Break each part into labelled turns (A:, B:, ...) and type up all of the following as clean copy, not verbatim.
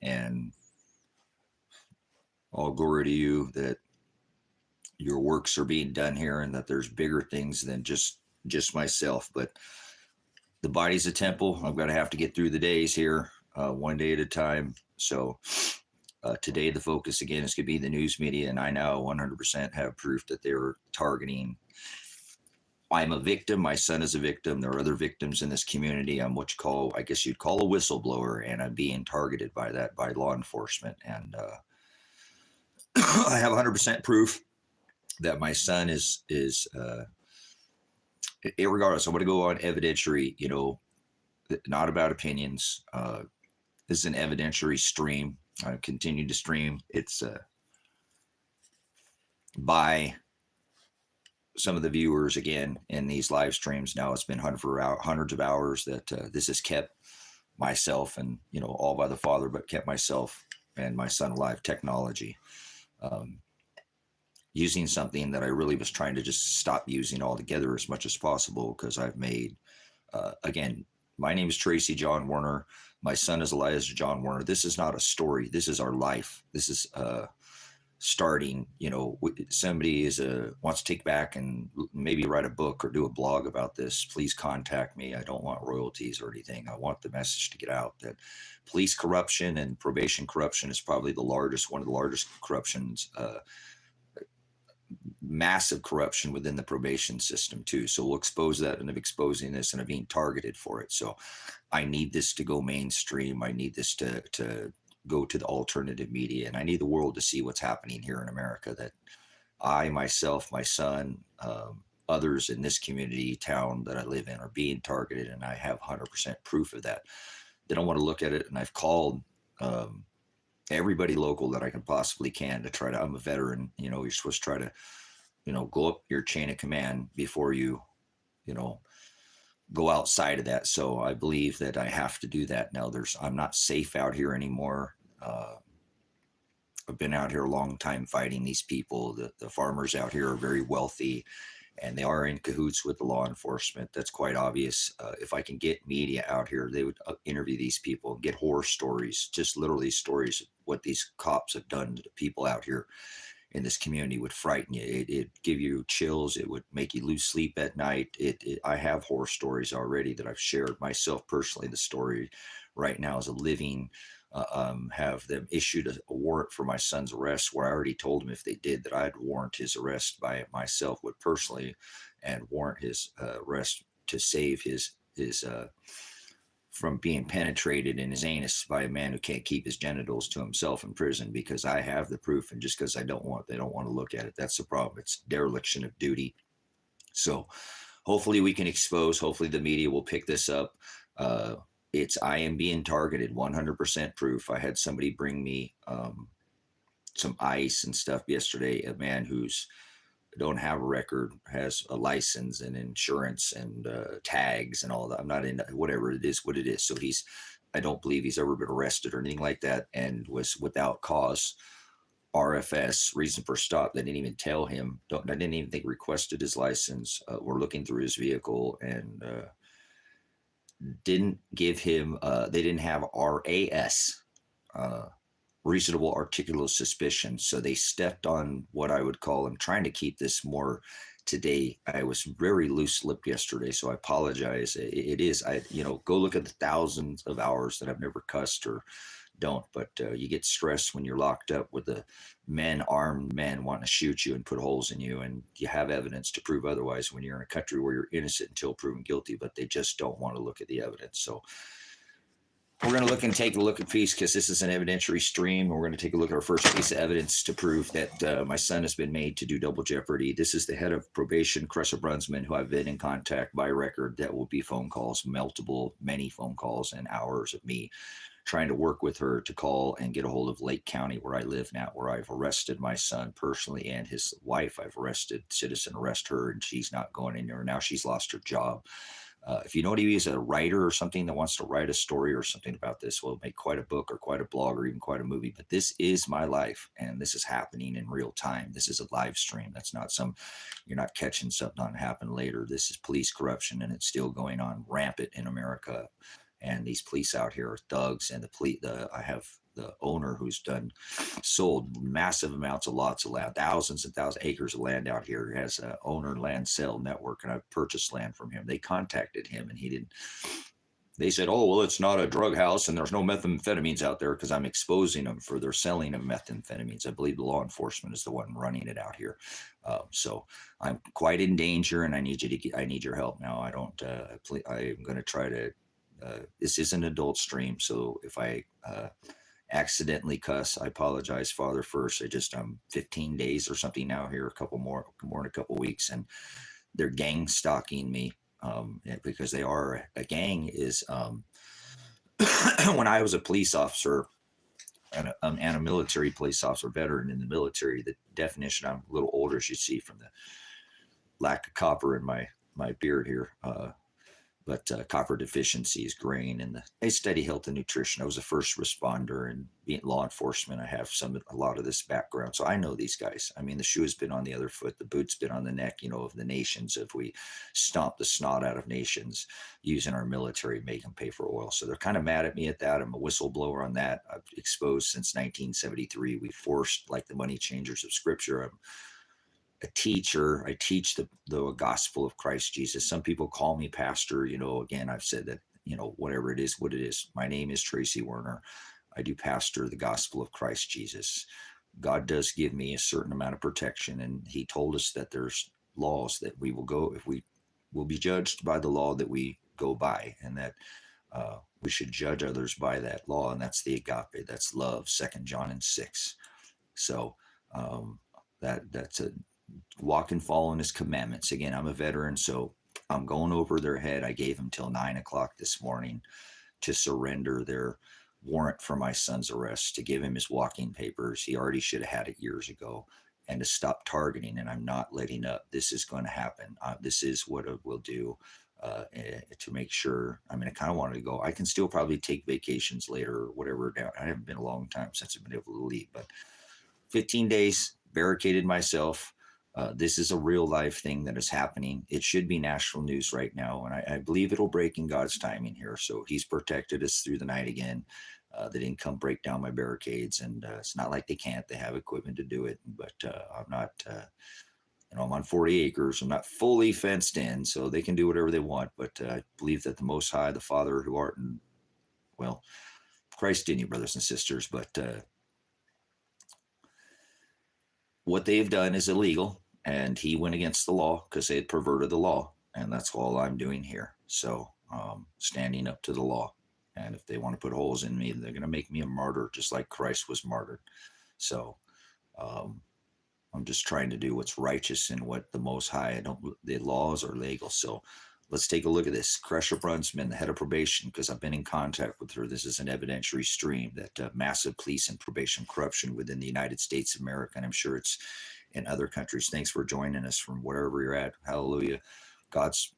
A: And all glory to you that your works are being done here and that there's bigger things than just myself. But the body's a temple. I'm going to have to get through the days here, one day at a time. So today the focus again is going to be the news media, and I now 100% have proof that they're targeting. I'm a victim. My son is a victim. There are other victims in this community. I'm what you call, I guess you'd call a whistleblower, and I'm being targeted by that, by law enforcement. And I have 100% proof that my son is irregardless. I'm going to go on evidentiary, not about opinions. This is an evidentiary stream. I continue to stream. It's by some of the viewers again in these live streams. Now it's been hundreds of hours that this has kept myself and all by the Father, but kept myself and my son alive. Technology, using something that I really was trying to just stop using altogether as much as possible, because I've made again, my name is Tracy John Werner. My son is Elijah John Werner. This is not a story. This is our life. This is starting, somebody wants to take back and maybe write a book or do a blog about this. Please contact me. I don't want royalties or anything. I want the message to get out that police corruption and probation corruption is probably one of the largest corruptions, massive corruption within the probation system too. So we'll expose that, and I'm exposing this and I'm being targeted for it. So I need this to go mainstream. I need this to go to the alternative media, and I need the world to see what's happening here in America, that I, myself, my son, others in this community town that I live in are being targeted, and I have 100% proof of that. They don't want to look at it, and I've called everybody local that I can possibly can to try to, I'm a veteran, you're supposed to try to, go up your chain of command before you, go outside of that. So I believe that I have to do that now. I'm not safe out here anymore. I've been out here a long time fighting these people. The farmers out here are very wealthy, and they are in cahoots with the law enforcement. That's quite obvious. If I can get media out here, they would interview these people and get horror stories, just literally stories of what these cops have done to the people out here in this community. Would frighten you. It'd give you chills. It would make you lose sleep at night. I have horror stories already that I've shared myself personally. The story right now is a living, have them issued a warrant for my son's arrest, where I already told him if they did that I'd warrant his arrest by myself, would personally, and warrant his arrest to save his from being penetrated in his anus by a man who can't keep his genitals to himself in prison, because I have the proof. And just because they don't want to look at it. That's the problem. It's dereliction of duty. So hopefully we can expose, hopefully the media will pick this up. I am being targeted, 100% proof. I had somebody bring me some ice and stuff yesterday, a man who's don't have a record, has a license and insurance and tags and all that. I'm not in whatever it is, what it is. So I don't believe he's ever been arrested or anything like that, and was without cause. RFS, reason for stop. They didn't even tell him. I didn't even think requested his license. We're looking through his vehicle and didn't give him, they didn't have RAS, reasonable articulable suspicion. So they stepped on what I would call, I'm trying to keep this more today. I was very loose-lipped yesterday, so I apologize. It is, go look at the thousands of hours that I've never cussed or don't, but you get stressed when you're locked up with armed men wanting to shoot you and put holes in you, and you have evidence to prove otherwise when you're in a country where you're innocent until proven guilty, but they just don't want to look at the evidence. So we're going to take a look at piece, because this is an evidentiary stream. We're going to take a look at our first piece of evidence to prove that my son has been made to do double jeopardy. This is the head of probation, Cressa Brunsman, who I've been in contact by record. That will be phone calls, many phone calls and hours of me trying to work with her to call and get a hold of Lake County, where I live now, where I've arrested my son personally, and his wife. I've arrested, citizen arrest her, and she's not going in there. Now she's lost her job. If you know anybody is a writer or something that wants to write a story or something about this, we'll make quite a book or quite a blog or even quite a movie. But this is my life, and this is happening in real time. This is a live stream. That's not you're not catching something on happen later. This is police corruption, and it's still going on rampant in America. And these police out here are thugs. And I have the owner who's sold massive amounts of lots of land, thousands and thousands of acres of land out here. He has a owner land sale network, and I've purchased land from him. They contacted him, and they said, oh, well, it's not a drug house and there's no methamphetamines out there, because I'm exposing them for their selling of methamphetamines. I believe the law enforcement is the one running it out here. So I'm quite in danger, and I need your help now. I'm going to try to, this is an adult stream. So if I accidentally cuss, I apologize, Father, first. I'm 15 days or something now here, a couple more in a couple weeks, and they're gang stalking me. Because they are a gang is when I was a police officer and a military police officer, veteran in the military, the definition, I'm a little older, as you see from the lack of copper in my beard here, but copper deficiency is grain, and a steady health and nutrition. I was a first responder, and being law enforcement, I have a lot of this background. So I know these guys. I mean, the shoe has been on the other foot, the boot's been on the neck, of the nations. If we stomp the snot out of nations using our military, make them pay for oil. So they're kind of mad at me at that. I'm a whistleblower on that. I've exposed since 1973. We forced, like the money changers of scripture. I'm a teacher. I teach the gospel of Christ Jesus. Some people call me pastor. Again, I've said that, whatever it is, what it is. My name is Tracy Werner. I do pastor the gospel of Christ Jesus. God does give me a certain amount of protection, and he told us that there's laws that we will be judged by the law that we go by, and that we should judge others by that law, and that's the agape, that's love, 2 John and 6. So that's a walk and follow in his commandments. Again, I'm a veteran, so I'm going over their head. I gave them till 9:00 this morning to surrender their warrant for my son's arrest, to give him his walking papers. He already should have had it years ago, and to stop targeting. And I'm not letting up. This is going to happen. This is what it will do to make sure. I mean, I kind of wanted to go. I can still probably take vacations later or whatever. I haven't been a long time since I've been able to leave, but 15 days, barricaded myself. This is a real life thing that is happening. It should be national news right now, and I believe it'll break in God's timing here. So he's protected us through the night again. They didn't come break down my barricades, and it's not like they can't. They have equipment to do it, but I'm not, I'm on 40 acres. I'm not fully fenced in, so they can do whatever they want. But I believe that the Most High, the Father who art in, Christ in you, brothers and sisters, but what they've done is illegal, and he went against the law because they had perverted the law, and that's all I'm doing here. So standing up to the law, and if they want to put holes in me, they're going to make me a martyr, just like Christ was martyred. So I'm just trying to do what's righteous and what the Most High, the laws are legal. So let's take a look at this. Crusher Brunsman, the head of probation, because I've been in contact with her. This is an evidentiary stream that massive police and probation corruption within the United States of America, and I'm sure it's in other countries. Thanks for joining us from wherever you're at. Hallelujah. God's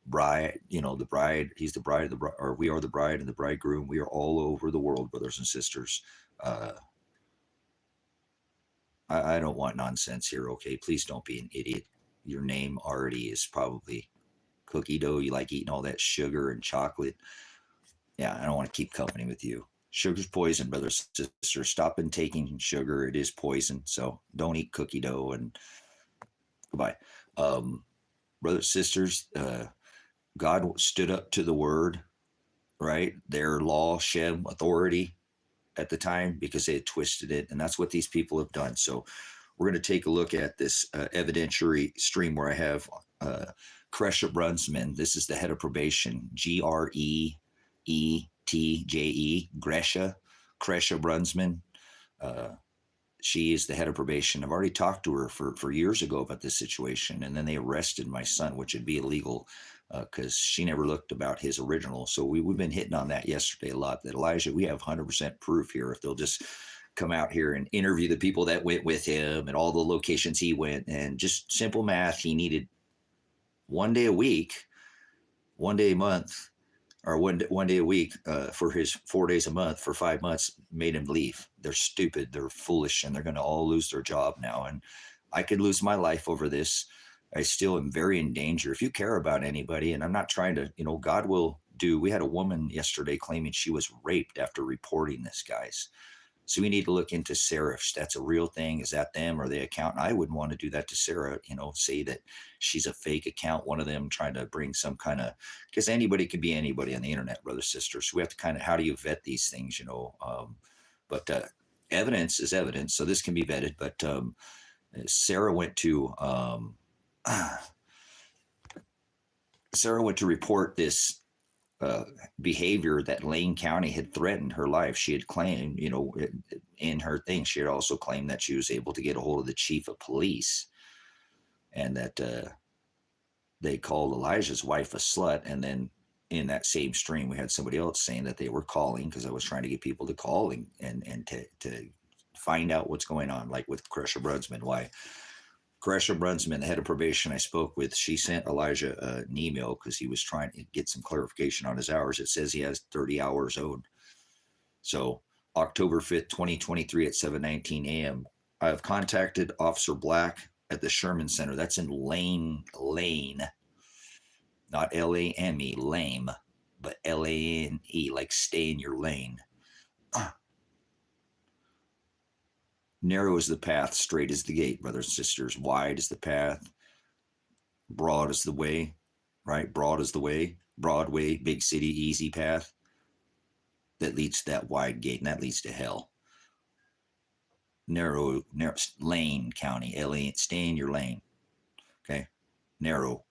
A: bride, the bride, he's the bride of the bride, or we are the bride and the bridegroom. We are all over the world, brothers and sisters. I don't want nonsense here, okay? Please don't be an idiot. Your name already is probably cookie dough. You like eating all that sugar and chocolate. Yeah, I don't want to keep company with you. Sugar's poison, brothers and sisters. Stop and taking sugar. It is poison. So don't eat cookie dough, and goodbye. Brothers and sisters, God stood up to the word, right? Their law, Shem, authority at the time, because they had twisted it. And that's what these people have done. So we're going to take a look at this evidentiary stream where I have Kresha Brunsman. This is the head of probation, Greetje, Kresha Brunsman. She is the head of probation. I've already talked to her for years ago about this situation, and then they arrested my son, which would be illegal because she never looked about his original. So we've been hitting on that yesterday a lot, that Elijah, we have 100% proof here. If they'll just come out here and interview the people that went with him and all the locations he went, and just simple math, he needed one day a week, one day a month, or one day a week for his 4 days a month for 5 months, made him leave. They're stupid, they're foolish, and they're going to all lose their job now. And I could lose my life over this. I still am very in danger. If you care about anybody, and I'm not trying to, God will do. We had a woman yesterday claiming she was raped after reporting this, guys. So we need to look into Sarah. If that's a real thing, is that them or they account? I wouldn't want to do that to Sarah, say that she's a fake account, one of them trying to bring some kind of, because anybody could be anybody on the internet, brother, sister. So we have to kind of, how do you vet these things, but evidence is evidence. So this can be vetted, but Sarah went to, report this behavior that Lane County had threatened her life. She had claimed, in her thing, she had also claimed that she was able to get a hold of the chief of police and that they called Elijah's wife a slut. And then in that same stream, we had somebody else saying that they were calling, because I was trying to get people to call and to find out what's going on, like with Crusher Brunsman. Why Crusher Brunsman, the head of probation I spoke with, she sent Elijah an email because he was trying to get some clarification on his hours. It says he has 30 hours owed. So October 5th, 2023 at 7:19 a.m., I have contacted Officer Black at the Sherman Center. That's in Lane, not L-A-M-E, lame, but L-A-N-E, like stay in your lane. Narrow is the path, straight is the gate, brothers and sisters. Wide is the path, broad is the way, right? Broad is the way, Broadway, big city, easy path that leads to that wide gate, and that leads to hell. Narrow Lane County, L-A, stay in your lane, okay? Narrow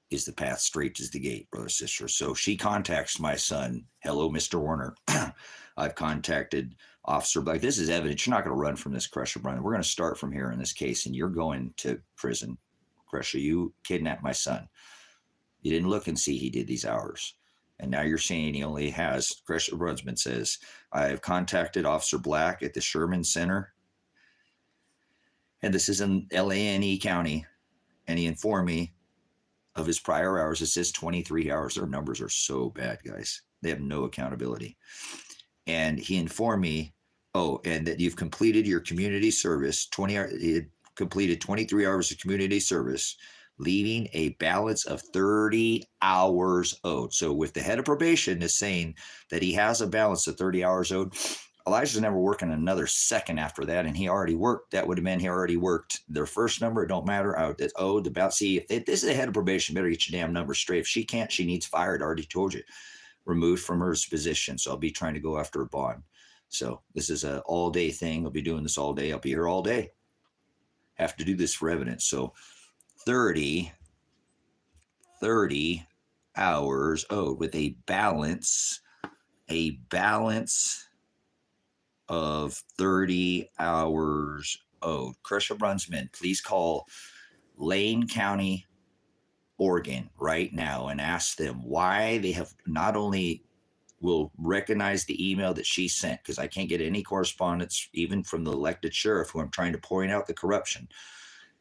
A: is the path, straight is the gate, brother, sister. So she contacts my son. Hello, Mr. Werner. I've contacted Officer Black. This is evidence. You're not going to run from this, Crusher Brunner. We're going to start from here in this case, and you're going to prison. Crusher, you kidnapped my son. You didn't look and see he did these hours. And now you're saying he only has, Crusher Brunsman says, I have contacted Officer Black at the Sherman Center. And this is in Lane County. And he informed me of his prior hours. It says 23 hours. Their numbers are so bad, guys. They have no accountability. And he informed me, and that you've completed your community service, he had completed 23 hours of community service, leaving a balance of 30 hours owed. So with the head of probation is saying that he has a balance of 30 hours owed, Elijah's never working another second after that, and he already worked. That would have meant he already worked their first number. It don't matter. It's owed about. See, if this is the head of probation, better get your damn number straight. If she can't, she needs fired. I already told you. Removed from her position. So I'll be trying to go after a bond. So this is an all-day thing. I'll be doing this all day. I'll be here all day. Have to do this for evidence. So 30 hours owed with a balance of 30 hours owed. Crusher Brunsman, please call Lane County, Oregon right now and ask them why they have not only will recognize the email that she sent, because I can't get any correspondence even from the elected sheriff who I'm trying to point out the corruption,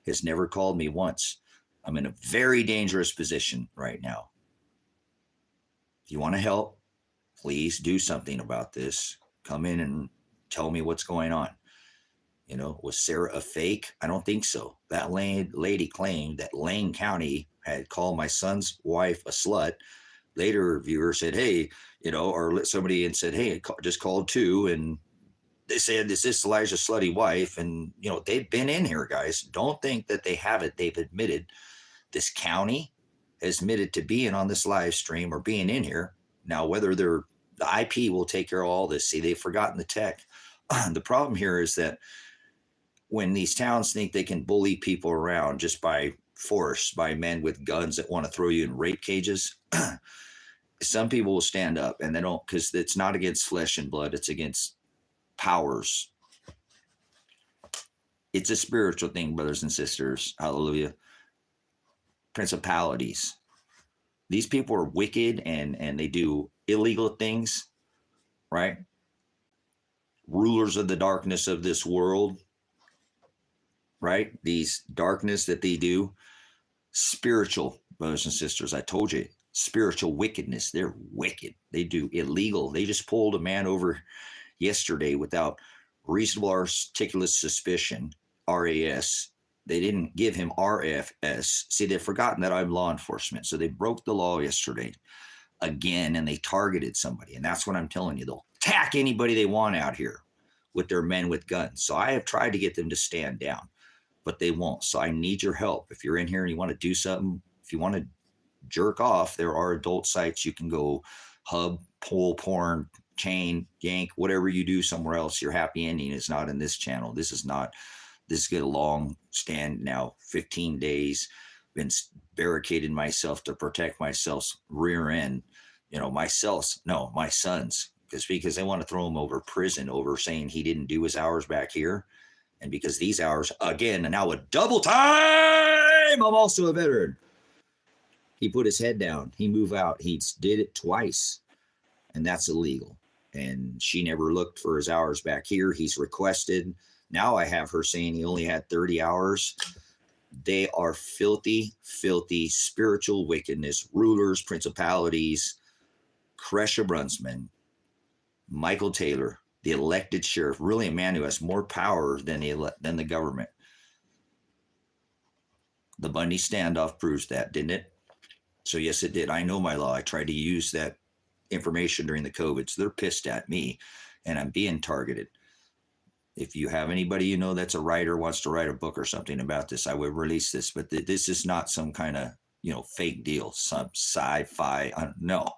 A: has never called me once. I'm in a very dangerous position right now. If you want to help, please do something about this. Come in and tell me what's going on. Was Sarah a fake? I don't think so. That lady claimed that Lane County had called my son's wife a slut. Later, a viewer said, hey, or somebody and said, hey, just called too. And they said, is this Elijah's slutty wife? And, they've been in here, guys. Don't think that they haven't. They've admitted, this county has admitted to being on this live stream or being in here. Now, whether the IP will take care of all this. See, they've forgotten the tech. The problem here is that when these towns think they can bully people around just by force, by men with guns that want to throw you in rape cages, some people will stand up and they don't, because it's not against flesh and blood. It's against powers. It's a spiritual thing, brothers and sisters. Hallelujah. Principalities. These people are wicked and they do illegal things, right? Rulers of the darkness of this world, right? These darkness that they do, spiritual, brothers and sisters. I told you, spiritual wickedness. They're wicked. They do illegal. They just pulled a man over yesterday without reasonable articulate suspicion, RAS. They didn't give him RFS. See, they've forgotten that I'm law enforcement. So they broke the law yesterday. again, and they targeted somebody. And that's what I'm telling you. They'll attack anybody they want out here with their men with guns. So I have tried to get them to stand down, but they won't. So I need your help. If you're in here and you want to do something, if you want to jerk off, there are adult sites you can go, hub, pull, porn, chain, yank, whatever you do somewhere else. Your happy ending is not in this channel. This is a long stand now, 15 days, been barricaded myself to protect myself's rear end, my sons, because they want to throw him over prison over saying he didn't do his hours back here. And because these hours, again, and now a double time, I'm also a veteran. He put his head down. He moved out. He did it twice, and that's illegal. And she never looked for his hours back here. He's requested. Now I have her saying he only had 30 hours. They are filthy, filthy spiritual wickedness, rulers, principalities, Kresha Brunsman, Michael Taylor, the elected sheriff, really a man who has more power than the government. The Bundy standoff proves that, didn't it? So yes, it did. I know my law. I tried to use that information during the COVID. So they're pissed at me, and I'm being targeted. If you have anybody that's a writer, wants to write a book or something about this, I would release this. But this is not some kind of fake deal, some sci-fi. No,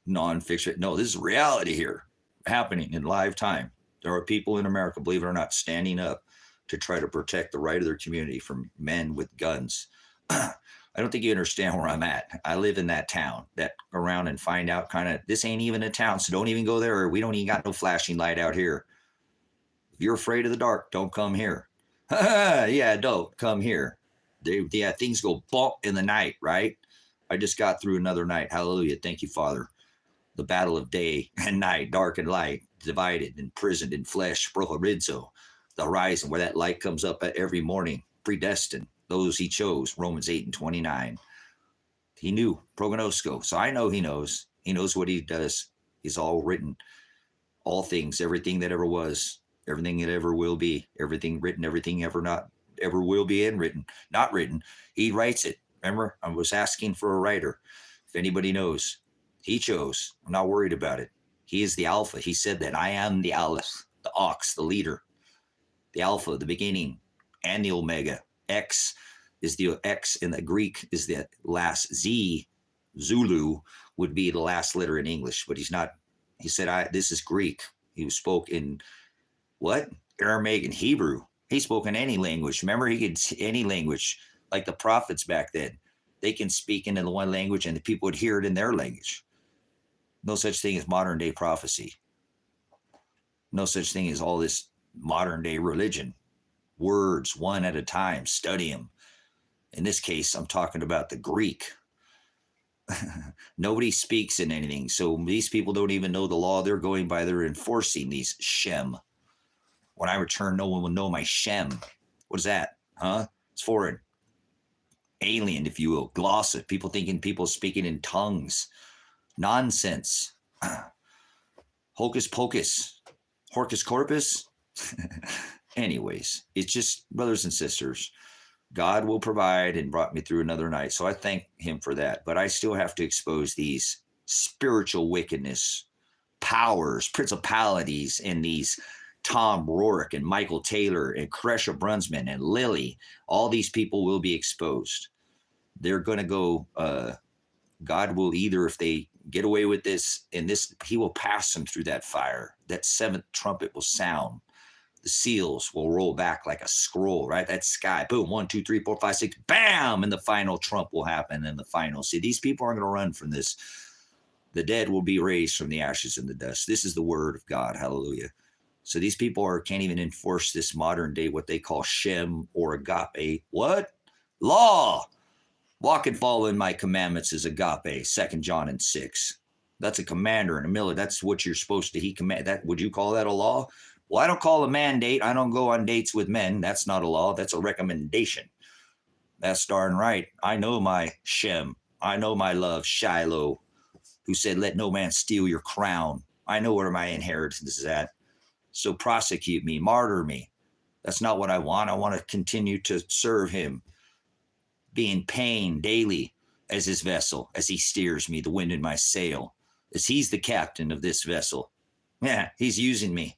A: nonfiction. No, this is reality here, happening in live time. There are people in America, believe it or not, standing up to try to protect the right of their community from men with guns. I don't think you understand where I'm at. I live in that town. That around and find out this ain't even a town, so don't even go there. We don't even got no flashing light out here. If you're afraid of the dark, don't come here. Yeah, don't come here. Things go bump in the night, right? I just got through another night. Hallelujah. Thank you, Father. The battle of day and night, dark and light, divided, imprisoned in flesh, prohorizo, the horizon, where that light comes up every morning, predestined. Those he chose, Romans 8:29. He knew, prognosco. So I know he knows. He knows what he does. He's all written. All things, everything that ever was, everything that ever will be, everything written, everything ever not, ever will be and written, not written. He writes it. Remember, I was asking for a writer. If anybody knows, he chose. I'm not worried about it. He is the Alpha. He said that I am the Aleph, the Ox, the leader, the Alpha, the beginning, and the Omega. X is the X in the Greek is the last Z. Zulu would be the last letter in English, but he's not. He said, this is Greek. He spoke in what? Aramaic and Hebrew. He spoke in any language. Remember, he could any language, like the prophets back then. They can speak into the one language and the people would hear it in their language. No such thing as modern day prophecy. No such thing as all this modern day religion. Words one at a time, study them. In this case, I'm talking about the Greek. Nobody speaks in anything. So these people don't even know the law they're going by. They're enforcing these Shem. When I return, no one will know my Shem. What is that? Huh? It's foreign. Alien, if you will. Glossa. People thinking people speaking in tongues. Nonsense. Hocus pocus. Horcus corpus. Anyways, it's just, brothers and sisters, God will provide and brought me through another night. So I thank him for that. But I still have to expose these spiritual wickedness, powers, principalities, and these Tom Rourke and Michael Taylor and Kresha Brunsman and Lily. All these people will be exposed. They're going to go, God will either, if they get away with this, and this, he will pass them through that fire. That seventh trumpet will sound. The seals will roll back like a scroll, right? That sky, boom, 1, 2, 3, 4, 5, 6, bam, and the final trump will happen. And the final, see, these people aren't going to run from this. The dead will be raised from the ashes and the dust. This is the word of God, hallelujah. So these people can't even enforce this modern day, what they call Shem or agape. What? Law. Walk and follow in my commandments is agape, 2 John and 6. That's a commander in a military. That's what you're supposed to, he command. That, would you call that a law? Well, I don't call a mandate. I don't go on dates with men. That's not a law. That's a recommendation. That's darn right. I know my Shem. I know my love, Shiloh, who said, let no man steal your crown. I know where my inheritance is at. So prosecute me, martyr me. That's not what I want. I want to continue to serve him, be in pain daily, as his vessel, as he steers me, the wind in my sail, as he's the captain of this vessel. Yeah, he's using me.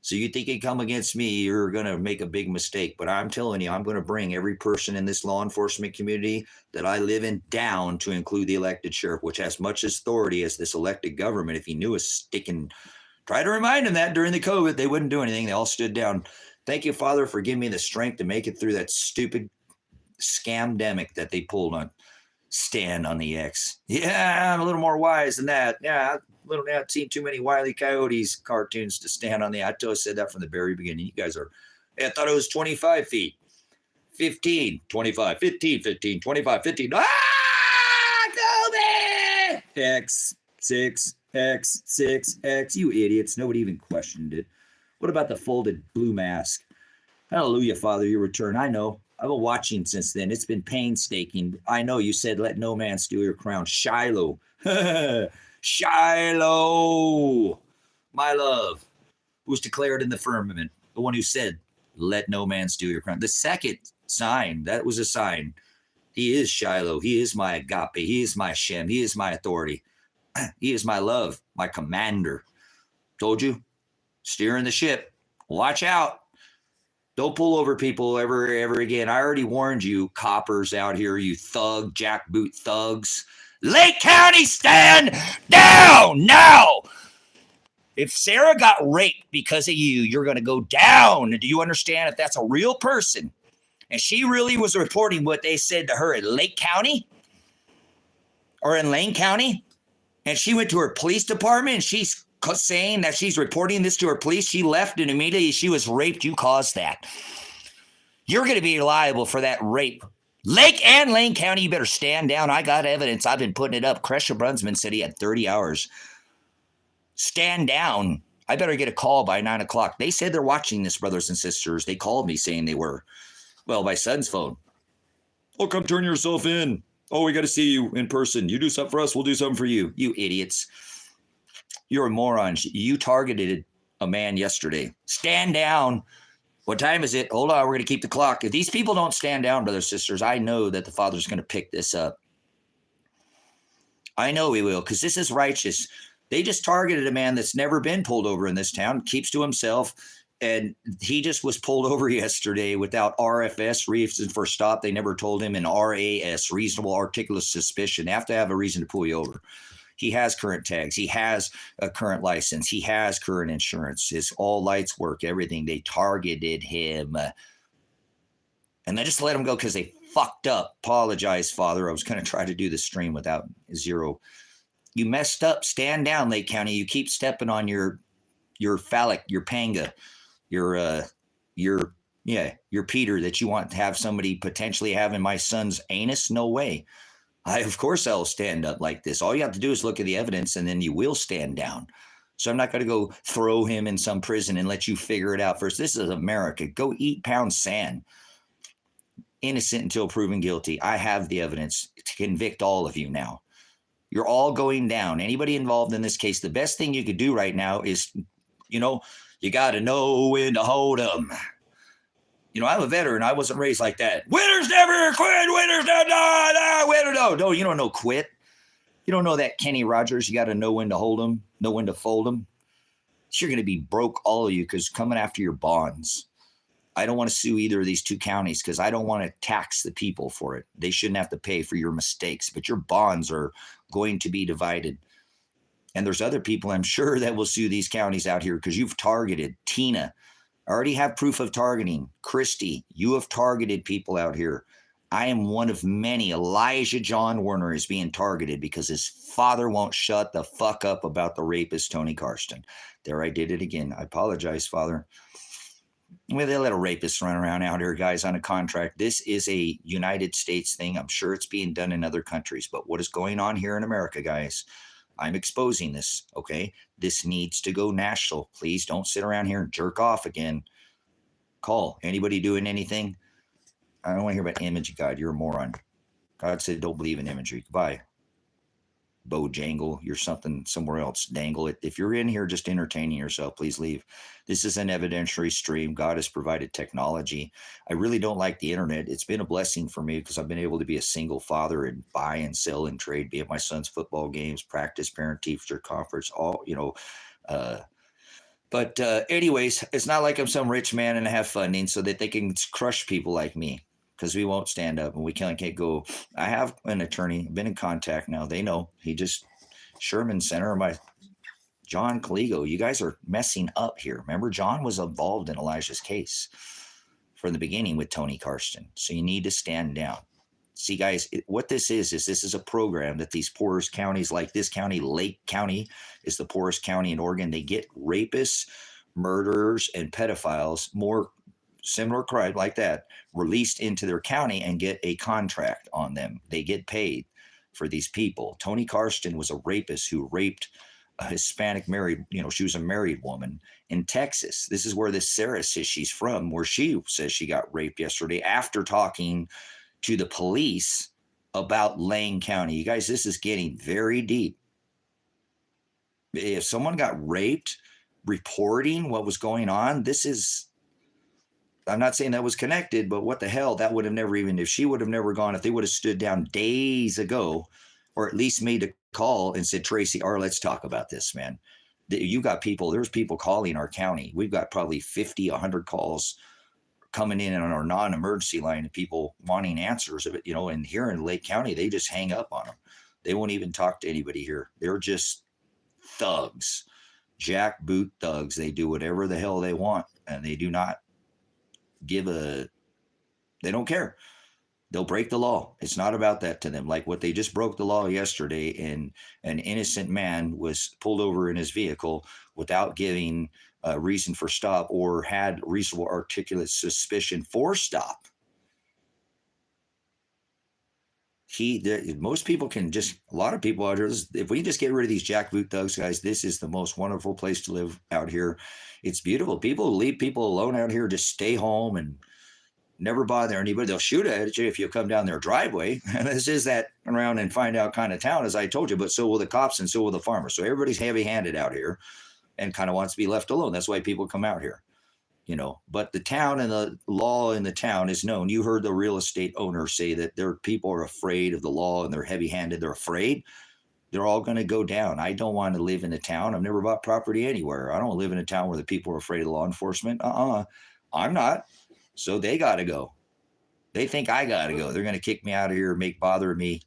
A: So you think you come against me, you're going to make a big mistake. But I'm telling you, I'm going to bring every person in this law enforcement community that I live in down, to include the elected sheriff, which has much authority as this elected government. If he knew a sticking, try to remind him that during the COVID, they wouldn't do anything. They all stood down. Thank you, Father, for giving me the strength to make it through that stupid scamdemic that they pulled on. Stand on the X. Yeah, I'm a little more wise than that. Yeah, I've seen too many Wile E. Coyotes cartoons to stand on the. I said that from the very beginning. You guys are, I thought it was 25 feet. 15, 25, 15, 15, 25, 15. COVID! X, 6, X, 6, X. You idiots. Nobody even questioned it. What about the folded blue mask? Hallelujah, Father, your return. I know. I've been watching since then. It's been painstaking. I know you said, let no man steal your crown. Shiloh. Shiloh. My love, who's declared in the firmament. The one who said, let no man steal your crown. The second sign, that was a sign. He is Shiloh. He is my agape. He is my Shem. He is my authority. He is my love, my commander. Told you, steering the ship. Watch out. Don't pull over people ever again. I already warned you, coppers out here, you thug, jackboot thugs. Lake County, stand down now. If Sarah got raped because of you, you're going to go down. Do you understand? If that's a real person, and she really was reporting what they said to her in Lake County or in Lane County, and she went to her police department and she's saying that she's reporting this to her police, she left and immediately she was raped. You caused that. You're going to be liable for that rape. Lake and Lane County, you better stand down. I got evidence. I've been putting it up. Cresher Brunsman said he had 30 hours. Stand down. I better get a call by 9 o'clock. They said they're watching this, brothers and sisters. They called me saying they were. Well, my son's phone. Oh, come turn yourself in. Oh, we got to see you in person. You do something for us, we'll do something for you. You idiots. You're a moron. You targeted a man yesterday. Stand down. What time is it? Hold on, we're going to keep the clock. If these people don't stand down, brothers and sisters, I know that the Father's going to pick this up. I know he will, because this is righteous. They just targeted a man that's never been pulled over in this town, keeps to himself, and he just was pulled over yesterday without RFS, reason for stop. They never told him, and RAS, reasonable articulate suspicion. They have to have a reason to pull you over. He has current tags. He has a current license. He has current insurance. His all lights work, everything. They targeted him. And they just let him go because they fucked up. Apologize, Father. I was going to try to do the stream without zero. You messed up. Stand down, Lake County. You keep stepping on your phallic, your panga, your Peter that you want to have somebody potentially have in my son's anus. No way. Of course I'll stand up like this. All you have to do is look at the evidence and then you will stand down. So I'm not going to go throw him in some prison and let you figure it out first. This is America. Go eat pound sand. Innocent until proven guilty. I have the evidence to convict all of you now. You're all going down. Anybody involved in this case, the best thing you could do right now is, you got to know when to hold them. I'm a veteran. I wasn't raised like that. Winners never quit. Winners don't die. Winner no. You don't know quit. You don't know that Kenny Rogers. You got to know when to hold them, know when to fold them. You're going to be broke, all of you, because coming after your bonds. I don't want to sue either of these two counties because I don't want to tax the people for it. They shouldn't have to pay for your mistakes, but your bonds are going to be divided. And there's other people, I'm sure, that will sue these counties out here because you've targeted Tina. I already have proof of targeting. Christy, you have targeted people out here. I am one of many. Elijah John Werner is being targeted because his father won't shut the fuck up about the rapist, Tony Carsten. There, I did it again. I apologize, Father. Well, they let a rapist run around out here, guys, on a contract. This is a United States thing. I'm sure it's being done in other countries. But what is going on here in America, guys? I'm exposing this, okay? This needs to go national. Please don't sit around here and jerk off again. Call. Anybody doing anything? I don't want to hear about image of God. You're a moron. God said don't believe in imagery. Goodbye. Bojangle, you're something somewhere else. Dangle it. If you're in here just entertaining yourself, please leave. This is an evidentiary stream. God has provided technology. I really don't like the internet. It's been a blessing for me because I've been able to be a single father and buy and sell and trade, be at my son's football games, practice, parent teacher conference, all, but anyways, it's not like I'm some rich man and I have funding so that they can crush people like me, because we won't stand up and we can't go. I have an attorney, been in contact now. They know. He just, Sherman Center, my John Caligo, you guys are messing up here. Remember, John was involved in Elijah's case from the beginning with Tony Carsten. So you need to stand down. See, guys, what this is this is a program that these poorest counties, like this county, Lake County is the poorest county in Oregon. They get rapists, murderers, and pedophiles, more similar crime like that, released into their county and get a contract on them. They get paid for these people. Tony Carsten was a rapist who raped a Hispanic married, she was a married woman in Texas. This is where this Sarah says she's from, where she says she got raped yesterday after talking to the police about Lane County. You guys, this is getting very deep. If someone got raped, reporting what was going on, this is, I'm not saying that was connected, but what the hell, that would have never even, if she would have never gone, if they would have stood down days ago, or at least made a call and said, Tracy, let's talk about this, man. You got people, there's people calling our county. We've got probably 50, 100 calls coming in on our non-emergency line, and people wanting answers of it, and here in Lake County, they just hang up on them. They won't even talk to anybody here. They're just thugs, jackboot thugs. They do whatever the hell they want, and they do not they don't care. They'll break the law. It's not about that to them. Like what they just broke the law yesterday, and an innocent man was pulled over in his vehicle without giving a reason for stop or had reasonable articulate suspicion for stop. Most people can just, a lot of people out here, if we just get rid of these jackboot thugs, guys, this is the most wonderful place to live out here. It's beautiful. People leave people alone out here, just stay home and never bother anybody. They'll shoot at you if you come down their driveway. And this is that around and find out kind of town, as I told you, but so will the cops and so will the farmers. So everybody's heavy-handed out here and kind of wants to be left alone. That's why people come out here, but the town and the law in the town is known. You heard the real estate owner say that their people are afraid of the law and they're heavy-handed. They're afraid. They're all going to go down. I don't want to live in a town. I've never bought property anywhere. I don't live in a town where the people are afraid of law enforcement. I'm not. So they got to go. They think I got to go. They're going to kick me out of here, bother me,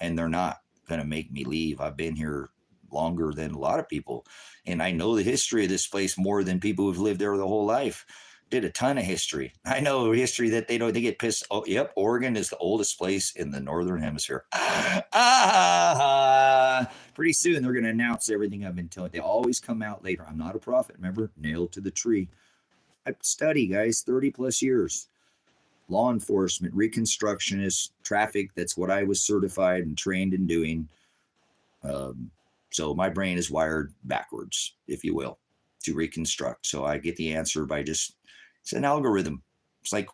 A: and they're not going to make me leave. I've been here longer than a lot of people, and I know the history of this place more than people who've lived there their whole life. Did a ton of history. I know history that they get pissed. Oh, yep, Oregon is the oldest place in the northern hemisphere. Pretty soon they're going to announce everything I've been telling. They always come out later. I'm not a prophet. Remember, nailed to the tree. I study, guys, 30 plus years. Law enforcement, reconstructionist, traffic. That's what I was certified and trained in doing. So my brain is wired backwards, if you will, to reconstruct. So I get the answer by it's an algorithm. It's like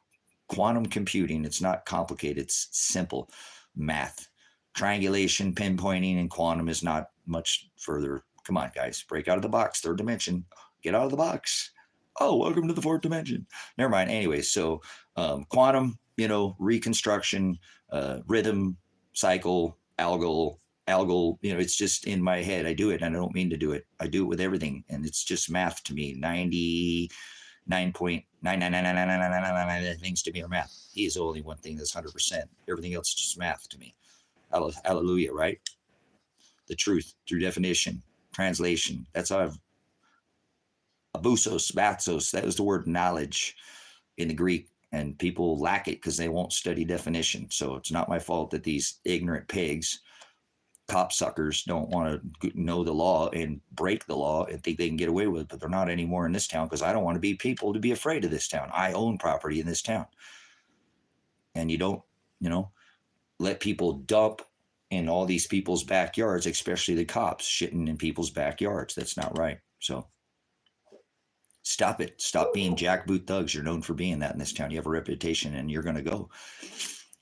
A: quantum computing. It's not complicated. It's simple math. Triangulation, pinpointing, and quantum is not much further. Come on, guys, break out of the box. Third dimension. Get out of the box. Oh, welcome to the fourth dimension. Never mind. Anyway, so quantum, reconstruction, rhythm, cycle, algal, it's just in my head. I do it, and I don't mean to do it. I do it with everything, and it's just math to me. 99.9999999 things to me are math. He is the only one thing that's 100%. Everything else is just math to me. Hallelujah, right? The truth through definition, translation. That's how I've abusos, bathos. That was the word knowledge in the Greek, and people lack it because they won't study definition. So it's not my fault that these ignorant pigs, copsuckers, don't want to know the law and break the law and think they can get away with it, but they're not anymore in this town because I don't want to be people to be afraid of this town. I own property in this town. And you don't, let people dump in all these people's backyards, especially the cops shitting in people's backyards. That's not right. So stop it. Stop being jackboot thugs. You're known for being that in this town. You have a reputation and you're going to go.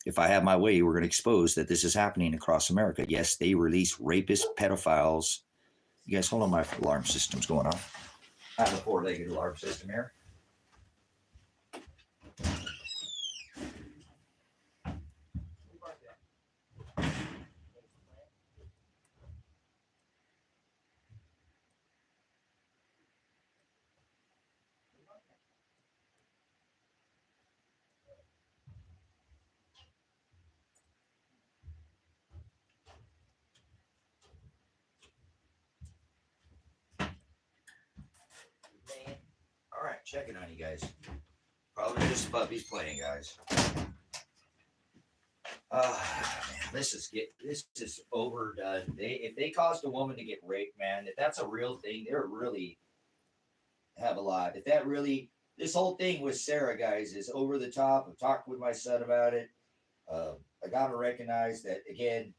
A: if I have my way, we're going to expose that this is happening across America. Yes, they release rapists, pedophiles. You guys, hold on, my alarm system's going off. I have a four-legged alarm system here. All right, checking on you guys. Probably just puppies playing, guys. Man, this is overdone. If they caused a woman to get raped, man, if that's a real thing, they're really have a lot. If that really, this whole thing with Sarah, guys, is over the top. I've talked with my son about it. I gotta recognize that, again,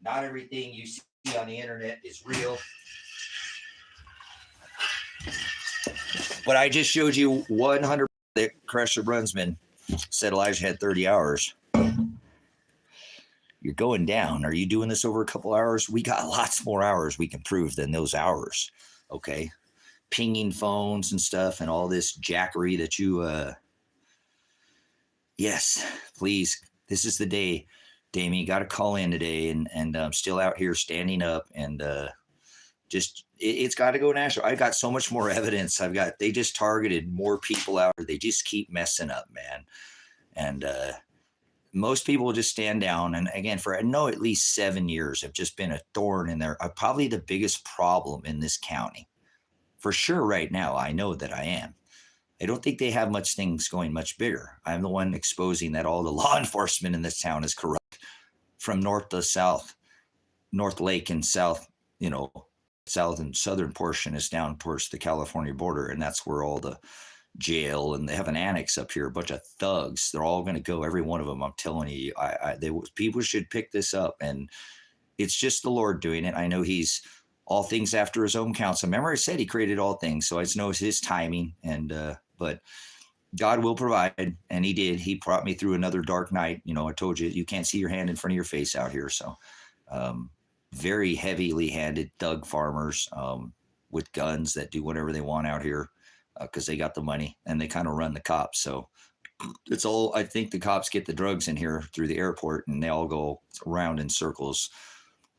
A: not everything you see on the internet is real. But I just showed you 100 that Crusher Brunsman said Elijah had 30 hours. You're going down. Are you doing this over a couple hours? We got lots more hours we can prove than those hours. Okay. Pinging phones and stuff and all this jackery that you, yes, please. This is the day, Damien. You got to call in today, and I'm still out here standing up, and just it's got to go national. I've got so much more evidence. They just targeted more people out. They just keep messing up, man. And most people will just stand down. And again, for I know at least 7 years have just been a thorn in there. Probably the biggest problem in this county. For sure, right now, I know that I am. I don't think they have much things going much bigger. I'm the one exposing that all the law enforcement in this town is corrupt from north to south. North Lake and south, south and southern portion is down towards the California border. And that's where all the jail, and they have an annex up here, a bunch of thugs. They're all going to go, every one of them. I'm telling you, people should pick this up. And it's just the Lord doing it. I know he's all things after his own counsel. Remember, I said he created all things. So I just know it's his timing. And, but God will provide, and he did. He brought me through another dark night. I told you, you can't see your hand in front of your face out here. So very heavily handed thug farmers with guns that do whatever they want out here because they got the money and they kind of run the cops. So it's all, I think the cops get the drugs in here through the airport and they all go around in circles,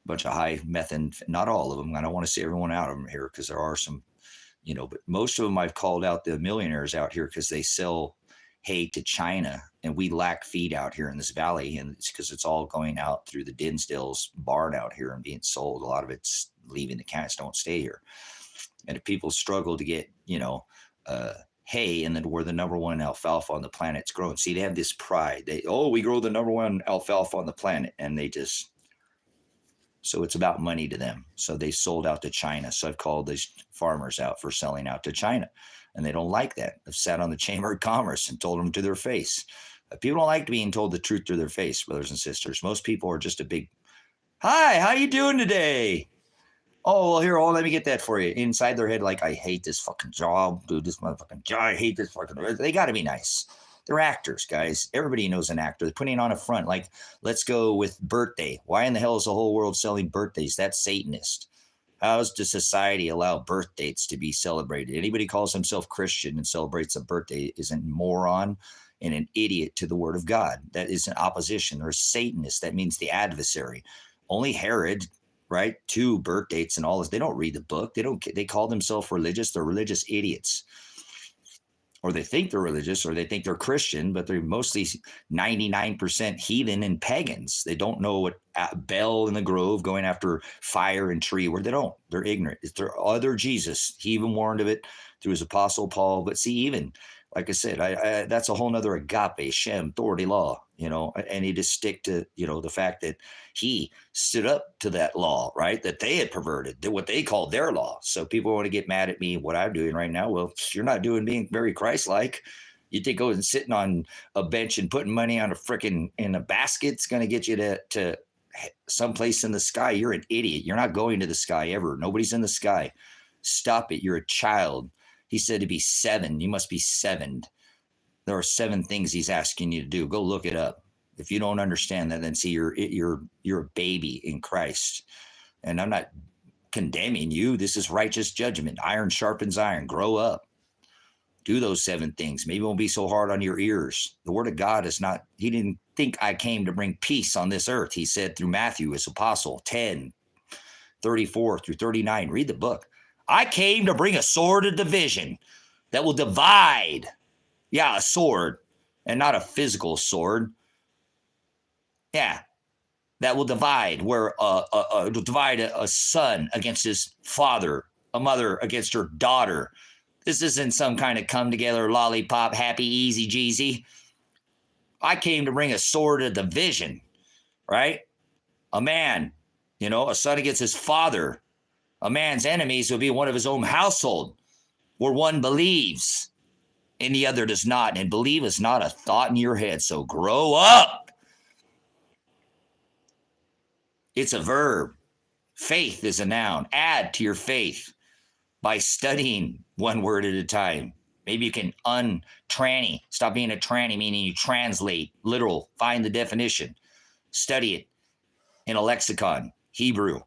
A: a bunch of high meth, and not all of them. I don't want to say everyone out of them here because there are some, but most of them I've called out the millionaires out here because they sell hay to China, and we lack feed out here in this valley, and it's because it's all going out through the Dinsdale's barn out here and being sold. A lot of it's leaving the counties, don't stay here. And if people struggle to get, hay, and then we're the number one alfalfa on the planet, it's growing. See, they have this pride. We grow the number one alfalfa on the planet, and so it's about money to them. So they sold out to China. So I've called these farmers out for selling out to China, and they don't like that. I've sat on the Chamber of Commerce and told them to their face. People don't like being told the truth to their face, brothers and sisters. Most people are just a big, hi, how you doing today? Oh, well, here, let me get that for you. Inside their head, like, I hate this fucking job, dude, this motherfucking job. I hate this fucking, they got to be nice. They're actors, guys. Everybody knows an actor. They're putting on a front. Like, let's go with birthday. Why in the hell is the whole world selling birthdays? That's Satanist. How does society allow birth dates to be celebrated? Anybody calls himself Christian and celebrates a birthday is a moron and an idiot to the word of God. That is an opposition. Or a Satanist. That means the adversary. Only Herod, right? 2 birth dates and all this. They don't read the book. They call themselves religious. They're religious idiots. Or they think they're religious, or they think they're Christian, but they're mostly 99% heathen and pagans. They don't know what Bel in the Grove going after fire and tree, where they don't. They're ignorant. It's their other Jesus. He even warned of it through his apostle Paul. But see, even like I said, that's a whole nother agape, Shem, authority law, and he just stick to, the fact that he stood up to that law, right? That they had perverted, what they called their law. So people want to get mad at me, what I'm doing right now. Well, you're not being very Christ-like. You think going and sitting on a bench and putting money on in a basket's going to get you to someplace in the sky? You're an idiot. You're not going to the sky ever. Nobody's in the sky. Stop it. You're a child. He said to be 7. You must be 7'd. There are 7 things he's asking you to do. Go look it up. If you don't understand that, then see, you're a baby in Christ. And I'm not condemning you. This is righteous judgment. Iron sharpens iron. Grow up. Do those 7 things. Maybe it won't be so hard on your ears. The word of God is not, he didn't think I came to bring peace on this earth. He said through Matthew, his apostle, 10:34 through 39. Read the book. I came to bring a sword of division that will divide. Yeah, a sword, and not a physical sword. Yeah, that will divide, where divide a son against his father, a mother against her daughter. This isn't some kind of come together lollipop, happy, easy, jeezy. I came to bring a sword of division, right? A man, a son against his father. A man's enemies will be one of his own household, where one believes and the other does not. And believe is not a thought in your head. So grow up. It's a verb. Faith is a noun. Add to your faith by studying one word at a time. Maybe you can untranny. Stop being a tranny, meaning you translate, literal, find the definition. Study it in a lexicon, Hebrew,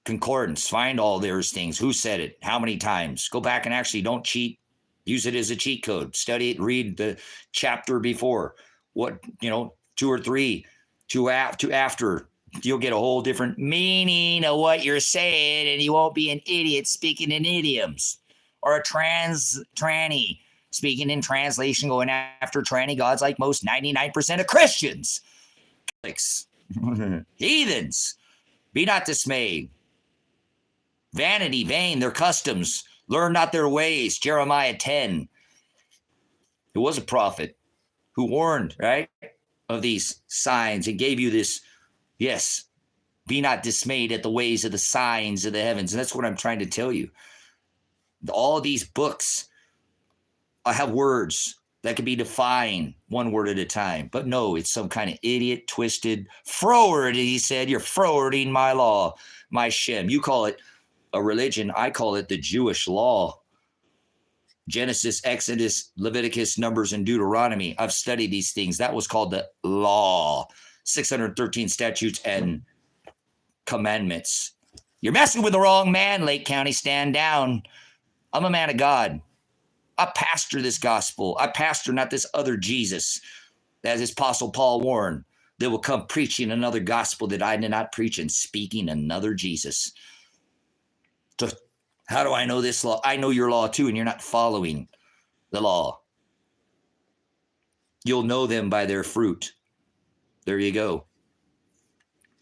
A: concordance, find all those things. Who said it? How many times? Go back and actually don't cheat. Use it as a cheat code. Study it. Read the chapter before. 2 or 3, 2 after. You'll get a whole different meaning of what you're saying, and you won't be an idiot speaking in idioms or a tranny speaking in translation, going after tranny gods like most 99% of Christians. Heathens, be not dismayed. Vanity, vain, their customs. Learn not their ways. Jeremiah 10. It was a prophet who warned, right, of these signs and gave you this. Yes, be not dismayed at the ways of the signs of the heavens. And that's what I'm trying to tell you. All these books have words that can be defined one word at a time. But no, it's some kind of idiot, twisted froward. He said, you're frowarding my law, my Shem. You call it a religion. I call it the Jewish law. Genesis, Exodus, Leviticus, Numbers, and Deuteronomy. I've studied these things. That was called the law. 613 statutes and commandments. You're messing with the wrong man, Lake County. Stand down. I'm a man of God. I pastor this gospel. I pastor not this other Jesus, as his apostle Paul warned. They will come preaching another gospel that I did not preach, and speaking another Jesus. So how do I know this law? I know your law too, and you're not following the law. You'll know them by their fruit. There you go.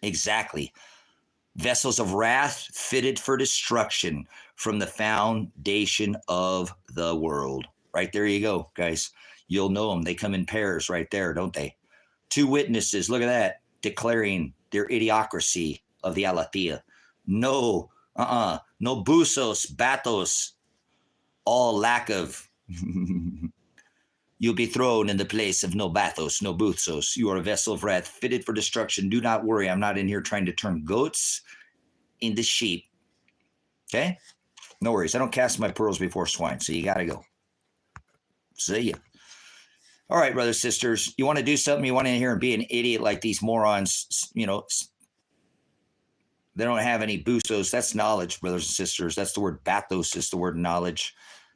A: Exactly. Vessels of wrath fitted for destruction from the foundation of the world. Right there you go, guys. You'll know them. They come in pairs right there, don't they? 2 witnesses, look at that, declaring their idiocracy of the aletheia. No busos, batos, all lack of. You'll be thrown in the place of no bathos, no buthos. You are a vessel of wrath, fitted for destruction. Do not worry. I'm not in here trying to turn goats into sheep. Okay? No worries. I don't cast my pearls before swine, so you got to go. See ya. All right, brothers, sisters. You want to do something? You want to hear and be an idiot like these morons, they don't have any busos. That's knowledge, brothers and sisters. That's the word bathos is the word knowledge.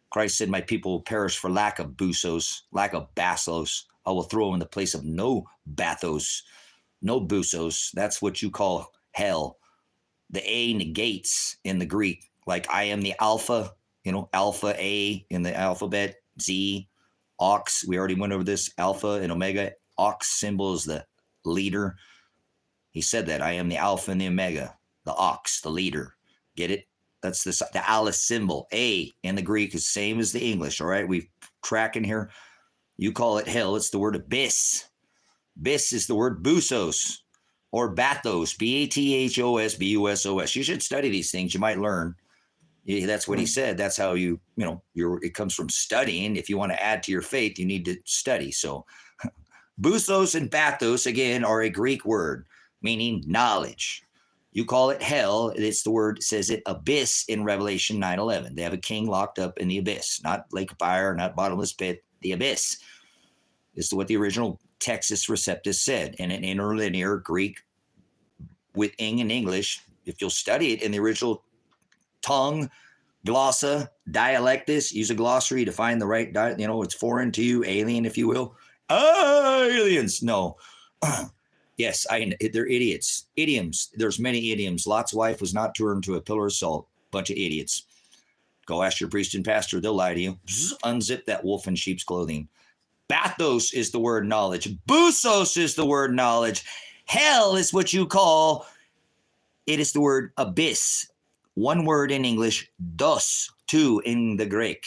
A: Christ said, my people will perish for lack of busos, lack of basos. I will throw them in the place of no bathos, no busos. That's what you call hell. The A negates in the Greek, like I am the alpha, alpha A in the alphabet, Z, ox. We already went over this, alpha and omega. Ox symbol is the leader. He said that I am the alpha and the omega, the ox, the leader. Get it? That's the Alice symbol. A in the Greek is same as the English. All right, we tracking here. You call it hell. It's the word abyss. Abyss is the word busos or bathos. B-A-T-H-O-S, B-U-S-O-S. You should study these things. You might learn. That's what he said. That's how it comes from studying. If you want to add to your faith, you need to study. So busos and bathos, again, are a Greek word meaning knowledge. You call it hell. It's the word, says it, abyss in Revelation 9:11. They have a king locked up in the abyss, not lake of fire, not bottomless pit. The abyss is what the original Texas Receptus said in an interlinear Greek with ing in English. If you'll study it in the original tongue, glossa, dialectus, use a glossary to find the right, it's foreign to you, alien, if you will. Aliens. No. Yes, they're idiots. Idioms. There's many idioms. Lot's wife was not turned to a pillar of salt. Bunch of idiots. Go ask your priest and pastor. They'll lie to you. Unzip that wolf in sheep's clothing. Bathos is the word knowledge. Busos is the word knowledge. Hell is what you call, it is the word abyss. One word in English, dos, two in the Greek.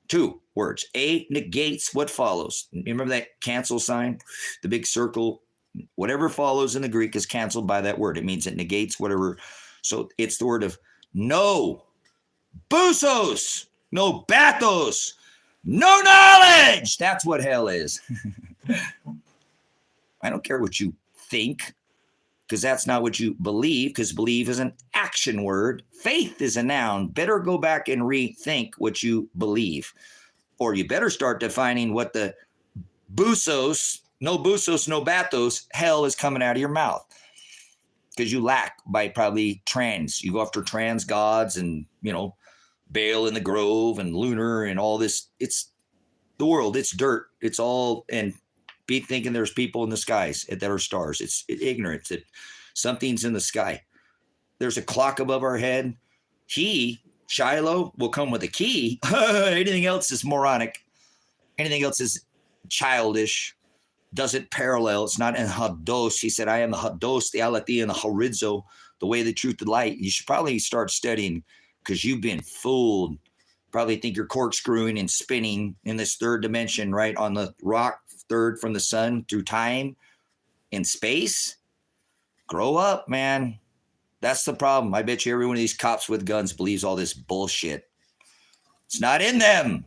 A: Two words. A negates what follows. Remember that cancel sign? The big circle. Whatever follows in the Greek is canceled by that word. It means it negates whatever. So it's the word of no. Busos. No bathos. No knowledge. That's what hell is. I don't care what you think, because that's not what you believe, because believe is an action word. Faith is a noun. Better go back and rethink what you believe. Or you better start defining what the busos, no bathos, hell is coming out of your mouth. Because you lack by probably trans. You go after trans gods and, Baal in the Grove and lunar and all this. It's the world. It's dirt. It's all, and be thinking there's people in the skies that are stars. It's ignorance that something's in the sky. There's a clock above our head. Shiloh, will come with a key. Anything else is moronic. Anything else is childish. Doesn't parallel. It's not in Hados. He said, I am the Hados, the Aletheia, and the Horizo, the way, the truth, the light. You should probably start studying, because you've been fooled. Probably think you're corkscrewing and spinning in this third dimension, right on the rock, third from the sun through time in space. Grow up, man. That's the problem. I bet you every one of these cops with guns believes all this bullshit. It's not in them.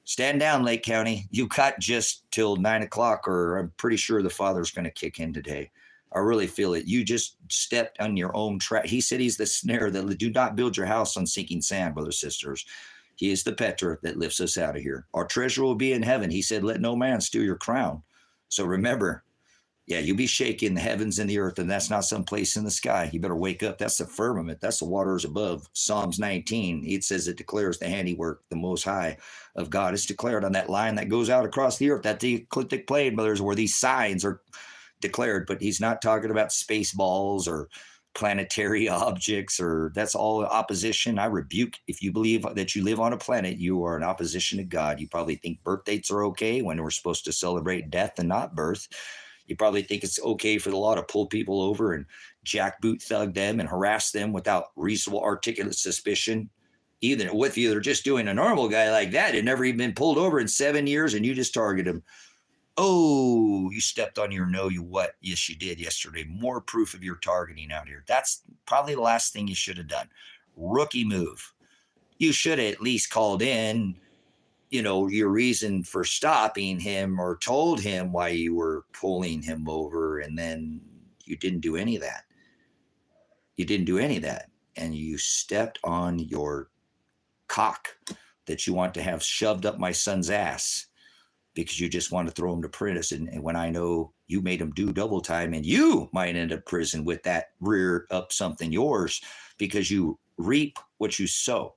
A: Stand down, Lake County. You got just till 9 o'clock, or I'm pretty sure the father's going to kick in today. I really feel it. You just stepped on your own trap. He said he's the snare that do not build your house on sinking sand, brothers and sisters. He is the Petra that lifts us out of here. Our treasure will be in heaven. He said, let no man steal your crown. So remember, you'll be shaking the heavens and the earth, and that's not some place in the sky. You better wake up. That's the firmament. That's the waters above. Psalms 19, it says it declares the handiwork, the Most High of God. It's declared on that line that goes out across the earth. That the ecliptic plane, brothers, where these signs are declared. But he's not talking about space balls or planetary objects, or that's all opposition. I rebuke. If you believe that you live on a planet, you are in opposition to God. You probably think birth dates are okay when we're supposed to celebrate death and not birth. You probably think it's okay for the law to pull people over and jackboot thug them and harass them without reasonable articulate suspicion. Either with you, they're just doing a normal guy like that had never even been pulled over in 7 years, and you just target him. Oh, you stepped on your no, you what? Yes, you did yesterday. More proof of your targeting out here. That's probably the last thing you should have done. Rookie move. You should have at least called in, your reason for stopping him, or told him why you were pulling him over, and then you didn't do any of that. And you stepped on your cock that you want to have shoved up my son's ass, because you just want to throw him to prison. And when I know you made him do double time, and you might end up prison with that rear up something yours, because you reap what you sow.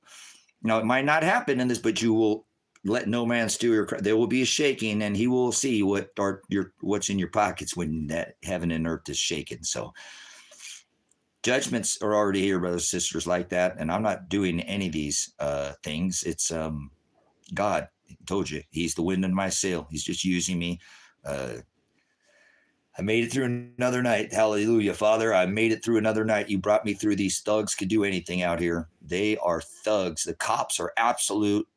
A: Now, it might not happen in this, but you will let no man steal your crown. There will be a shaking, and he will see what's in your pockets when that heaven and earth is shaken. So judgments are already here, brothers and sisters, like that. And I'm not doing any of these things. It's God. I told you, he's the wind in my sail. He's just using me. I made it through another night. Hallelujah, Father. I made it through another night. You brought me through. These thugs could do anything out here. They are thugs. The cops are absolute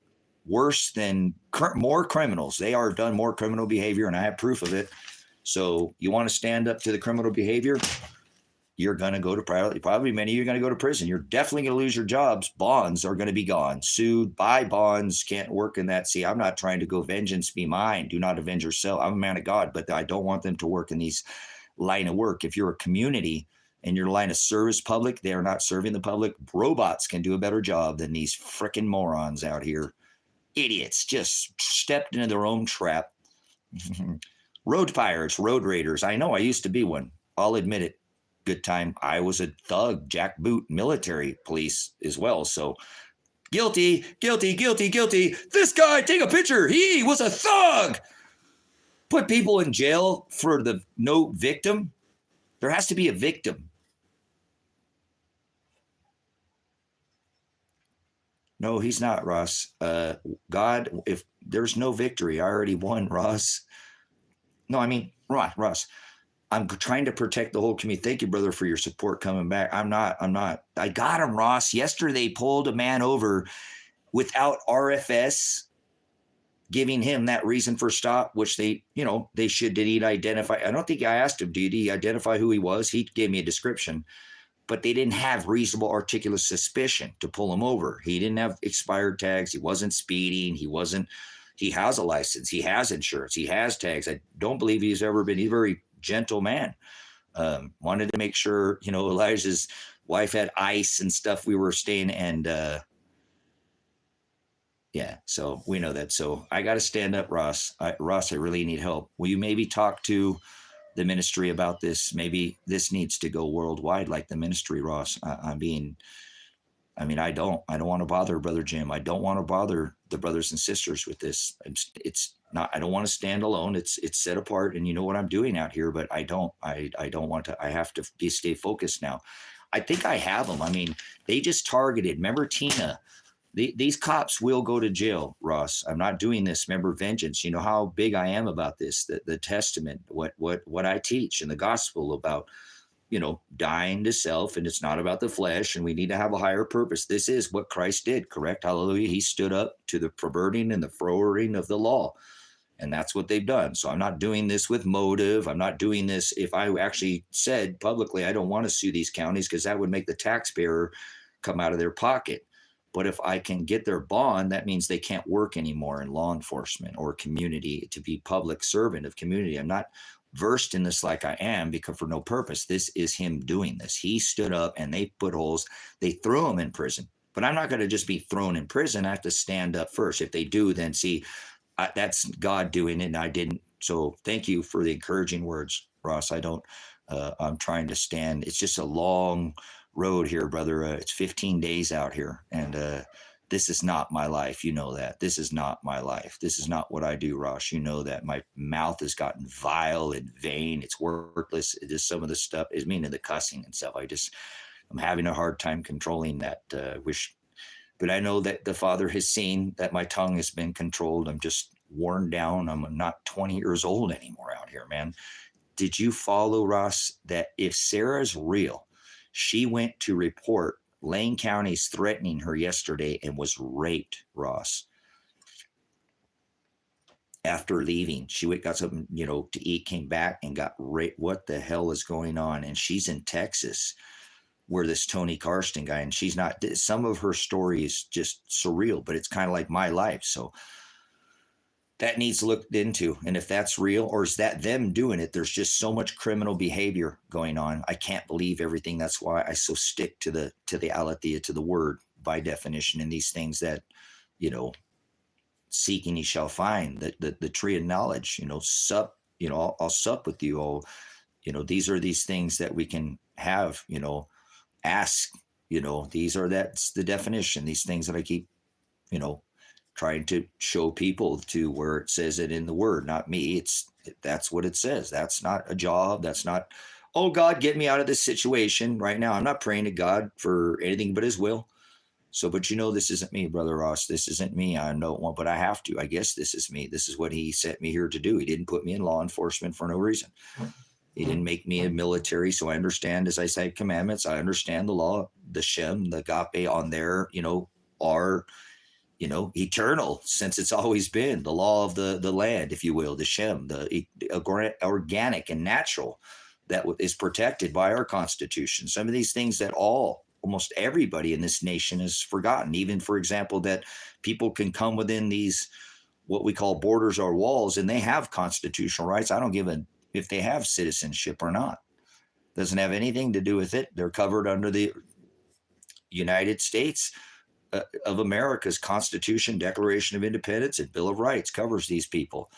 A: worse than more criminals. They are done more criminal behavior, and I have proof of it. So you want to stand up to the criminal behavior? You're going to go to probably many of you are going to go to prison. You're definitely going to lose your jobs. Bonds are going to be gone. Sued by bonds. Can't work in that. See, I'm not trying to go vengeance be mine. Do not avenge yourself. I'm a man of God, but I don't want them to work in these line of work. If you're a community and your line of service public, they are not serving the public. Robots can do a better job than these freaking morons out here. Idiots just stepped into their own trap. Road pirates, road raiders. I know I used to be one. I'll admit it. Good time. I was a thug, jackboot, military police as well. So guilty, guilty, guilty, guilty. This guy, take a picture. He was a thug. Put people in jail for the no victim. There has to be a victim. No, he's not, Ross. God, if there's no victory, I already won, Ross. No, I mean, Ross, I'm trying to protect the whole community. Thank you, brother, for your support coming back. I'm not. I got him, Ross. Yesterday, they pulled a man over without RFS giving him that reason for stop, which they should. Did he identify? I don't think I asked him, did he identify who he was? He gave me a description, but they didn't have reasonable articulate suspicion to pull him over. He didn't have expired tags. He wasn't speeding. He has a license. He has insurance. He has tags. I don't believe he's ever been. He's a very gentle man. Wanted to make sure, Elijah's wife had ice and stuff. We were staying and, yeah, so we know that. So I got to stand up, Ross. Ross, I really need help. Will you maybe talk to the ministry about this? Maybe this needs to go worldwide like the ministry, Ross. I don't want to bother Brother Jim. I don't want to bother the brothers and sisters with this. It's not, I don't want to stand alone. It's set apart, and you know what I'm doing out here, but I don't want to, I have to stay focused now. I think I have them. I mean, they just targeted, remember Tina, these cops will go to jail, Ross. I'm not doing this. Remember vengeance. You know how big I am about this, the testament, what I teach in the gospel about, dying to self, and it's not about the flesh, and we need to have a higher purpose. This is what Christ did, correct? Hallelujah. He stood up to the perverting and the frowarding of the law, and that's what they've done. So I'm not doing this with motive. I'm not doing this. If I actually said publicly, I don't want to sue these counties because that would make the taxpayer come out of their pocket. But if I can get their bond, that means they can't work anymore in law enforcement or community to be public servant of community. I'm not versed in this like I am because for no purpose. This is him doing this. He stood up and they put holes. They threw him in prison. But I'm not going to just be thrown in prison. I have to stand up first. If they do, then see, that's God doing it and I didn't. So thank you for the encouraging words, Ross. I'm trying to stand. It's just a long road here, brother. It's 15 days out here, and this is not my life. You know that. This is not my life. This is not what I do, Ross. You know that. My mouth has gotten vile and vain. It's worthless. It is some of the stuff. I mean, the cussing and stuff. I'm having a hard time controlling that. But I know that the Father has seen that my tongue has been controlled. I'm just worn down. I'm not 20 years old anymore out here, man. Did you follow, Ross, that if Sarah's real, she went to report Lane County's threatening her yesterday and was raped, Ross. After leaving, she got something, to eat, came back and got raped. What the hell is going on? And she's in Texas where this Tony Carsten guy, and she's not, some of her story is just surreal, but it's kind of like my life. So that needs looked into. And if that's real, or is that them doing it? There's just so much criminal behavior going on. I can't believe everything. That's why I so stick to the aletheia, to the word by definition, and these things that, seeking ye shall find, the tree of knowledge, sup, I'll sup with you all. These are these things that we can have, ask, that's the definition, these things that I keep, trying to show people to where it says it in the word, not me. That's what it says. That's not a job. That's not, oh God, get me out of this situation right now. I'm not praying to God for anything but his will. So, but this isn't me, Brother Ross. This isn't me. I don't want, but I have to. I guess this is me. This is what he sent me here to do. He didn't put me in law enforcement for no reason. He didn't make me a military. So I understand, as I say, commandments. I understand the law, the Shem, the agape on there, are, eternal, since it's always been the law of the land, if you will, the Shem, the organic and natural that is protected by our Constitution. Some of these things that almost everybody in this nation has forgotten. Even, for example, that people can come within these, what we call borders or walls, and they have constitutional rights. I don't give a if they have citizenship or not. Doesn't have anything to do with it. They're covered under the United States of America's Constitution, Declaration of Independence, and Bill of Rights covers these people.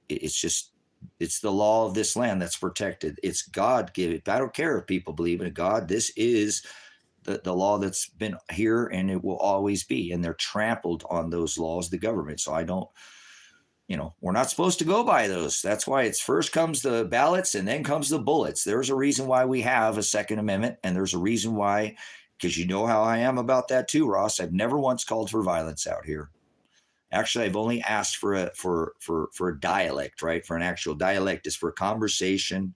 A: It's just, it's the law of this land that's protected. It's God given. I don't care if people believe in God. This is the law that's been here, and it will always be. And they're trampled on those laws, the government. So I don't, we're not supposed to go by those. That's why it's first comes the ballots and then comes the bullets. There's a reason why we have a Second Amendment, and there's a reason why, because you know how I am about that too, Ross. I've never once called for violence out here. Actually, I've only asked for a dialect, right? For an actual dialect is for conversation,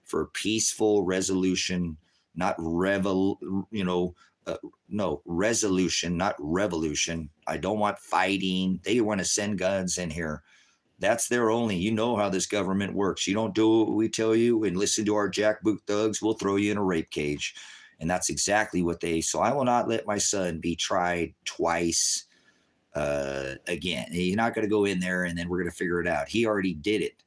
A: for peaceful resolution, not resolution, not revolution. I don't want fighting. They want to send guns in here. That's their only. You know how this government works. You don't do what we tell you and listen to our jackboot thugs, we'll throw you in a rape cage. And that's exactly what so I will not let my son be tried twice again. He's not going to go in there and then we're going to figure it out. He already did it.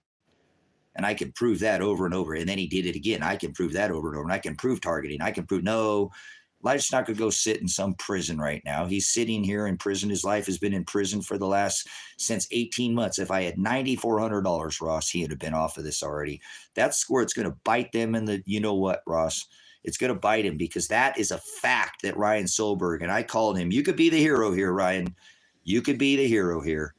A: And I can prove that over and over. And then he did it again. I can prove that over and over. And I can prove targeting. I can prove, no, Elijah's not going to go sit in some prison right now. He's sitting here in prison. His life has been in prison for since 18 months. If I had $9,400, Ross, he would have been off of this already. That's where it's going to bite them in the, you know what, Ross? It's going to bite him, because that is a fact that Ryan Solberg, and I called him, you could be the hero here, Ryan. You could be the hero here.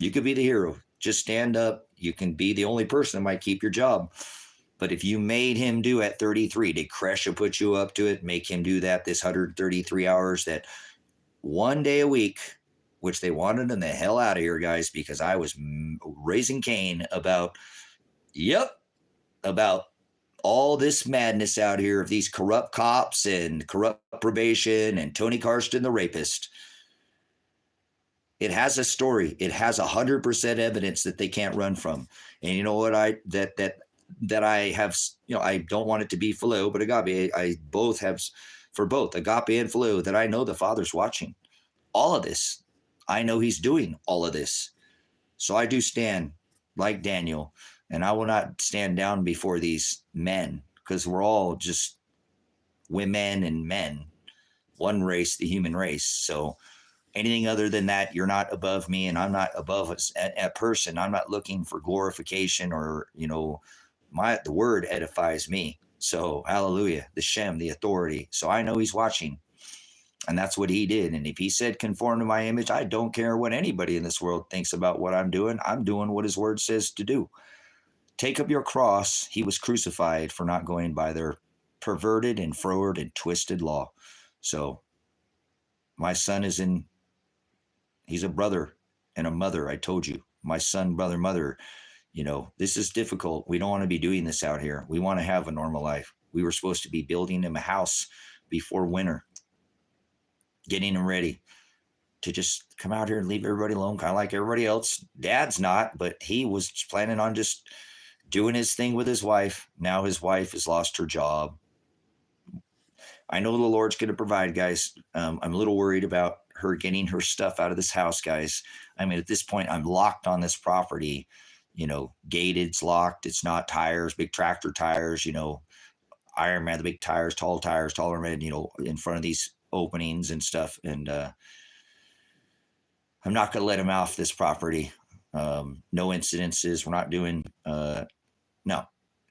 A: You could be the hero. Just stand up. You can be the only person that might keep your job. But if you made him do at 33, did Kresha put you up to it, make him do that, this 133 hours, that one day a week, which they wanted him the hell out of here, guys, because I was raising Cain about all this madness out here of these corrupt cops and corrupt probation and Tony Carsten, the rapist. It has a story. It has 100% evidence that they can't run from. And you know what? I have, I don't want it to be Philo, but Agape. I both have, for both Agape and Philo, that I know the Father's watching all of this. I know he's doing all of this. So I do stand like Daniel, and I will not stand down before these men, because we're all just women and men, one race, the human race. So anything other than that, you're not above me, and I'm not above a person. I'm not looking for glorification or, the word edifies me. So hallelujah, the Shem, the authority. So I know he's watching, and that's what he did. And if he said, conform to my image, I don't care what anybody in this world thinks about what I'm doing. I'm doing what his word says to do. Take up your cross. He was crucified for not going by their perverted and froward and twisted law. So my son he's a brother and a mother. I told you, my son, brother, mother, this is difficult. We don't want to be doing this out here. We want to have a normal life. We were supposed to be building him a house before winter, getting him ready to just come out here and leave everybody alone, kind of like everybody else. Dad's not, but he was planning on just doing his thing with his wife. Now his wife has lost her job. I know the Lord's going to provide, guys. I'm a little worried about her getting her stuff out of this house, guys. I mean, at this point, I'm locked on this property, gated, it's locked. It's not tires, big tractor tires, Iron Man, the big tires, taller men, in front of these openings and stuff. And I'm not going to let him off this property. No incidences. We're not doing, no.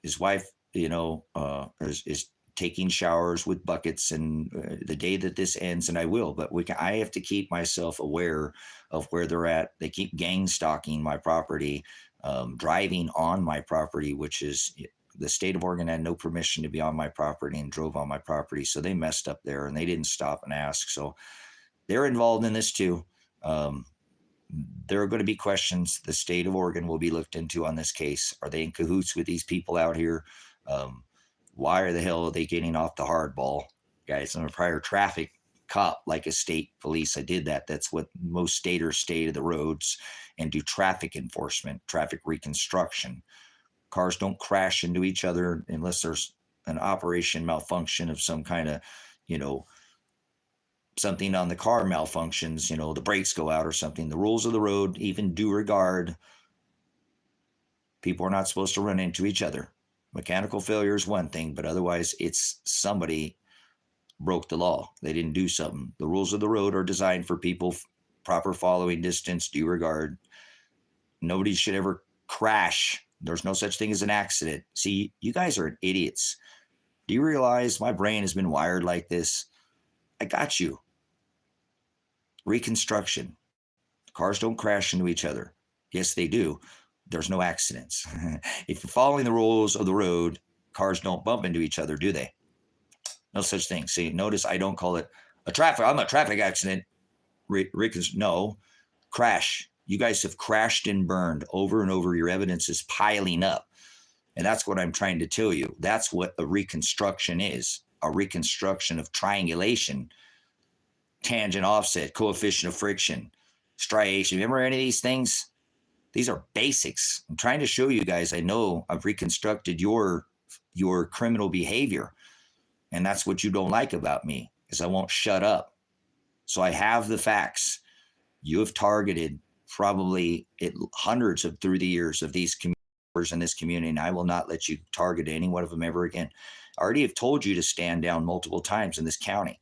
A: His wife, is taking showers with buckets, and the day that this ends, and I will, but I have to keep myself aware of where they're at. They keep gang stalking my property, driving on my property, which is the state of Oregon had no permission to be on my property and drove on my property. So they messed up there, and they didn't stop and ask. So they're involved in this too. There are going to be questions the state of Oregon will be looked into on this case. Are they in cahoots with these people out here? Why the hell are they getting off the hardball? Guys, I'm a prior traffic cop, like a state police. I did that. That's what most staters stay to the roads and do traffic enforcement, traffic reconstruction. Cars don't crash into each other unless there's an operation malfunction of some kind of, something on the car malfunctions, the brakes go out or something. The rules of the road, even due regard, people are not supposed to run into each other. Mechanical failure is one thing, but otherwise it's somebody broke the law. They didn't do something. The rules of the road are designed for people proper following distance, due regard. Nobody should ever crash. There's no such thing as an accident. See, you guys are idiots. Do you realize my brain has been wired like this? I got you. Reconstruction. Cars don't crash into each other. Yes, they do. There's no accidents. If you're following the rules of the road, cars don't bump into each other, do they? No such thing. See, notice I don't call it I'm a traffic accident. No, crash. You guys have crashed and burned over and over. Your evidence is piling up. And that's what I'm trying to tell you. That's what a reconstruction is. A reconstruction of triangulation, tangent offset, coefficient of friction, striation. Remember any of these things? These are basics. I'm trying to show you guys, I know I've reconstructed your criminal behavior. And that's what you don't like about me, is I won't shut up. So I have the facts. You have targeted probably hundreds of through the years of these members in this community, and I will not let you target any one of them ever again. I already have told you to stand down multiple times in this county.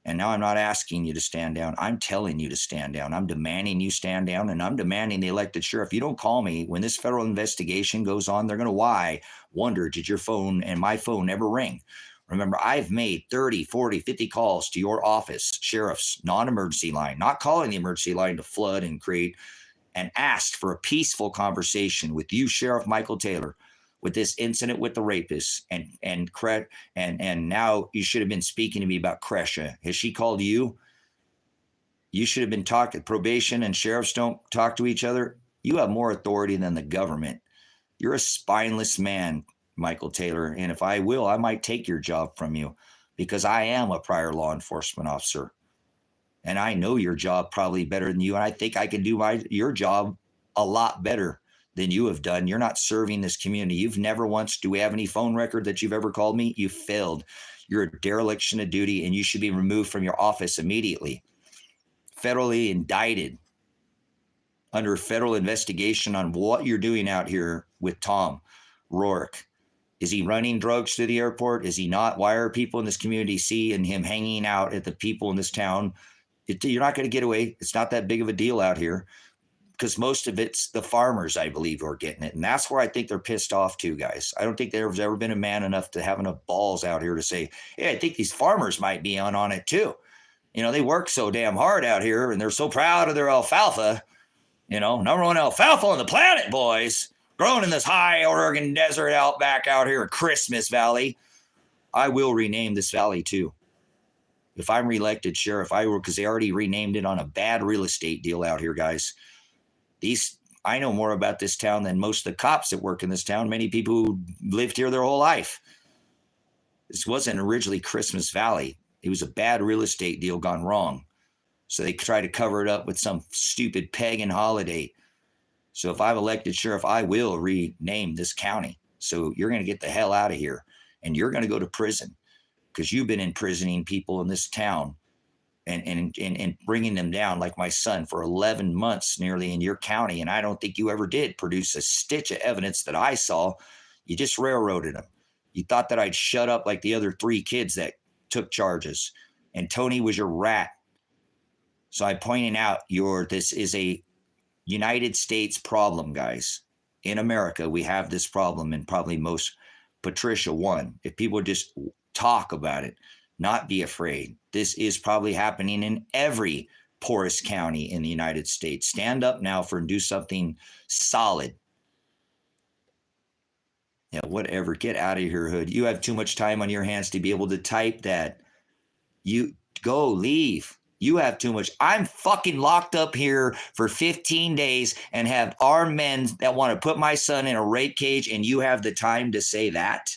A: And now I'm not asking you to stand down. I'm telling you to stand down. I'm demanding you stand down, and I'm demanding the elected sheriff. You don't call me when this federal investigation goes on. They're going to wonder, did your phone and my phone ever ring? Remember, I've made 30, 40, 50 calls to your office, sheriff's non-emergency line, not calling the emergency line to flood and create, and asked for a peaceful conversation with you, Sheriff Michael Taylor, with this incident with the rapist, and now you should have been speaking to me about Kresha. Has she called you? You should have been talking. Probation and sheriffs don't talk to each other. You have more authority than the government. You're a spineless man, Michael Taylor, and if I will, I might take your job from you, because I am a prior law enforcement officer, and I know your job probably better than you, and I think I can do your job a lot better than you have done. You're not serving this community. You've never once, do we have any phone record that you've ever called me? You failed. You're a dereliction of duty, and you should be removed from your office immediately. Federally indicted, under federal investigation on what you're doing out here with Tom Rourke. Is he running drugs to the airport? Is he not? Why are people in this community seeing him hanging out at the people in this town? You're not going to get away. It's not that big of a deal out here, because most of it's the farmers, I believe, who are getting it. And that's where I think they're pissed off too, guys. I don't think there's ever been a man enough to have enough balls out here to say, hey, I think these farmers might be on it too. You know, they work so damn hard out here, and they're so proud of their alfalfa. You know, #1 alfalfa on the planet, boys. Grown in this high Oregon desert outback out here in Christmas Valley. I will rename this valley too. If I'm reelected sheriff, I will, because they already renamed it on a bad real estate deal out here, guys. I know more about this town than most of the cops that work in this town. Many people who lived here their whole life. This wasn't originally Christmas Valley. It was a bad real estate deal gone wrong. So they try to cover it up with some stupid pagan holiday. So if I'm elected sheriff, I will rename this county. So you're going to get the hell out of here, and you're going to go to prison, because you've been imprisoning people in this town and bringing them down, like my son, for 11 months nearly in your county. And I don't think you ever did produce a stitch of evidence that I saw. You just railroaded them. You thought that I'd shut up like the other 3 kids that took charges. And Tony was your rat. So I'm pointing out this is a United States problem, guys. In America, we have this problem, and probably most. Patricia won. If people just talk about it, not be afraid. This is probably happening in every poorest county in the United States. Stand up now and do something solid. Yeah, whatever. Get out of here, Hood. You have too much time on your hands to be able to type that. You go, leave. You have too much. I'm fucking locked up here for 15 days and have armed men that want to put my son in a rape cage, and you have the time to say that?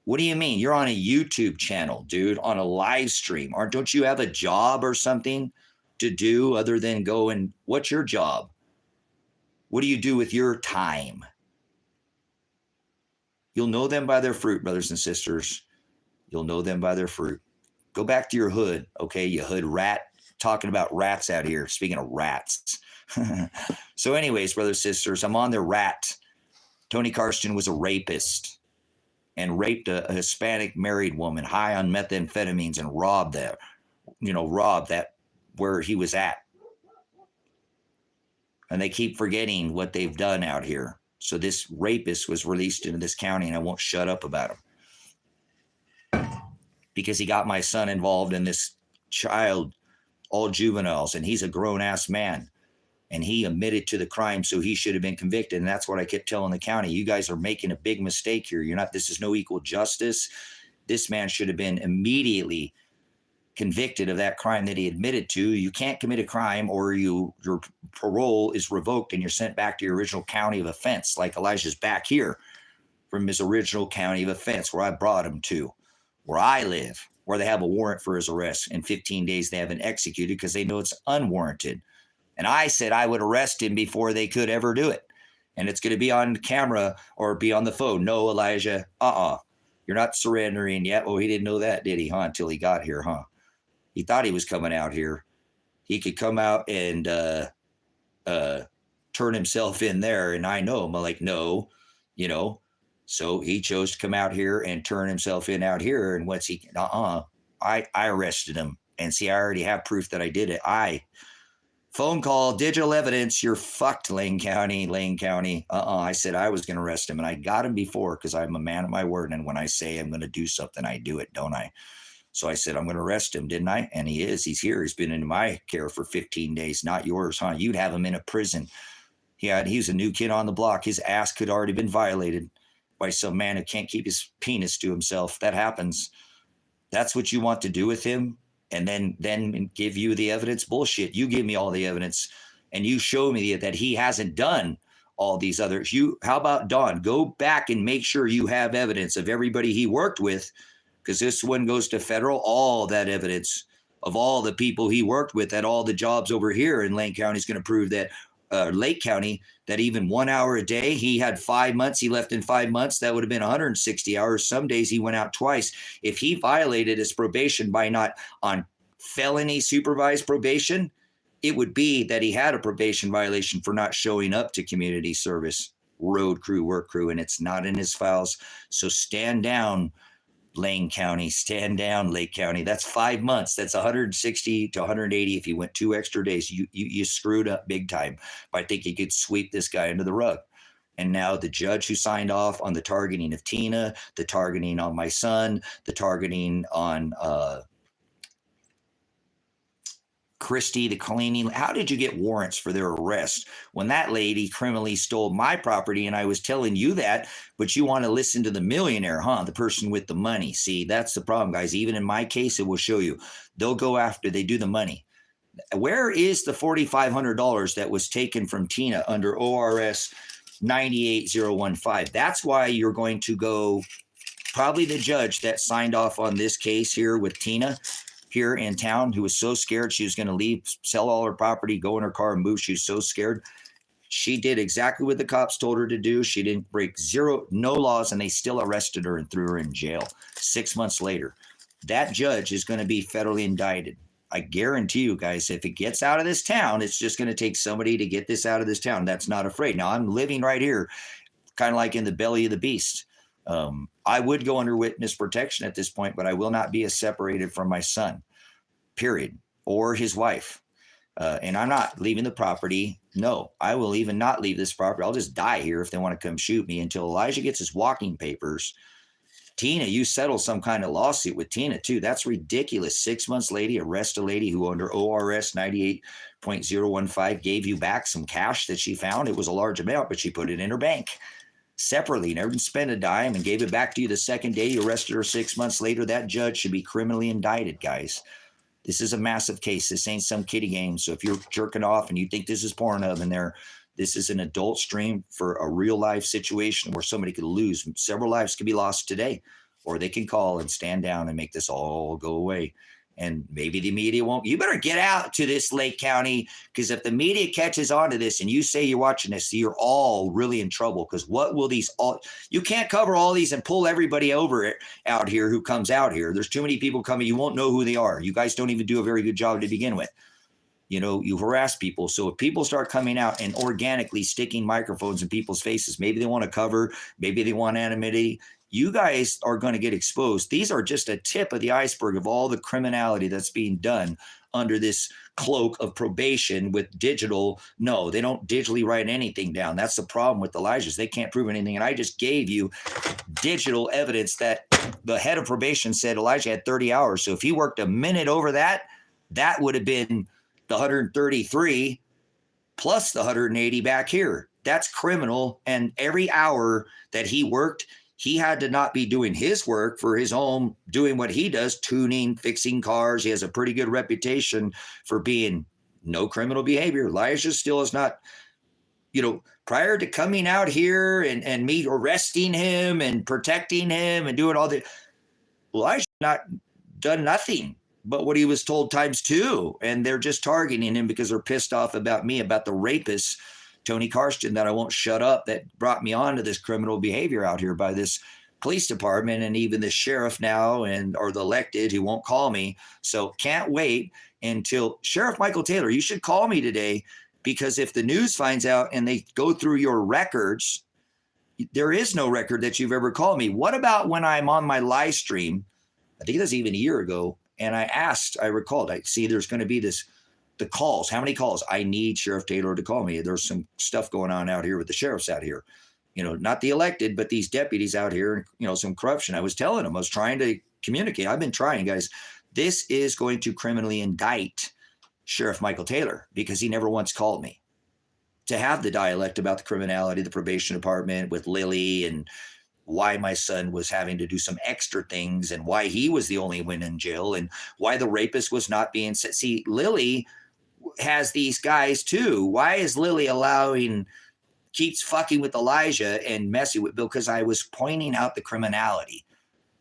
A: What do you mean? You're on a YouTube channel, dude, on a live stream. Don't you have a job or something to do other than go and what's your job? What do you do with your time? You'll know them by their fruit, brothers and sisters. You'll know them by their fruit. Go back to your hood, okay, you hood rat. Talking about rats out here. Speaking of rats. So anyways, brothers and sisters, I'm on the rat. Tony Carsten was a rapist and raped a Hispanic married woman high on methamphetamines and robbed that where he was at. And they keep forgetting what they've done out here. So this rapist was released into this county, and I won't shut up about him because he got my son involved in this child, all juveniles, and he's a grown-ass man. And he admitted to the crime, so he should have been convicted. And that's what I kept telling the county. You guys are making a big mistake here. This is no equal justice. This man should have been immediately convicted of that crime that he admitted to. You can't commit a crime or your parole is revoked and you're sent back to your original county of offense. Like Elijah's back here from his original county of offense where I brought him to, where I live, where they have a warrant for his arrest. In 15 days, they haven't executed because they know it's unwarranted. And I said I would arrest him before they could ever do it. And it's going to be on camera or be on the phone. No, Elijah, you're not surrendering yet. Oh, he didn't know that, did he, huh? Until he got here, huh? He thought he was coming out here. He could come out and turn himself in there. And I know him. I'm like, no, So he chose to come out here and turn himself in out here. And what's he? I arrested him. And see, I already have proof that I did it. Phone call, digital evidence, you're fucked, Lane County. I said I was going to arrest him, and I got him before because I'm a man of my word, and when I say I'm going to do something, I do it, don't I? So I said I'm going to arrest him, didn't I? And he is. He's here. He's been in my care for 15 days, not yours, huh? You'd have him in a prison. He was a new kid on the block. His ass could already been violated by some man who can't keep his penis to himself. That happens. That's what you want to do with him? And then give you the evidence? Bullshit. You give me all the evidence and you show me that he hasn't done all these others. How about Don? Go back and make sure you have evidence of everybody he worked with, because this one goes to federal, all that evidence of all the people he worked with at all the jobs over here in Lane County is going to prove that Lake County, that even 1 hour a day, he had 5 months. He left in 5 months. That would have been 160 hours. Some days he went out twice. If he violated his probation by not on felony supervised probation, it would be that he had a probation violation for not showing up to community service, road crew, work crew, and it's not in his files. So stand down, Lane County, stand down, Lake County. That's 5 months. That's 160 to 180. If you went 2 extra days, you screwed up big time. But I think you could sweep this guy under the rug. And now the judge who signed off on the targeting of Tina, the targeting on my son, the targeting on Christy, the cleaning. How did you get warrants for their arrest when that lady criminally stole my property? And I was telling you that, but you want to listen to the millionaire, huh? The person with the money. See, that's the problem, guys. Even in my case, it will show you. They'll go after, they do the money. Where is the $4,500 that was taken from Tina under ORS 98015? That's why you're going to go, probably the judge that signed off on this case here with Tina here in town, who was so scared she was going to leave, sell all her property, go in her car and move. She was so scared. She did exactly what the cops told her to do. She didn't break no laws, and they still arrested her and threw her in jail 6 months later. That judge is going to be federally indicted. I guarantee you guys, if it gets out of this town, it's just going to take somebody to get this out of this town that's not afraid. Now, I'm living right here, kind of like in the belly of the beast. I would go under witness protection at this point, but I will not be separated from my son, period, or his wife. And I'm not leaving the property. No, I will even not leave this property. I'll just die here if they want to come shoot me until Elijah gets his walking papers. Tina, you settle some kind of lawsuit with Tina too. That's ridiculous. 6 months later, arrest a lady who under ORS 98.015 gave you back some cash that she found. It was a large amount, but she put it in her bank separately, never spent a dime, and gave it back to you the second day you arrested her 6 months later. That judge should be criminally indicted, guys. This is a massive case. This ain't some kiddie game. So if you're jerking off and you think this is Pornhub in there, this is an adult stream for a real life situation where somebody could lose. Several lives could be lost today, or they can call and stand down and make this all go away. And maybe the media won't. You better get out to this Lake County, because if the media catches on to this and you say you're watching this, you're all really in trouble. Because what will these all? You can't cover all these and pull everybody over it out here who comes out here. There's too many people coming. You won't know who they are. You guys don't even do a very good job to begin with. You harass people. So if people start coming out and organically sticking microphones in people's faces, maybe they want to cover, maybe they want anonymity. you guys are going to get exposed. These are just a tip of the iceberg of all the criminality that's being done under this cloak of probation with digital. No, they don't digitally write anything down. That's the problem with Elijah's. They can't prove anything. And I just gave you digital evidence that the head of probation said Elijah had 30 hours. So if he worked a minute over that, that would have been the 133 plus the 180 back here. That's criminal. And every hour that he worked, he had to not be doing his work for his home, doing what he does, tuning, fixing cars. He has a pretty good reputation for being no criminal behavior. Elijah still is not, prior to coming out here and me arresting him and protecting him and doing all that, Elijah not done nothing but what he was told times two. And they're just targeting him because they're pissed off about me, about the rapist, Tony Carsten, that I won't shut up, that brought me on to this criminal behavior out here by this police department and even the sheriff now or the elected who won't call me. So can't wait until Sheriff Michael Taylor, you should call me today, because if the news finds out and they go through your records, there is no record that you've ever called me. What about when I'm on my live stream? I think that's even a year ago. And I recalled, I see there's going to be the calls. How many calls? I need Sheriff Taylor to call me. There's some stuff going on out here with the sheriffs out here, not the elected, but these deputies out here, some corruption. I was telling them, I was trying to communicate. I've been trying, guys. This is going to criminally indict Sheriff Michael Taylor because he never once called me to have the dialect about the criminality, the probation department with Lily, and why my son was having to do some extra things and why he was the only one in jail and why the rapist was not being set. See, Lily has these guys too. Why is Lily keeps fucking with Elijah and messing with Bill? Because I was pointing out the criminality.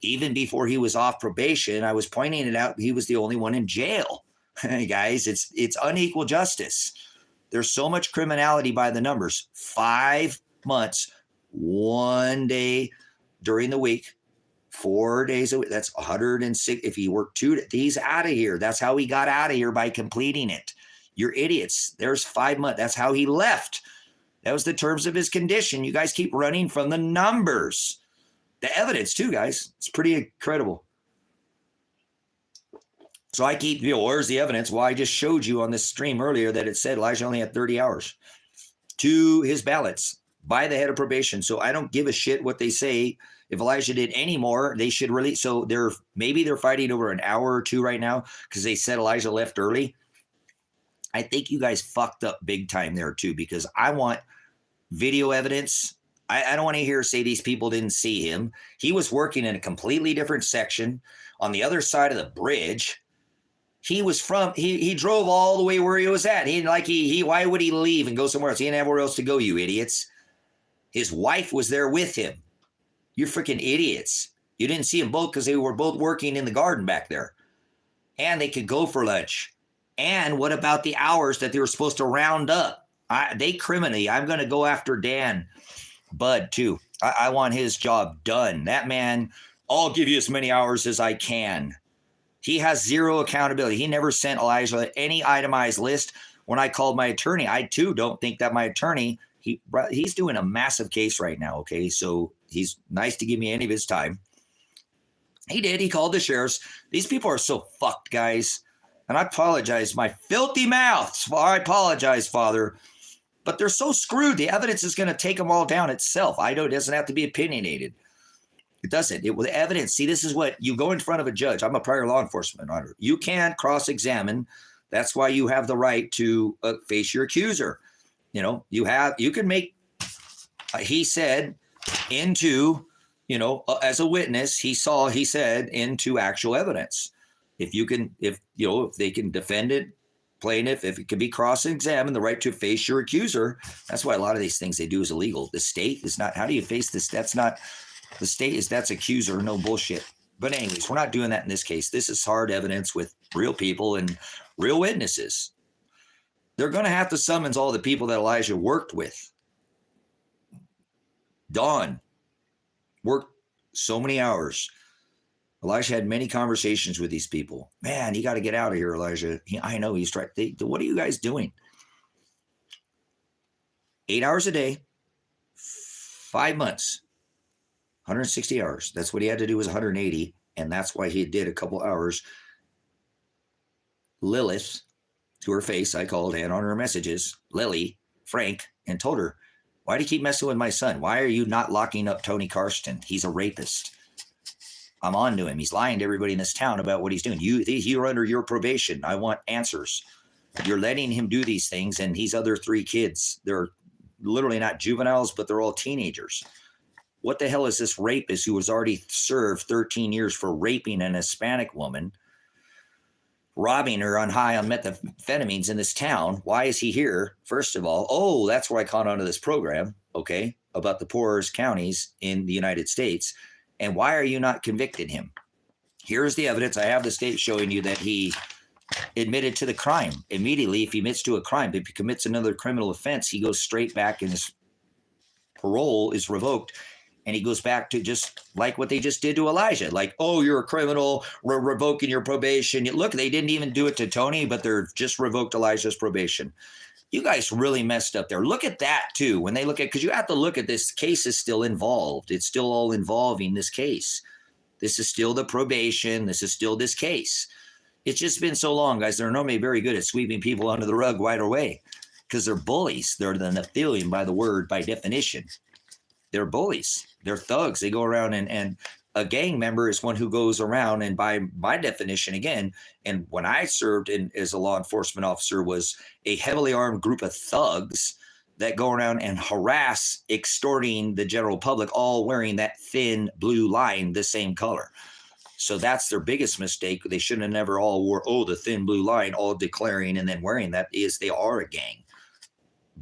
A: Even before he was off probation, I was pointing it out. He was the only one in jail. Guys, it's unequal justice. There's so much criminality by the numbers. 5 months, 1 day during the week, 4 days a week. That's 106. If he worked 2 days, he's out of here. That's how he got out of here, by completing it. You're idiots. There's 5 months. That's how he left. That was the terms of his condition. You guys keep running from the numbers. The evidence too, guys. It's pretty incredible. So I keep, where's the evidence? Well, I just showed you on this stream earlier that it said Elijah only had 30 hours to his ballots by the head of probation. So I don't give a shit what they say. If Elijah did any more, they should release. So maybe they're fighting over an hour or two right now because they said Elijah left early. I think you guys fucked up big time there too, because I want video evidence. I don't want to hear say these people didn't see him. He was working in a completely different section on the other side of the bridge. He drove all the way where he was at. Why would he leave and go somewhere else? He didn't have where else to go, you idiots. His wife was there with him. You're freaking idiots. You didn't see them both because they were both working in the garden back there. And they could go for lunch. And what about the hours that they were supposed to round up? They criminally. I'm going to go after Dan Budd too. I want his job done. That man, I'll give you as many hours as I can. He has zero accountability. He never sent Elijah any itemized list. When I called my attorney, I too don't think that my attorney, he's doing a massive case right now. Okay. So he's nice to give me any of his time. He did. He called the sheriffs. These people are so fucked, guys. And I apologize, my filthy mouth. I apologize, Father. But they're so screwed. The evidence is going to take them all down itself. It doesn't have to be opinionated. It doesn't. With evidence. See, this is what you go in front of a judge. I'm a prior law enforcement officer. You can cross-examine. That's why you have the right to face your accuser. You can make, he said, into, as a witness, he said into actual evidence. If they can defend it, plaintiff, if it can be cross-examined, the right to face your accuser. That's why a lot of these things they do is illegal. The state is not, how do you face this? That's not, the state is, that's accuser, no bullshit. But anyways, we're not doing that in this case. This is hard evidence with real people and real witnesses. They're going to have to summons all the people that Elijah worked with. Dawn worked so many hours. Elijah had many conversations with these people. Man, you got to get out of here, Elijah. I know he's trying. What are you guys doing? 8 hours a day, 5 months, 160 hours. That's what he had to do, was 180. And that's why he did a couple hours. Lilith, to her face, I called and on her messages, Lily, Frank, and told her, why do you keep messing with my son? Why are you not locking up Tony Carsten? He's a rapist. I'm on to him. He's lying to everybody in this town about what he's doing. You're under your probation. I want answers. You're letting him do these things, and these other 3 kids, they're literally not juveniles, but they're all teenagers. What the hell is this rapist who was already served 13 years for raping an Hispanic woman, robbing her on high on methamphetamines in this town? Why is he here? First of all, oh, that's where I caught onto this program, okay, about the poorest counties in the United States. And why are you not convicting him? Here's the evidence. I have the state showing you that he admitted to the crime. Immediately, if he admits to a crime, if he commits another criminal offense, he goes straight back and his parole is revoked. And he goes back to just like what they just did to Elijah. Like, oh, you're a criminal, we're revoking your probation. Look, they didn't even do it to Tony, but they're just revoked Elijah's probation. You guys really messed up there. Look at that, too. When they look at, because you have to look at this case is still involved. It's still all involving this case. This is still the probation. This is still this case. It's just been so long, guys. They're normally very good at sweeping people under the rug right away because they're bullies. They're the Nephilim by the word, by definition. They're bullies. They're thugs. They go around and a gang member is one who goes around and by my definition again, and when I served as a law enforcement officer was a heavily armed group of thugs that go around and harass, extorting the general public, all wearing that thin blue line, the same color. So that's their biggest mistake. They shouldn't have never all wore, the thin blue line, all declaring and then wearing that is they are a gang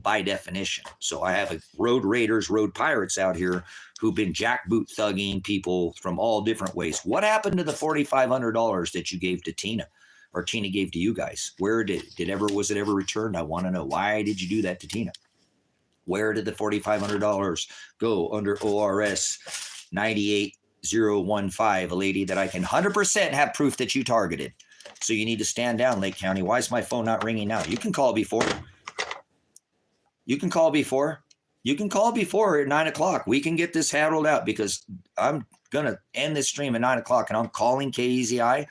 A: by definition. So I have road raiders, road pirates out here who've been jackboot thugging people from all different ways. What happened to the $4,500 that you gave to Tina or Tina gave to you guys? Where was it ever returned? I want to know. Why did you do that to Tina? Where did the $4,500 go under ORS 98015, a lady that I can 100% have proof that you targeted? So you need to stand down, Lake County. Why is my phone not ringing now? You can call before. You can call before. You can call before at 9 o'clock. We can get this handled out because I'm going to end this stream at 9 o'clock and I'm calling KEZI and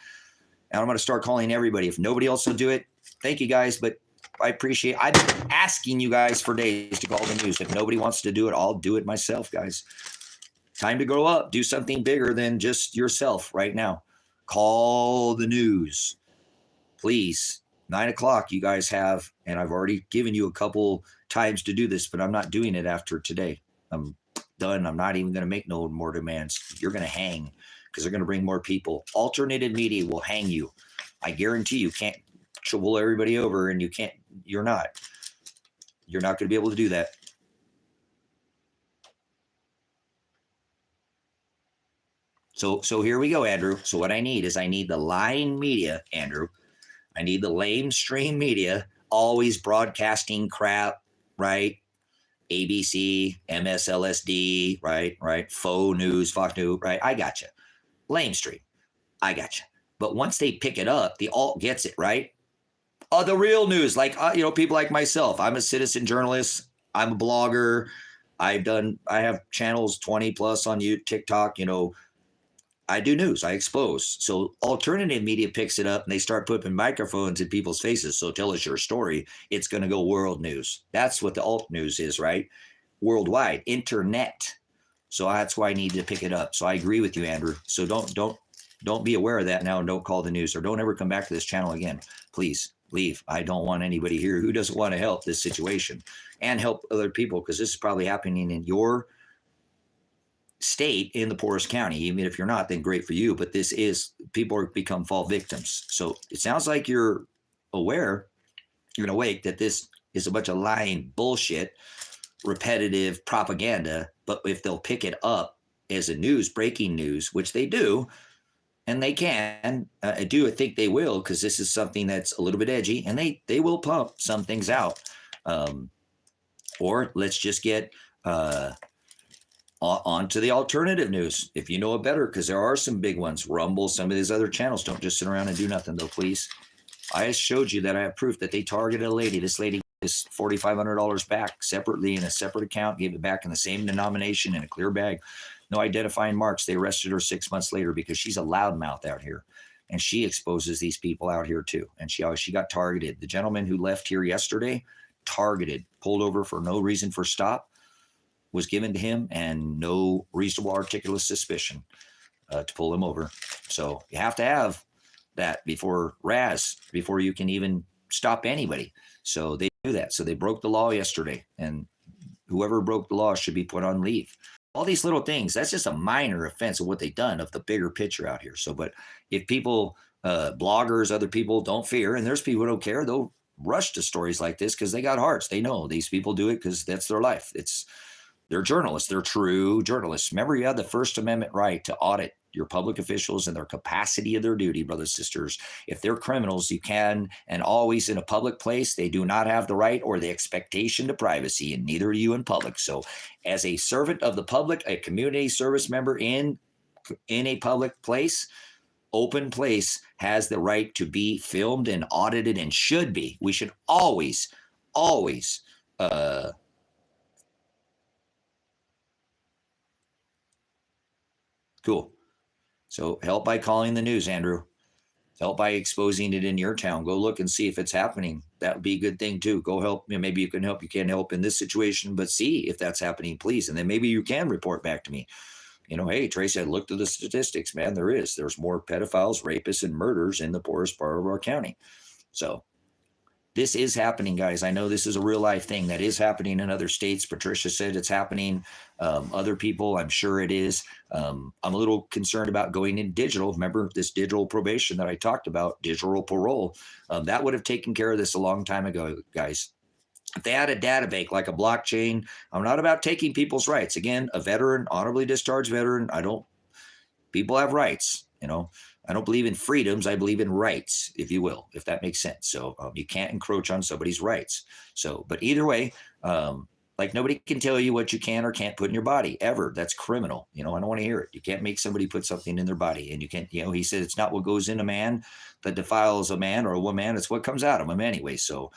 A: I'm going to start calling everybody. If nobody else will do it, thank you guys. But I appreciate, I've been asking you guys for days to call the news. If nobody wants to do it, I'll do it myself, guys. Time to grow up. Do something bigger than just yourself right now. Call the news. Please. 9 o'clock you guys have, and I've already given you a couple times to do this, but I'm not doing it after today. I'm done. I'm not even going to make no more demands. You're going to hang because they're going to bring more people. Alternative media will hang you. I guarantee you can't trouble everybody over, and you're not going to be able to do that. So here we go, Andrew. So what I need the lying media, Andrew. I need the lamestream media always broadcasting crap, right? ABC, MSLSD, right? Faux news, Fox News, right? I got you. Lamestream, I got you. But once they pick it up, the alt gets it, right? The real news, like people like myself. I'm a citizen journalist. I'm a blogger. I have channels 20 plus on TikTok. I do news. I expose. So alternative media picks it up and they start putting microphones in people's faces. So tell us your story. It's going to go world news. That's what the alt news is, right? Worldwide, internet. So that's why I need to pick it up. So I agree with you, Andrew. So don't be aware of that now and don't call the news or don't ever come back to this channel again. Please leave. I don't want anybody here who doesn't want to help this situation and help other people because this is probably happening in your state in the poorest county. Even if you're not, then great for you. But people are become fall victims. So it sounds like you're aware, you're awake that this is a bunch of lying bullshit, repetitive propaganda. But if they'll pick it up as a breaking news, which they do, and they can, I think they will, because this is something that's a little bit edgy, and they will pump some things out. Or let's just get on to the alternative news, if you know it better, because there are some big ones. Rumble, some of these other channels. Don't just sit around and do nothing, though, please. I just showed you that I have proof that they targeted a lady. This lady is $4,500 back separately in a separate account, gave it back in the same denomination in a clear bag. no identifying marks. They arrested her 6 months later because she's a loudmouth out here. And she exposes these people out here too. And she got targeted. The gentleman who left here yesterday, targeted, pulled over for no reason for stop, was given to him and no reasonable articulate suspicion to pull him over. So you have to have that before you can even stop anybody. So they do that. So they broke the law yesterday, and whoever broke the law should be put on leave. All these little things, that's just a minor offense of what they've done of the bigger picture out here. So, but if people, bloggers, other people don't fear, and there's people who don't care, they'll rush to stories like this because they got hearts. They know these people do it because that's their life. They're journalists. They're true journalists. Remember, you have the First Amendment right to audit your public officials and their capacity of their duty, brothers and sisters. If they're criminals, you can, and always in a public place, they do not have the right or the expectation to privacy, and neither do you in public. So as a servant of the public, a community service member in a public place, open place, has the right to be filmed and audited, and should be. We should always cool. So help by calling the news, Andrew. Help by exposing it in your town. Go look and see if it's happening. That would be a good thing too. Go help. Maybe you can help. You can't help in this situation, but see if that's happening, please. And then maybe you can report back to me. Hey, Tracy, I looked at the statistics, man. There's more pedophiles, rapists, and murders in the poorest part of our county. So this is happening, guys. I know this is a real life thing that is happening in other states. Patricia said it's happening. Other people, I'm sure it is. I'm a little concerned about going in digital. Remember this digital probation that I talked about, digital parole. That would have taken care of this a long time ago, guys. If they had a data bank like a blockchain, I'm not about taking people's rights. Again, a veteran, honorably discharged veteran, people have rights, I don't believe in freedoms. I believe in rights, if you will, if that makes sense. So you can't encroach on somebody's rights. So, but either way, like nobody can tell you what you can or can't put in your body ever. That's criminal. I don't want to hear it. You can't make somebody put something in their body, and you can't, he said, it's not what goes in a man that defiles a man or a woman. It's what comes out of them anyway. So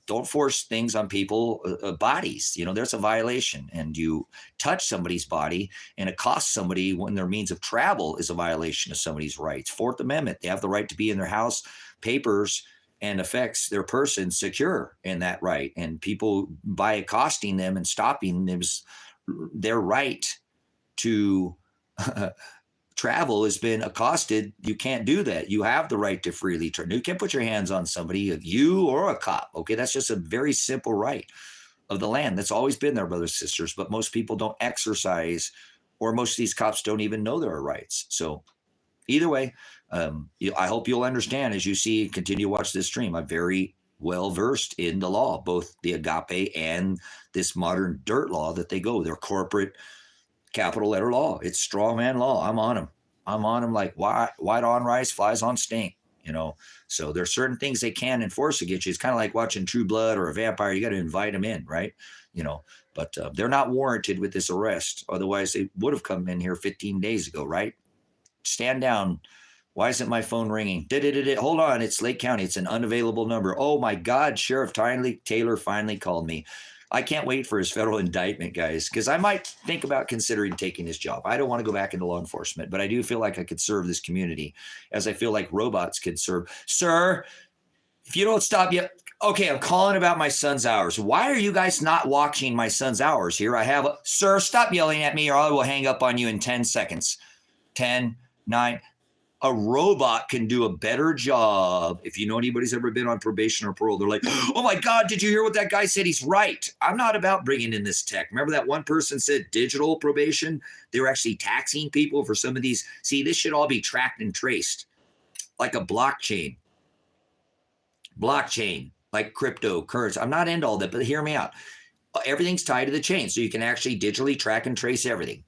A: don't force things on people, bodies. There's a violation, and you touch somebody's body and accost somebody when their means of travel is a violation of somebody's rights. Fourth Amendment, they have the right to be in their house, papers and affects their person secure in that right. And people, by accosting them and stopping them, their right to travel has been accosted. You can't do that. You have the right to freely travel. You can't put your hands on somebody, you or a cop. Okay, that's just a very simple right of the land. That's always been there, brothers and sisters. But most people don't exercise, or most of these cops don't even know there are rights. So either way, I hope you'll understand as you continue to watch this stream. I'm very well versed in the law, both the agape and this modern dirt law that they go. They're corporate capital letter law. It's strawman law. I'm on them like white on rice, flies on stink. So there's certain things they can enforce against you. It's kind of like watching True Blood or a vampire. You got to invite them in, right? But they're not warranted with this arrest. Otherwise, they would have come in here 15 days ago, right? Stand down. Why isn't my phone ringing? Hold on. It's Lake County. It's an unavailable number. Oh my God. Sheriff Taylor finally called me. I can't wait for his federal indictment, guys, because I might think about considering taking his job. I don't want to go back into law enforcement, but I do feel like I could serve this community as I feel like robots could serve. Sir, if you don't stop yet. Okay, I'm calling about my son's hours. Why are you guys not watching my son's hours here? Sir, stop yelling at me or I will hang up on you in 10 seconds. 10, 9. A robot can do a better job. If you know anybody's ever been on probation or parole, they're like, oh my God, did you hear what that guy said? He's right. I'm not about bringing in this tech. Remember that one person said digital probation? They were actually taxing people for some of these. See, this should all be tracked and traced like a blockchain, like cryptocurrency. I'm not into all that, but hear me out. Everything's tied to the chain. So you can actually digitally track and trace everything.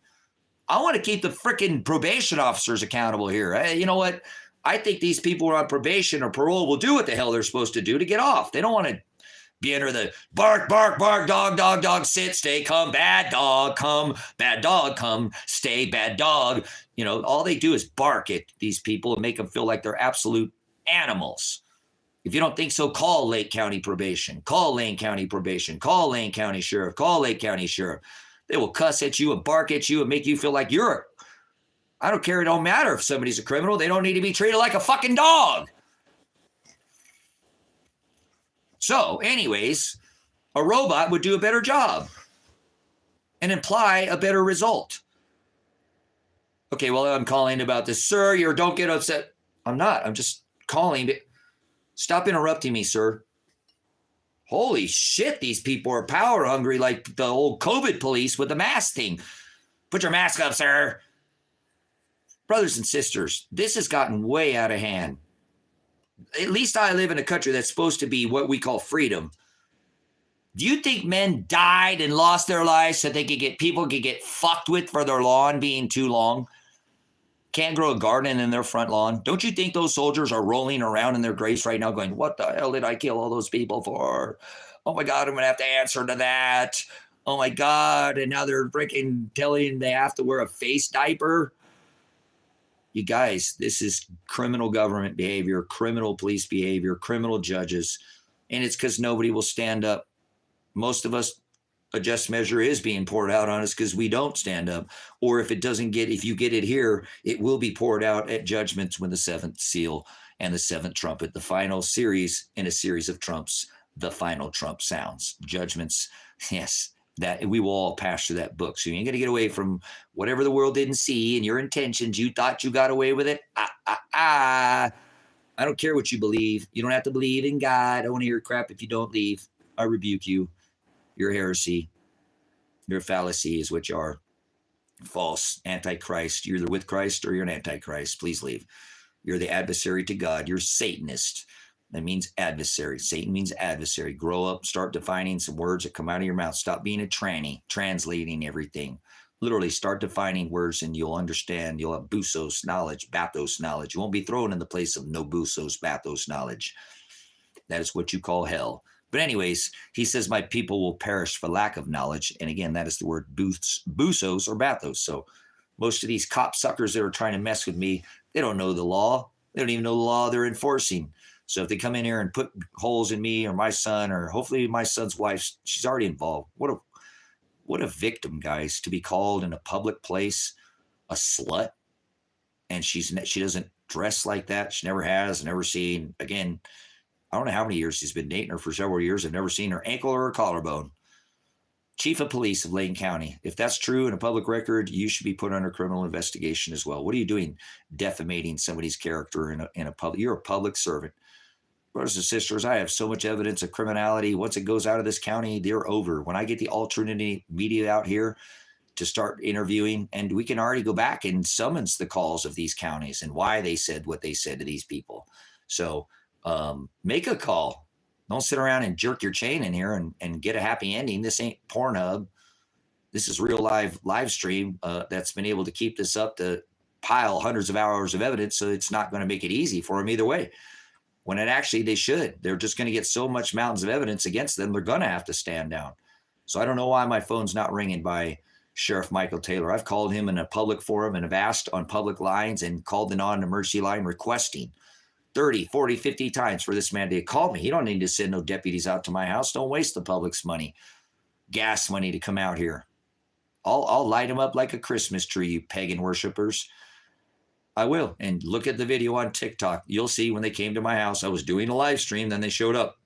A: I want to keep the freaking probation officers accountable here. You know what? I think these people who are on probation or parole will do what the hell they're supposed to do to get off. They don't want to be under the bark, bark, bark, dog, dog, dog, sit, stay, come, bad dog, come, stay, bad dog. All they do is bark at these people and make them feel like they're absolute animals. If you don't think so, call Lake County Probation, call Lane County Probation, call Lane County Sheriff, call Lake County Sheriff. They will cuss at you and bark at you and make you feel like I don't care. It don't matter if somebody's a criminal. They don't need to be treated like a fucking dog. So anyways, a robot would do a better job and imply a better result. Okay, well, I'm calling about this. Sir, don't get upset. I'm not. I'm just calling. Stop interrupting me, sir. Holy shit, these people are power hungry like the old COVID police with the mask thing. Put your mask up, sir. Brothers and sisters, this has gotten way out of hand. At least I live in a country that's supposed to be what we call freedom. Do you think men died and lost their lives so people could get fucked with for their lawn being too long? Can't grow a garden in their front lawn? Don't you think those soldiers are rolling around in their graves right now going, what the hell did I kill all those people for? Oh my God, I'm going to have to answer to that. Oh my God. And now they're freaking telling they have to wear a face diaper. You guys, this is criminal government behavior, criminal police behavior, criminal judges. And it's because nobody will stand up. Most of us, a just measure is being poured out on us because we don't stand up. Or if you get it here, it will be poured out at judgments when the seventh seal and the seventh trumpet, the final series in a series of trumps, the final trump sounds. Judgments, yes, that we will all pass through that book. So you ain't going to get away from whatever the world didn't see and your intentions. You thought you got away with it. I don't care what you believe. You don't have to believe in God. I don't want to hear crap if you don't leave. I rebuke you. Your heresy, your fallacy is what you are. False, antichrist. You're either with Christ or you're an antichrist. Please leave. You're the adversary to God. You're Satanist. That means adversary. Satan means adversary. Grow up, start defining some words that come out of your mouth. Stop being a tranny, translating everything. Literally start defining words and you'll understand. You'll have busos knowledge, bathos knowledge. You won't be thrown in the place of no busos, bathos knowledge. That is what you call hell. But anyways, he says, my people will perish for lack of knowledge. And again, that is the word busos or bathos. So most of these cop suckers that are trying to mess with me, they don't know the law. They don't even know the law they're enforcing. So if they come in here and put holes in me or my son, or hopefully my son's wife, she's already involved. What a victim, guys, to be called in a public place a slut. And she doesn't dress like that. She never has, never seen. Again, I don't know how many years she's been dating her, for several years. I've never seen her ankle or her collarbone. Chief of Police of Lane County. If that's true in a public record, you should be put under criminal investigation as well. What are you doing defamating somebody's character in a public? You're a public servant. Brothers and sisters, I have so much evidence of criminality. Once it goes out of this county, they're over. When I get the alternative media out here to start interviewing, and we can already go back and summons the calls of these counties and why they said what they said to these people. So make a call. Don't sit around and jerk your chain in here and get a happy ending. This ain't Pornhub. This is real live stream that's been able to keep this up to pile hundreds of hours of evidence. So it's not going to make it easy for them either way. When it actually, they should. They're just going to get so much mountains of evidence against them, they're going to have to stand down. So I don't know why my phone's not ringing by Sheriff Michael Taylor. I've called him in a public forum and have asked on public lines and called the non-emergency line requesting 30, 40, 50 times for this man to call me. He don't need to send no deputies out to my house. Don't waste the public's money, gas money to come out here. I'll light him up like a Christmas tree, you pagan worshipers. I will. And look at the video on TikTok. You'll see when they came to my house, I was doing a live stream. Then they showed up.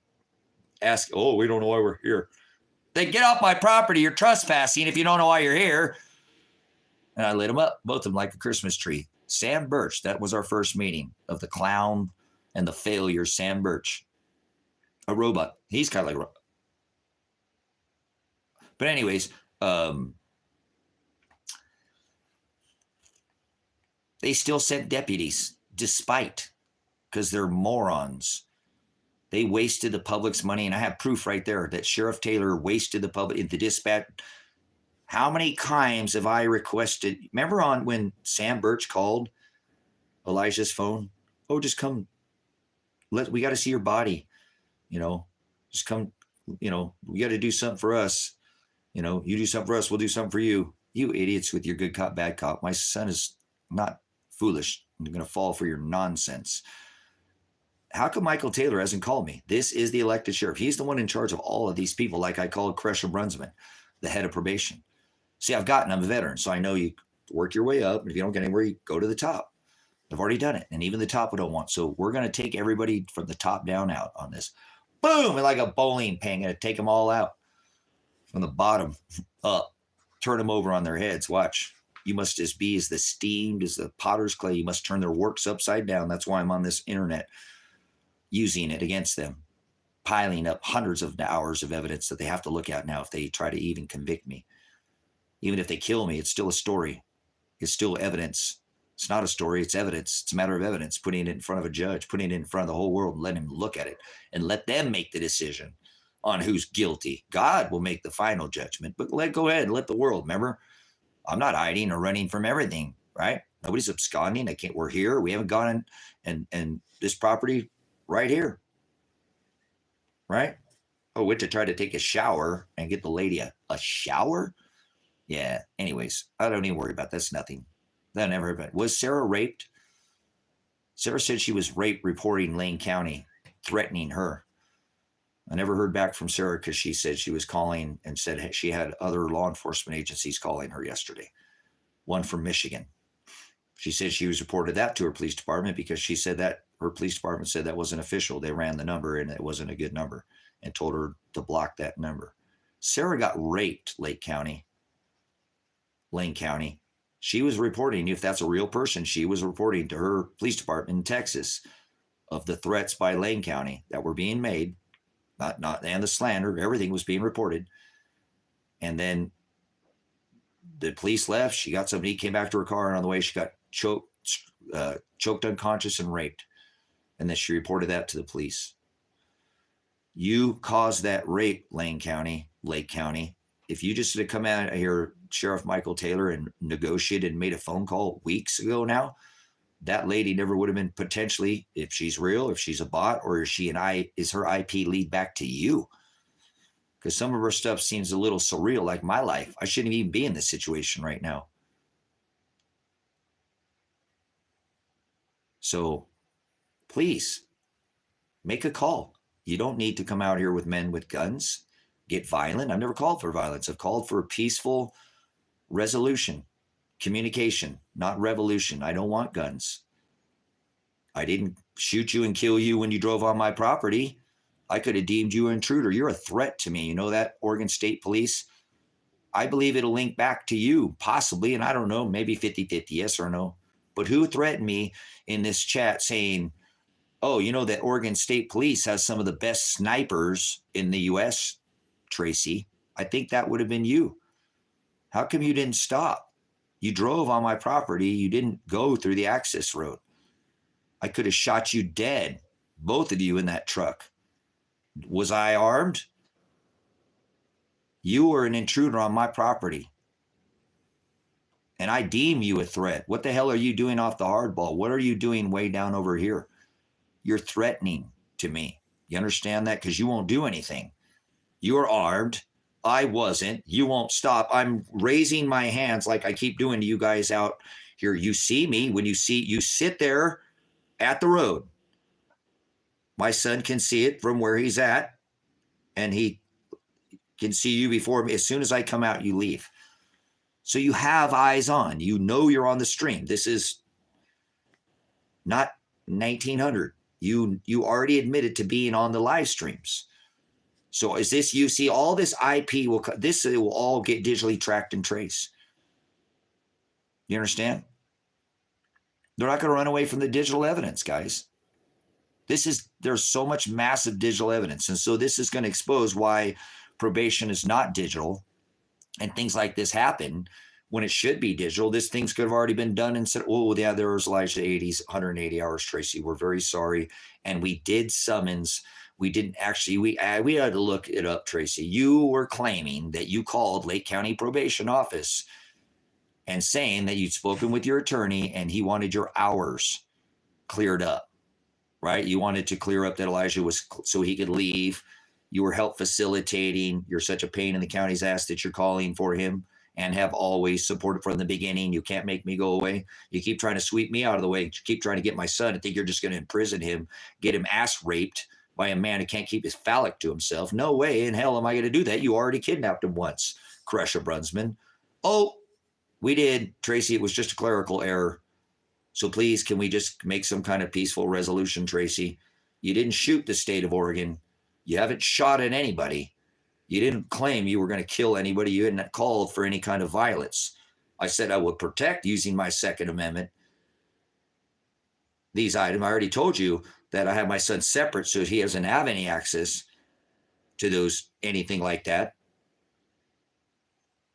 A: Ask, oh, we don't know why we're here. They get off my property. You're trespassing if you don't know why you're here. And I lit them up, both of them like a Christmas tree. Sam Birch, that was our first meeting of the clown and the failure. Sam Birch, a robot. He's kind of like a robot. But anyways, they still sent deputies despite, because they're morons. They wasted the public's money. And I have proof right there that Sheriff Taylor wasted the public in the dispatch. How many times have I requested? Remember on when Sam Birch called Elijah's phone? Oh, just come. We got to see your body. Just come. We got to do something for us. You do something for us, we'll do something for you. You idiots with your good cop, bad cop. My son is not foolish. I'm going to fall for your nonsense. How come Michael Taylor hasn't called me? This is the elected sheriff. He's the one in charge of all of these people, like I called Cresha Brunsman, the head of probation. See, I'm a veteran, so I know you work your way up. And if you don't get anywhere, you go to the top. I've already done it. And even the top we don't want. So we're going to take everybody from the top down out on this. Boom! And like a bowling pin, going to take them all out from the bottom up. Turn them over on their heads. Watch. You must as be as the steamed as the potter's clay. You must turn their works upside down. That's why I'm on this internet using it against them, piling up hundreds of hours of evidence that they have to look at now if they try to even convict me. Even if they kill me, it's still a story. It's still evidence. It's not a story. It's evidence. It's a matter of evidence, putting it in front of a judge, putting it in front of the whole world and letting him look at it and let them make the decision on who's guilty. God will make the final judgment, but go ahead and let the world. Remember, I'm not hiding or running from everything, right? Nobody's absconding. We're here. We haven't gone and this property right here, right? Oh, went to try to take a shower and get the lady a shower. Yeah. Anyways, I don't even worry about that. That's nothing. That never happened. Was Sarah raped? Sarah said she was raped reporting Lane County, threatening her. I never heard back from Sarah because she said she was calling and said she had other law enforcement agencies calling her yesterday. One from Michigan. She said she was reported that to her police department because she said that her police department said that wasn't official. They ran the number and it wasn't a good number and told her to block that number. Sarah got raped, Lane County. She was reporting, if that's a real person, she was reporting to her police department in Texas of the threats by Lane County that were being made, and the slander, everything was being reported. And then the police left. She got somebody, came back to her car, and on the way she got choked unconscious and raped. And then she reported that to the police. You caused that rape, Lake County. If you just had come out here, Sheriff Michael Taylor, and negotiated and made a phone call weeks ago now, that lady never would have been potentially, if she's real, if she's a bot, or is her IP lead back to you? Because some of her stuff seems a little surreal, like my life. I shouldn't even be in this situation right now. So please make a call. You don't need to come out here with men with guns, get violent. I've never called for violence. I've called for peaceful resolution, communication, not revolution. I don't want guns. I didn't shoot you and kill you when you drove on my property. I could have deemed you an intruder. You're a threat to me. You know that, Oregon State Police? I believe it'll link back to you, possibly, and I don't know, maybe 50-50, yes or no. But who threatened me in this chat saying, oh, you know that Oregon State Police has some of the best snipers in the U.S., Tracy? I think that would have been you. How come you didn't stop? You drove on my property. You didn't go through the access road. I could have shot you dead, both of you in that truck. Was I armed? You were an intruder on my property. And I deem you a threat. What the hell are you doing off the hardball? What are you doing way down over here? You're threatening to me. You understand that? Because you won't do anything. You're armed. I wasn't. You won't stop. I'm raising my hands like I keep doing to you guys out here. You see me. When you sit there at the road. My son can see it from where he's at, and he can see you before me. As soon as I come out, you leave. So you have eyes on. You know you're on the stream. This is not 1900. You already admitted to being on the live streams. So is this, you see all this IP will all get digitally tracked and traced. You understand? They're not going to run away from the digital evidence, guys. There's so much massive digital evidence. And so this is going to expose why probation is not digital and things like this happen when it should be digital. This things could have already been done and said, oh, yeah, there was Elijah 180 hours, Tracy. We're very sorry. And we did summons. We didn't actually, we had to look it up, Tracy. You were claiming that you called Lake County Probation Office and saying that you'd spoken with your attorney and he wanted your hours cleared up, right? You wanted to clear up that Elijah was so he could leave. You were help facilitating. You're such a pain in the county's ass that you're calling for him and have always supported from the beginning. You can't make me go away. You keep trying to sweep me out of the way. You keep trying to get my son and think you're just going to imprison him, get him ass raped by a man who can't keep his phallic to himself. No way in hell am I going to do that. You already kidnapped him once, Crusher Brunsman. Oh, we did, Tracy. It was just a clerical error. So please, can we just make some kind of peaceful resolution, Tracy? You didn't shoot the state of Oregon. You haven't shot at anybody. You didn't claim you were going to kill anybody. You hadn't called for any kind of violence. I said I would protect, using my Second Amendment, these items. I already told you that I have my son separate, so he doesn't have any access to those, anything like that.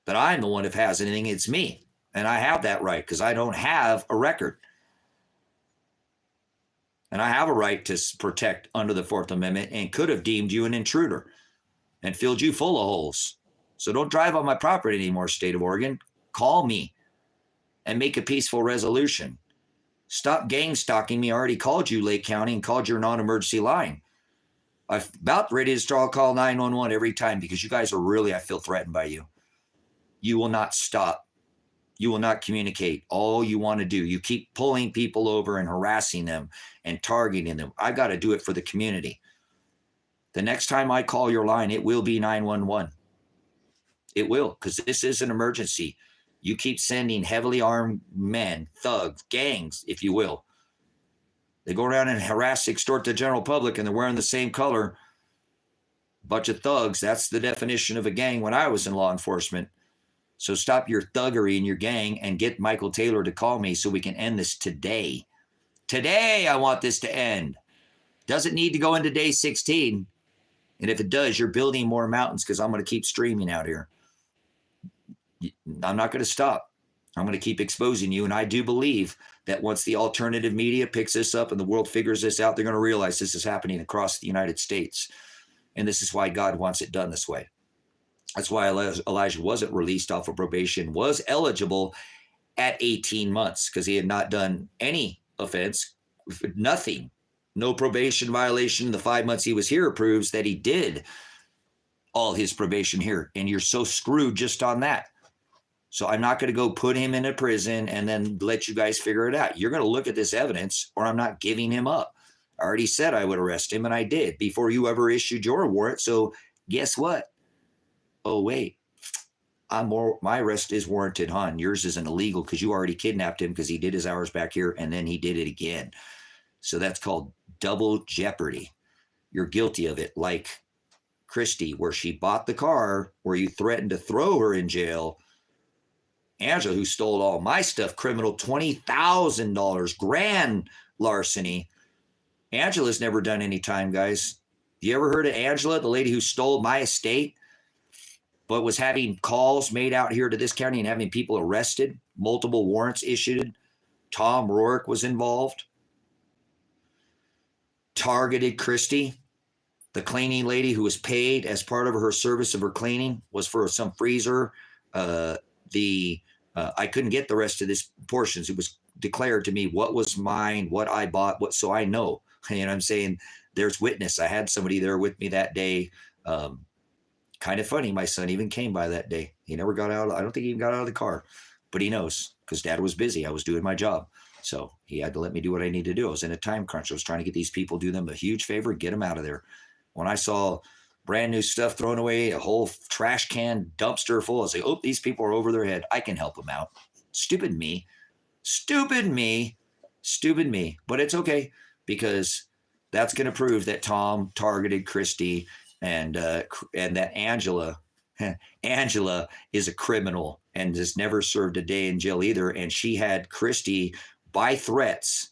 A: But I'm the one that has anything. It's me. And I have that right because I don't have a record. And I have a right to protect under the Fourth Amendment and could have deemed you an intruder and filled you full of holes. So don't drive on my property anymore, state of Oregon. Call me and make a peaceful resolution. Stop gang stalking me. I already called you, Lake County, and called your non-emergency line. I'm about ready to call 911 every time because you guys are really, I feel threatened by you. You will not stop. You will not communicate. All you want to do, you keep pulling people over and harassing them and targeting them. I got to do it for the community. The next time I call your line, it will be 911. It will, because this is an emergency. You keep sending heavily armed men, thugs, gangs, if you will. They go around and harass, extort the general public, and they're wearing the same color. Bunch of thugs. That's the definition of a gang when I was in law enforcement. So stop your thuggery in your gang and get Michael Taylor to call me so we can end this today. Today, I want this to end. Doesn't need to go into day 16. And if it does, you're building more mountains because I'm going to keep streaming out here. I'm not going to stop. I'm going to keep exposing you. And I do believe that once the alternative media picks this up and the world figures this out, they're going to realize this is happening across the United States. And this is why God wants it done this way. That's why Elijah wasn't released off of probation, was eligible at 18 months because he had not done any offense, nothing, no probation violation. The 5 months he was here proves that he did all his probation here. And you're so screwed just on that. So I'm not going to go put him in a prison and then let you guys figure it out. You're going to look at this evidence or I'm not giving him up. I already said I would arrest him and I did before you ever issued your warrant. So guess what? Oh, wait, my arrest is warranted, hon. Yours isn't illegal because you already kidnapped him because he did his hours back here and then he did it again. So that's called double jeopardy. You're guilty of it, like Christy, where she bought the car, where you threatened to throw her in jail. Angela, who stole all my stuff, criminal, $20,000, grand larceny. Angela's never done any time, guys. You ever heard of Angela, the lady who stole my estate, but was having calls made out here to this county and having people arrested, multiple warrants issued? Tom Rourke was involved. Targeted Christy, the cleaning lady who was paid as part of her service of her cleaning, was for some freezer. I couldn't get the rest of this portions. It was declared to me what was mine, what I bought, so I know. You know what I'm saying? There's witness. I had somebody there with me that day. Kind of funny. My son even came by that day. He never got out. I don't think he even got out of the car, but he knows because dad was busy. I was doing my job. So he had to let me do what I need to do. I was in a time crunch. I was trying to get these people, do them a huge favor, get them out of there. When I saw brand new stuff thrown away, a whole trash can dumpster full, I was like, oh, these people are over their head. I can help them out. Stupid me. But it's okay because that's going to prove that Tom targeted Christy and that Angela is a criminal and has never served a day in jail either. And she had Christy by threats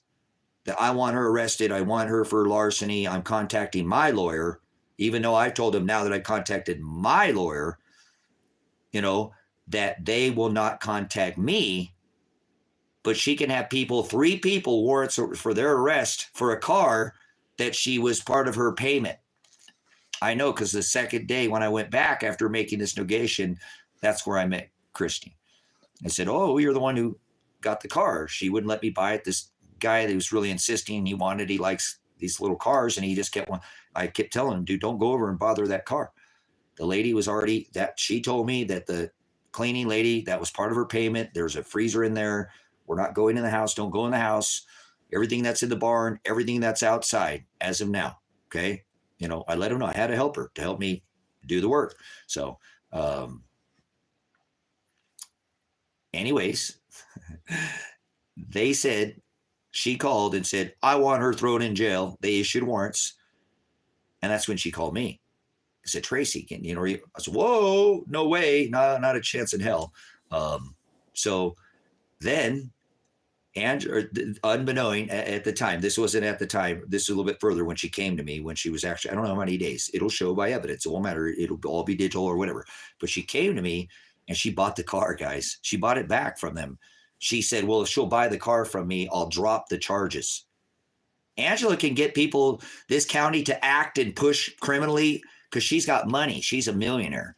A: that I want her arrested. I want her for larceny. I'm contacting my lawyer, even though I told him now that I contacted my lawyer, that they will not contact me, but she can have 3 people warrants for their arrest for a car that she was part of her payment. I know because the second day when I went back after making this negation, that's where I met Christy. I said, oh, you're the one who got the car. She wouldn't let me buy it. This guy that was really insisting he likes these little cars, and he just I kept telling him, dude, don't go over and bother that car. The lady was she told me that the cleaning lady, that was part of her payment. There's a freezer in there. We're not going in the house. Don't go in the house. Everything that's in the barn, everything that's outside as of now. Okay. I let him know I had a helper to help me do the work. So, Anyways, they said, she called and said, I want her thrown in jail. They issued warrants. And that's when she called me. I said, Tracy, can you know? I said, whoa, no way, not a chance in hell. So then, unbeknown at the time, this wasn't at the time. This is a little bit further when she came to me. When she was actually, I don't know how many days. It'll show by evidence. It won't matter. It'll all be digital or whatever. But she came to me and she bought the car, guys. She bought it back from them. She said, well, if she'll buy the car from me, I'll drop the charges. Angela can get people, this county, to act and push criminally because she's got money. She's a millionaire.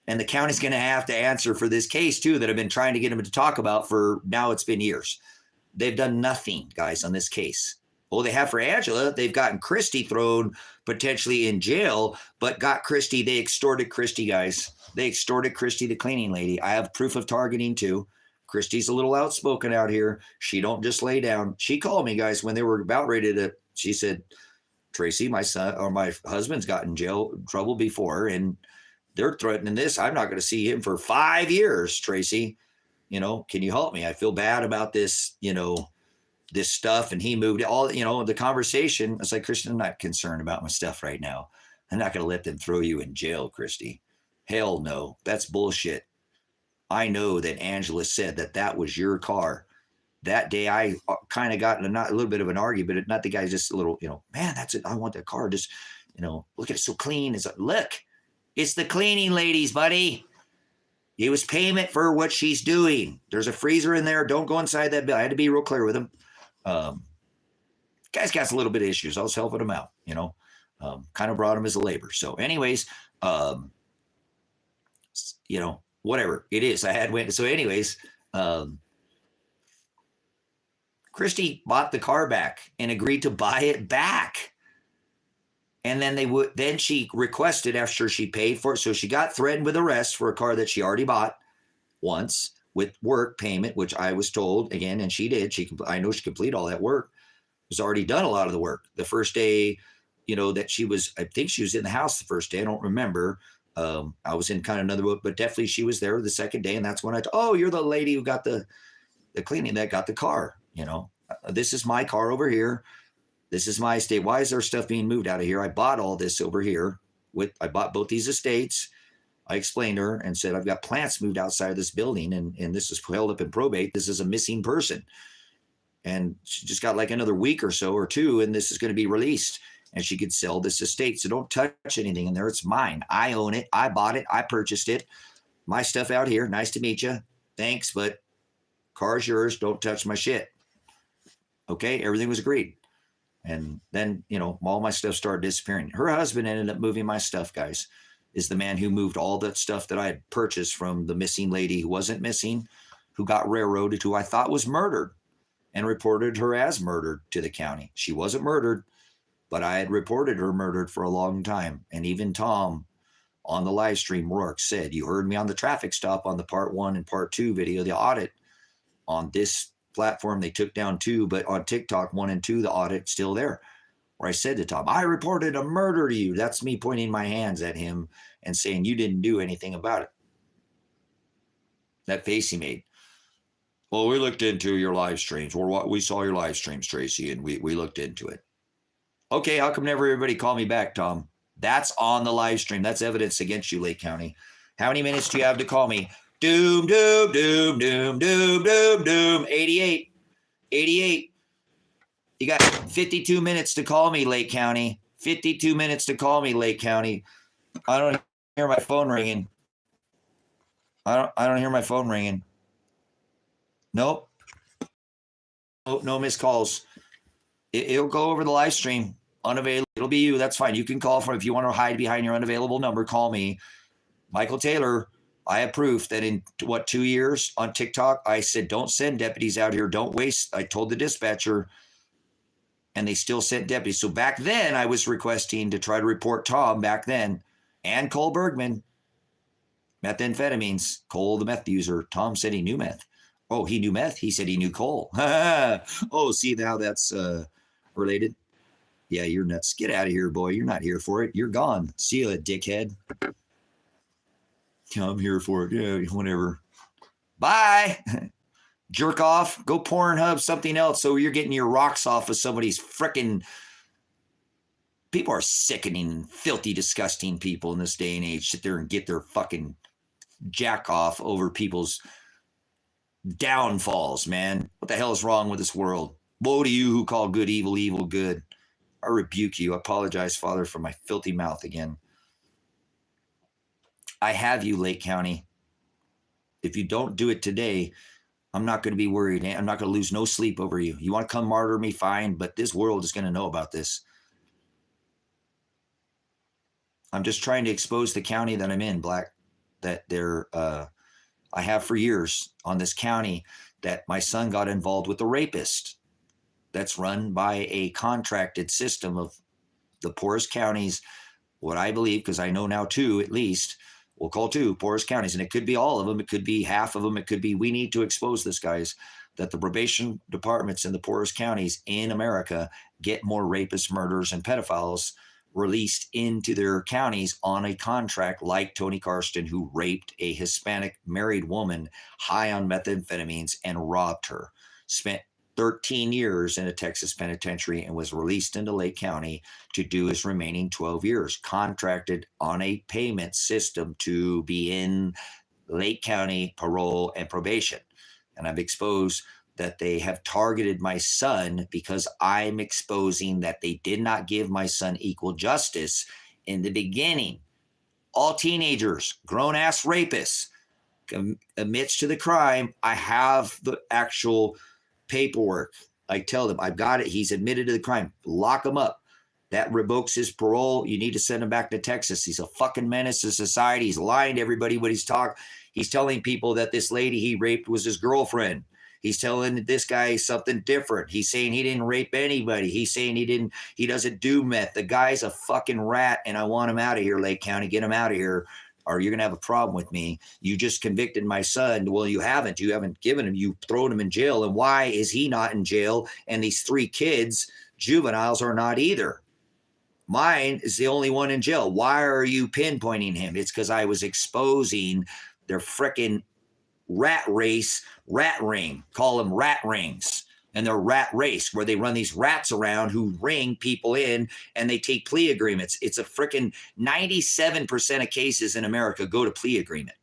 A: And the county's going to have to answer for this case, too, that I've been trying to get them to talk about for now. It's been years. They've done nothing, guys, on this case. Well, they have for Angela. They've gotten Christy thrown potentially in jail, but got Christy. They extorted Christy, guys. They extorted Christy, the cleaning lady. I have proof of targeting, too. Christy's a little outspoken out here. She don't just lay down. She called me, guys, when they were about ready to, she said, Tracy, my son or my husband's got in jail trouble before, and they're threatening this. I'm not going to see him for 5 years, Tracy. You know, can you help me? I feel bad about this, you know, this stuff. And he moved all, you know, the conversation. I was like, Christy, I'm not concerned about my stuff right now. I'm not going to let them throw you in jail, Christy. Hell no. That's bullshit. I know that Angela said that that was your car. That day I kind of got in a little bit of an argument, but not the guy, just a little, you know, man, that's it. I want that car. Just, you know, look at it so clean. It's like, look, it's the cleaning ladies, buddy. It was payment for what she's doing. There's a freezer in there. Don't go inside that bill. I had to be real clear with him. Guy's got a little bit of issues. I was helping him out, you know, kind of brought him as a labor. So anyways, you know, whatever it is, I had went. So anyways, Christy bought the car back and agreed to buy it back. And then then she requested after she paid for it. So she got threatened with arrest for a car that she already bought once with work payment, which I was told again, and she did. I know she completed all that work. Was already done a lot of the work. The first day, you know, that she was, I think she was in the house the first day. I don't remember. I was in kind of another book, but definitely she was there the second day. And that's when oh, you're the lady who got the cleaning that got the car. You know, this is my car over here. This is my estate. Why is there stuff being moved out of here? I bought all this over here. I bought both these estates. I explained to her and said, I've got plants moved outside of this building, and this is held up in probate. This is a missing person. And she just got like another week or so or two, and this is going to be released. And she could sell this estate. So don't touch anything in there. It's mine. I own it. I bought it. I purchased it. My stuff out here. Nice to meet you. Thanks, but car's yours. Don't touch my shit. Okay, everything was agreed. And then, you know, all my stuff started disappearing. Her husband ended up moving my stuff, guys, is the man who moved all that stuff that I had purchased from the missing lady who wasn't missing, who got railroaded, who I thought was murdered, and reported her as murdered to the county. She wasn't murdered, but I had reported her murdered for a long time. And even Tom on the live stream, Rourke, said, you heard me on the traffic stop on the part 1 and part 2 video, the audit on this platform. They took down 2, but on TikTok 1 and 2, the audit still there. Where I said to Tom, I reported a murder to you. That's me pointing my hands at him and saying, you didn't do anything about it. That face he made. Well, we looked into your live streams. We saw your live streams, Tracy, and we looked into it. Okay, how come never everybody call me back, Tom? That's on the live stream. That's evidence against you, Lake County. How many minutes do you have to call me? Doom, doom, doom, doom, doom, doom, doom. 88. 88. You got 52 minutes to call me, Lake County. 52 minutes to call me, Lake County. I don't hear my phone ringing. I don't hear my phone ringing. Nope. No missed calls. It'll go over the live stream. Unavailable. It'll be you. That's fine. You can call if you want to hide behind your unavailable number, call me. Michael Taylor, I have proof that in 2 years on TikTok, I said, don't send deputies out here. Don't waste. I told the dispatcher, and they still sent deputies. So back then I was requesting to try to report Tom back then and Cole Bergman, methamphetamines. Cole, the meth user. Tom said he knew meth. Oh, he knew meth. He said he knew Cole. Oh, see how that's related? Yeah, you're nuts. Get out of here, boy. You're not here for it. You're gone. See you, dickhead. I'm here for it. Yeah, whatever. Bye. Jerk off. Go Pornhub, something else, so you're getting your rocks off of somebody's frickin'. People are sickening, filthy, disgusting people in this day and age. Sit there and get their fucking jack off over people's downfalls, man. What the hell is wrong with this world? Woe to you who call good evil, evil good. I rebuke you. I apologize, Father, for my filthy mouth again. I have you, Lake County. If you don't do it today, I'm not going to be worried. I'm not going to lose no sleep over you. You want to come martyr me, fine, but this world is going to know about this. I'm just trying to expose the county that I'm in, Black, that I have for years on this county, that my son got involved with a rapist that's run by a contracted system of the poorest counties, what I believe, because I know now two at least, we'll call two poorest counties, and it could be all of them, it could be half of them, it could be, we need to expose this, guys, that the probation departments in the poorest counties in America get more rapists, murderers, and pedophiles released into their counties on a contract, like Tony Carsten, who raped a Hispanic married woman high on methamphetamines and robbed her, spent 13 years in a Texas penitentiary and was released into Lake County to do his remaining 12 years, contracted on a payment system to be in Lake County parole and probation. And I've exposed that they have targeted my son because I'm exposing that they did not give my son equal justice in the beginning. All teenagers, grown-ass rapists, admits to the crime. I have the actual paperwork. I tell them, I've got it. He's admitted to the crime. Lock him up. That revokes his parole. You need to send him back to Texas. He's a fucking menace to society. He's lying to everybody what he's talking. He's telling people that this lady he raped was his girlfriend. He's telling this guy something different. He's saying he didn't rape anybody. He's saying he doesn't do meth. The guy's a fucking rat, and I want him out of here, Lake County. Get him out of here, or you're going to have a problem with me. You just convicted my son. Well, you haven't. You haven't given him. You thrown him in jail. And why is he not in jail? And these three kids, juveniles, are not either. Mine is the only one in jail. Why are you pinpointing him? It's because I was exposing their frickin' rat race, rat ring, call them rat rings, and their rat race, where they run these rats around who ring people in and they take plea agreements. It's a freaking 97% of cases in America go to plea agreement.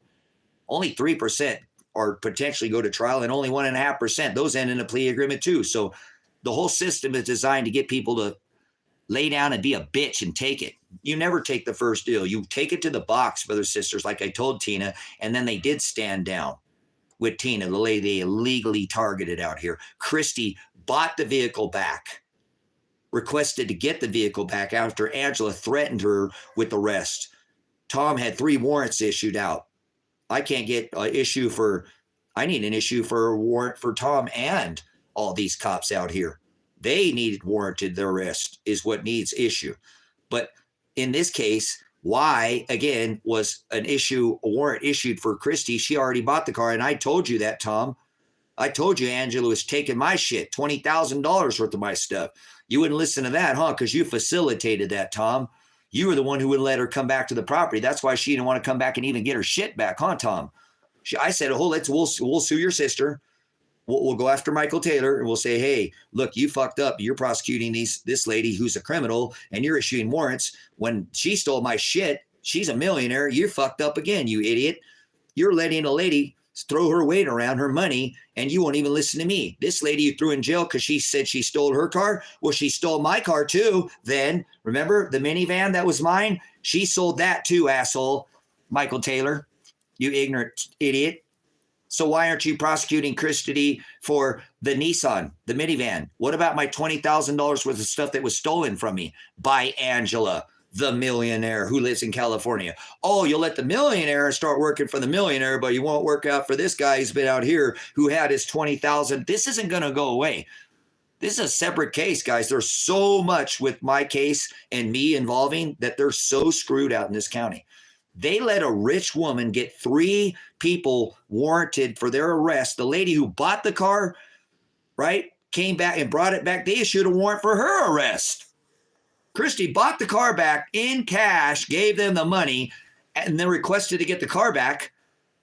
A: Only 3% are potentially go to trial, and only 1.5%, those end in a plea agreement too. So the whole system is designed to get people to lay down and be a bitch and take it. You never take the first deal. You take it to the box, brothers, sisters, like I told Tina, and then they did stand down with Tina, the lady they illegally targeted out here. Christy bought the vehicle back, requested to get the vehicle back after Angela threatened her with arrest. Tom had 3 warrants issued out. I can't get an issue for, I need an issue for a warrant for Tom and all these cops out here. They needed warranted their arrest is what needs issue. But in this case, why, again, was a warrant issued for Christy? She already bought the car, and I told you that, Tom. I told you Angela was taking my shit, $20,000 worth of my stuff. You wouldn't listen to that, huh? Because you facilitated that, Tom. You were the one who wouldn't let her come back to the property. That's why she didn't want to come back and even get her shit back, huh, Tom? I said, oh, we'll sue your sister. We'll go after Michael Taylor, and we'll say, hey, look, you fucked up. You're prosecuting this lady who's a criminal, and you're issuing warrants. When she stole my shit, she's a millionaire. You fucked up again, you idiot. You're letting a lady throw her weight around, her money, and you won't even listen to me. This lady you threw in jail because she said she stole her car. Well, she stole my car too. Then, remember the minivan that was mine? She sold that too, asshole. Michael Taylor, you ignorant idiot. So why aren't you prosecuting Christy for the Nissan, the minivan? What about my $20,000 worth of stuff that was stolen from me by Angela, the millionaire who lives in California? Oh, you'll let the millionaire start working for the millionaire, but you won't work out for this guy who's been out here who had his $20,000. This isn't going to go away. This is a separate case, guys. There's so much with my case and me involving that they're so screwed out in this county. They let a rich woman get 3 people warranted for their arrest. The lady who bought the car, right, came back and brought it back. They issued a warrant for her arrest. Christy bought the car back in cash, gave them the money, and then requested to get the car back.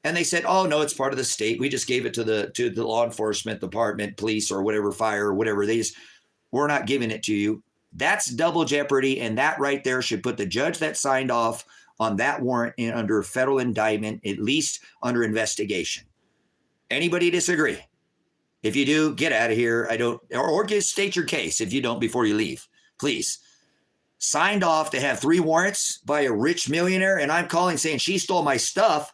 A: And they said, oh, no, it's part of the state. We just gave it to the law enforcement department, police, or whatever, fire, or whatever. We're not giving it to you. That's double jeopardy. And that right there should put the judge that signed off on that warrant under federal indictment, at least under investigation. Anybody disagree? If you do, get out of here. Or just state your case if you don't before you leave, please. Signed off to have 3 warrants by a rich millionaire, and I'm calling saying she stole my stuff.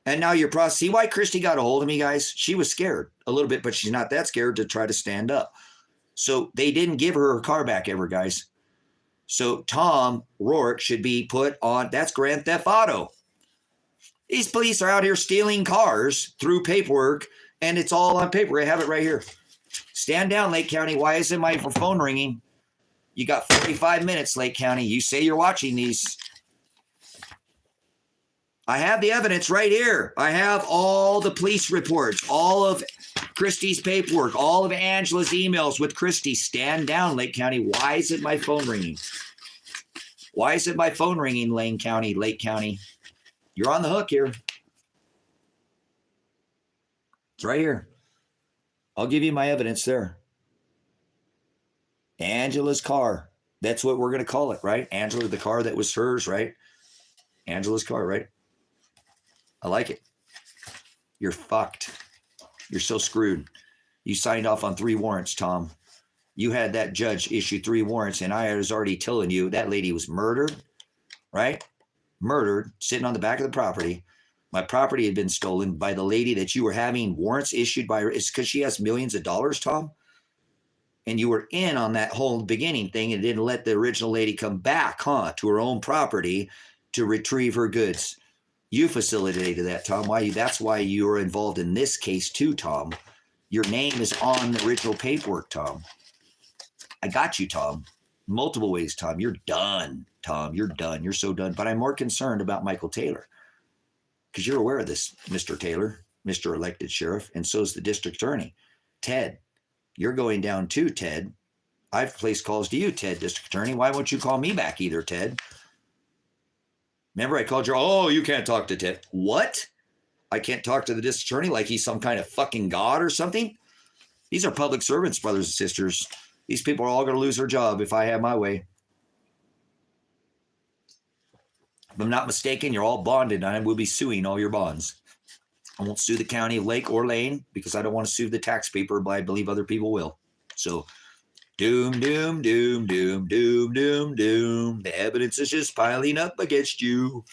A: And now you're see why Christy got a hold of me, guys? She was scared a little bit, but she's not that scared to try to stand up. So they didn't give her car back ever, guys. So Tom Rourke should be put on, that's grand theft auto. These police are out here stealing cars through paperwork, and it's all on paper. I have it right here. Stand down, Lake County. Why isn't my phone ringing? You got 45 minutes, Lake County. You say you're watching these. I have the evidence right here. I have all the police reports, all of Christy's paperwork, all of Angela's emails with Christy. Stand down, Lake County. Why isn't my phone ringing? Why isn't my phone ringing, Lake County? You're on the hook here. It's right here. I'll give you my evidence there. Angela's car. That's what we're going to call it, right? Angela, the car that was hers, right? Angela's car, right? I like it. You're fucked. You're so screwed. You signed off on 3 warrants, Tom. You had that judge issue 3 warrants, and I was already telling you that lady was murdered, right? Murdered, sitting on the back of the property. My property had been stolen by the lady that you were having warrants issued by her. It's because she has millions of dollars, Tom. And you were in on that whole beginning thing and didn't let the original lady come back, to her own property to retrieve her goods. You facilitated that, Tom. That's why you are involved in this case too, Tom. Your name is on the original paperwork, Tom. I got you, Tom. Multiple ways, Tom. You're done, Tom. You're done. You're so done. But I'm more concerned about Michael Taylor, because you're aware of this, Mr. Taylor, Mr. Elected Sheriff, and so is the district attorney. Ted, you're going down too, Ted. I've placed calls to you, Ted, district attorney. Why won't you call me back either, Ted? Remember I called you, oh, you can't talk to Ted. What? I can't talk to the district attorney like he's some kind of fucking god or something? These are public servants, brothers and sisters. These people are all going to lose their job if I have my way. If I'm not mistaken, you're all bonded, and I will be suing all your bonds. I won't sue the county of Lake or Lane because I don't want to sue the taxpayer, but I believe other people will. So doom, doom, doom, doom, doom, doom, doom. The evidence is just piling up against you.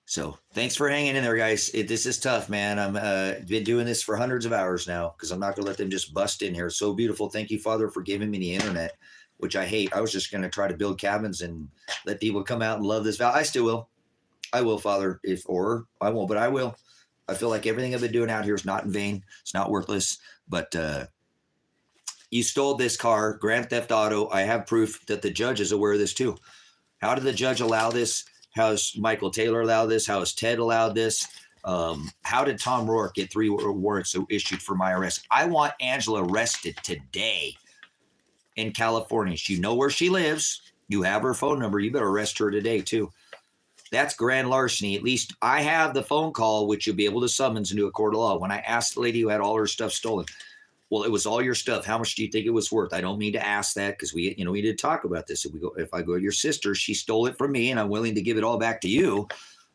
A: So thanks for hanging in there, guys. This is tough, man. I'm been doing this for hundreds of hours now because I'm not going to let them just bust in here. It's so beautiful. Thank you, Father, for giving me the internet, which I hate. I was just going to try to build cabins and let people come out and love this vow. I still will. I will, Father, or I won't, but I will. I feel like everything I've been doing out here is not in vain. It's not worthless. But you stole this car, grand theft auto. I have proof that the judge is aware of this too. How did the judge allow this? How has Michael Taylor allowed this? How has Ted allowed this? How did Tom Rourke get 3 warrants issued for my arrest? I want Angela arrested today in California. You know where she lives. You have her phone number. You better arrest her today too. That's grand larceny. At least I have the phone call, which you'll be able to summons into a court of law. When I asked the lady who had all her stuff stolen, well, it was all your stuff. How much do you think it was worth? I don't mean to ask that because we did talk about this. If I go to your sister, she stole it from me and I'm willing to give it all back to you.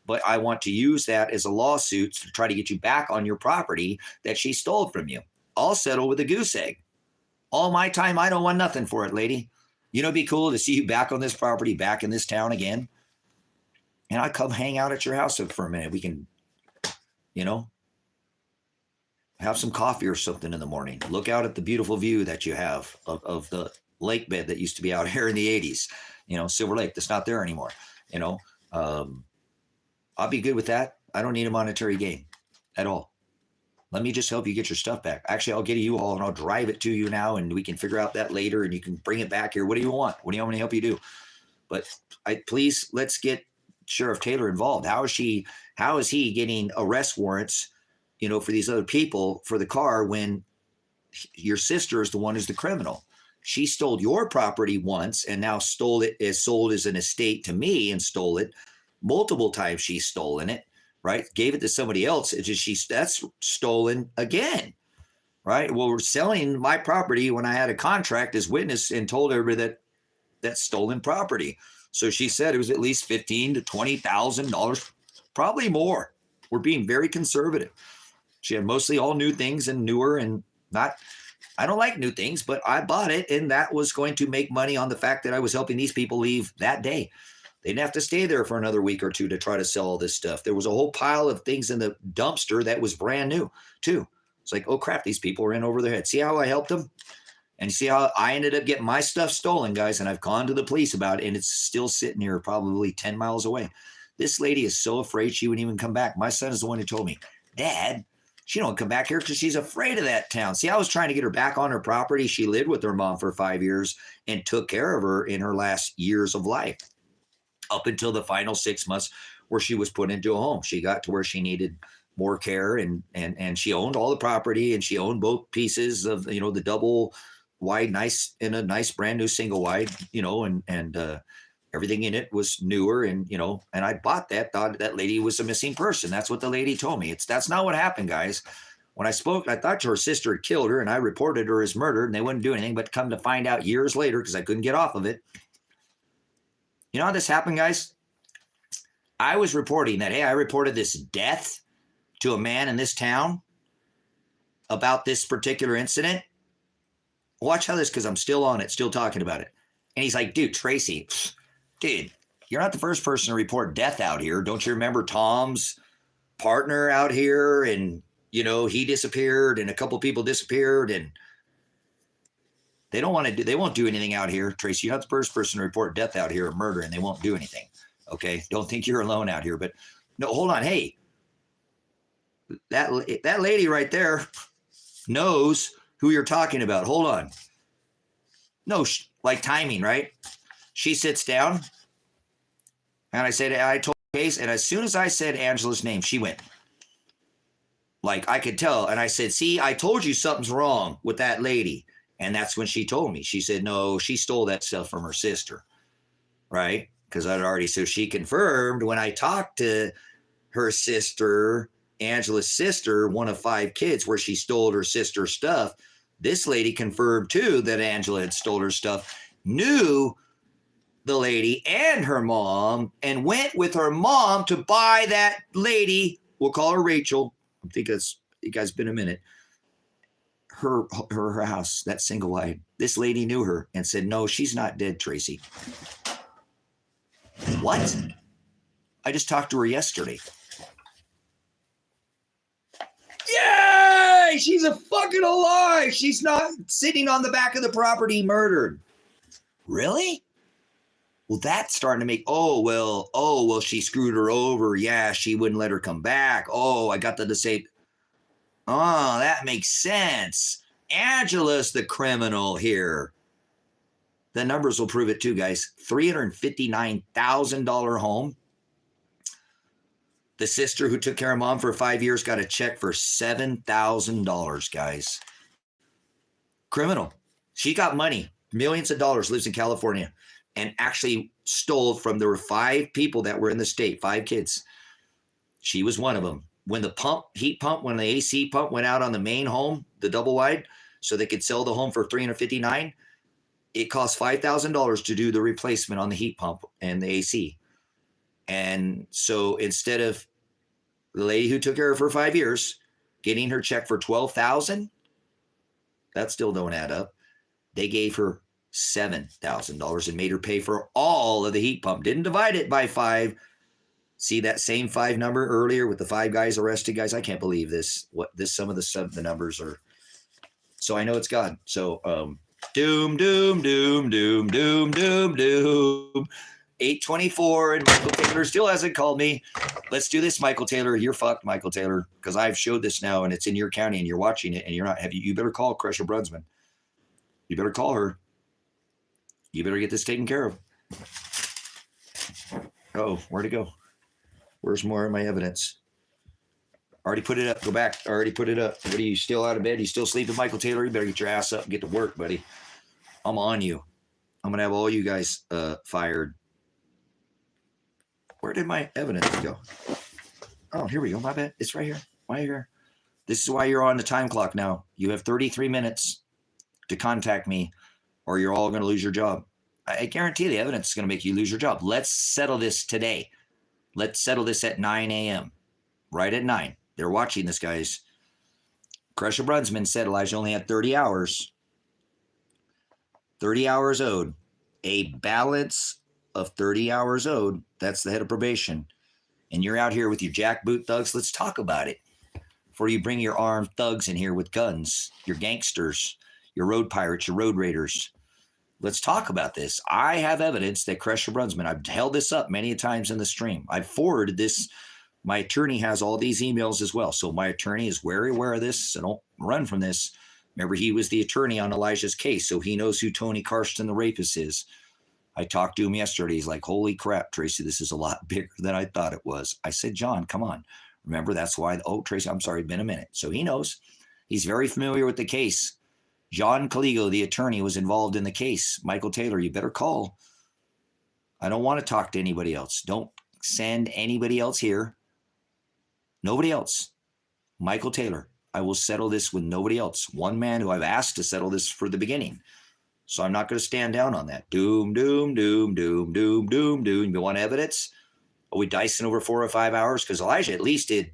A: But I want to use that as a lawsuit to try to get you back on your property that she stole from you. I'll settle with a goose egg. All my time, I don't want nothing for it, lady. It'd be cool to see you back on this property, back in this town again. And I come hang out at your house for a minute. We can, have some coffee or something in the morning. Look out at the beautiful view that you have of the lake bed that used to be out here in the 80s. Silver Lake, that's not there anymore. I'll be good with that. I don't need a monetary gain at all. Let me just help you get your stuff back. Actually, I'll get a U-Haul and I'll drive it to you now and we can figure out that later and you can bring it back here. What do you want? What do you want me to help you do? But please, let's get Sheriff Taylor involved. How is he getting arrest warrants, for these other people for the car when your sister is the one who's the criminal? She stole your property once and now stole it as sold as an estate to me and stole it. multiple times she's stolen it, right? Gave it to somebody else. It's just that's stolen again, right? Well, we're selling my property when I had a contract as witness and told everybody that that's stolen property. So she said it was at least $15,000 to $20,000, probably more. We're being very conservative. She had mostly all new things and newer and not. I don't like new things, but I bought it, and that was going to make money on the fact that I was helping these people leave that day. They didn't have to stay there for another week or two to try to sell all this stuff. There was a whole pile of things in the dumpster that was brand new, too. It's like, oh, crap, these people are in over their head. See how I helped them? And see how I ended up getting my stuff stolen, guys, and I've gone to the police about it, and it's still sitting here probably 10 miles away. This lady is so afraid she wouldn't even come back. My son is the one who told me, Dad, she don't come back here because she's afraid of that town. See, I was trying to get her back on her property. She lived with her mom for 5 years and took care of her in her last years of life up until the final 6 months where she was put into a home. She got to where she needed more care, and she owned all the property, and she owned both pieces of, you know, the double wide, nice, in a nice brand new single wide, you know, and everything in it was newer, and, you know, and I bought that, thought that lady was a missing person. That's what the lady told me. That's not what happened, guys. When I spoke, I thought her sister had killed her, and I reported her as murdered, and they wouldn't do anything, but come to find out years later, because I couldn't get off of it. You know how this happened, guys? I was reporting that, hey, I reported this death to a man in this town about this particular incident. Watch how this, because I'm still on it, still talking about it. And he's like, dude, Tracy, dude, you're not the first person to report death out here. Don't you remember Tom's partner out here? And, you know, he disappeared and a couple people disappeared, and they won't do anything out here. Tracy, you're not the first person to report death out here or murder, and they won't do anything. Okay. Don't think you're alone out here, but no, hold on. Hey, that lady right there knows who you're talking about. Hold on. No, like timing, right? She sits down, and I told her case, and as soon as I said Angela's name, she went. Like, I could tell, and I said, see, I told you something's wrong with that lady, and that's when she told me. She said, no, she stole that stuff from her sister, right? Because I'd already, so she confirmed when I talked to her sister, Angela's sister, one of 5 kids, where she stole her sister's stuff. This lady confirmed too that Angela had stole her stuff, knew the lady and her mom, and went with her mom to buy that lady. We'll call her Rachel. I think it's, you guys been a minute. Her house, that single wide. This lady knew her and said, no, she's not dead, Tracy. What? I just talked to her yesterday. Yay! She's a fucking alive. She's not sitting on the back of the property murdered. Really? Well, that's starting to make, oh, well, she screwed her over. Yeah, she wouldn't let her come back. Oh, I got to say, oh, that makes sense. Angela's the criminal here. The numbers will prove it too, guys. $359,000 home. The sister who took care of mom for 5 years got a check for $7,000, guys. Criminal. She got money, millions of dollars, lives in California, and actually stole from, there were 5 people that were in the state, 5 kids. She was one of them. When the heat pump, when the AC pump went out on the main home, the double wide, so they could sell the home for $359,000, it cost $5,000 to do the replacement on the heat pump and the AC. And so instead of the lady who took care of her 5 years getting her check for $12,000, that still don't add up. They gave her $7,000 and made her pay for all of the heat pump. Didn't divide it by 5. See that same 5 number earlier with the 5 guys arrested, guys? I can't believe this. Some of the numbers are. So I know it's God. So doom, doom, doom, doom, doom, doom, doom. 8:24, and Michael Taylor still hasn't called me. Let's do this, Michael Taylor. You're fucked, Michael Taylor, because I've showed this now, and it's in your county, and you're watching it, and you're not. You better call Crusher Brunsman. You better call her. You better get this taken care of. Oh, where'd it go? Where's more of my evidence? Already put it up. Go back. Already put it up. What are you, still out of bed? You still sleeping, Michael Taylor? You better get your ass up and get to work, buddy. I'm on you. I'm going to have all you guys fired. Where did my evidence go? Oh, here we go. My bad. It's right here. Right here. This is why you're on the time clock now. You have 33 minutes to contact me, or you're all going to lose your job. I guarantee the evidence is going to make you lose your job. Let's settle this today. Let's settle this at 9 a.m. Right at 9. They're watching this, guys. Crusher Brunsman said Elijah only had 30 hours. 30 hours owed. A balance of 30 hours owed. That's the head of probation. And you're out here with your jackboot thugs. Let's talk about it. Before you bring your armed thugs in here with guns, your gangsters, your road pirates, your road raiders. Let's talk about this. I have evidence that Crusher Brunsman, I've held this up many times in the stream. I've forwarded this. My attorney has all these emails as well. So my attorney is very aware of this. So don't run from this. Remember, he was the attorney on Elijah's case, so he knows who Tony Carsten, the rapist, is. I talked to him yesterday. He's like, holy crap, Tracy, this is a lot bigger than I thought it was. I said, John, come on. Remember, that's why, oh, Tracy, I'm sorry, been a minute. So he knows. He's very familiar with the case. John Caligo, the attorney, was involved in the case. Michael Taylor, you better call. I don't want to talk to anybody else. Don't send anybody else here. Nobody else. Michael Taylor. I will settle this with nobody else. One man who I've asked to settle this for the beginning. So I'm not going to stand down on that. Doom, doom, doom, doom, doom, doom, doom. You want evidence? Are we dicing over 4 or 5 hours? Because Elijah at least did,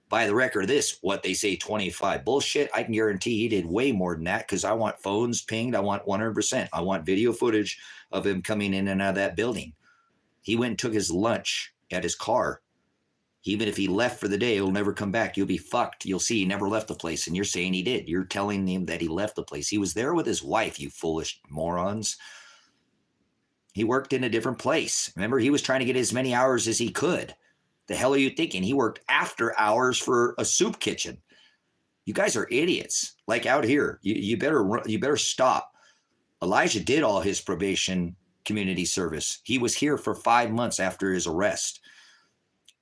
A: by the record of this, what they say 25. Bullshit. I can guarantee he did way more than that because I want phones pinged. I want 100%. I want video footage of him coming in and out of that building. He went and took his lunch at his car. Even if he left for the day, he'll never come back. You'll be fucked. You'll see he never left the place. And you're saying he did. You're telling him that he left the place. He was there with his wife, you foolish morons. He worked in a different place. Remember, he was trying to get as many hours as he could. The hell are you thinking? He worked after hours for a soup kitchen. You guys are idiots. Like out here, you better stop. Elijah did all his probation community service. He was here for 5 months after his arrest.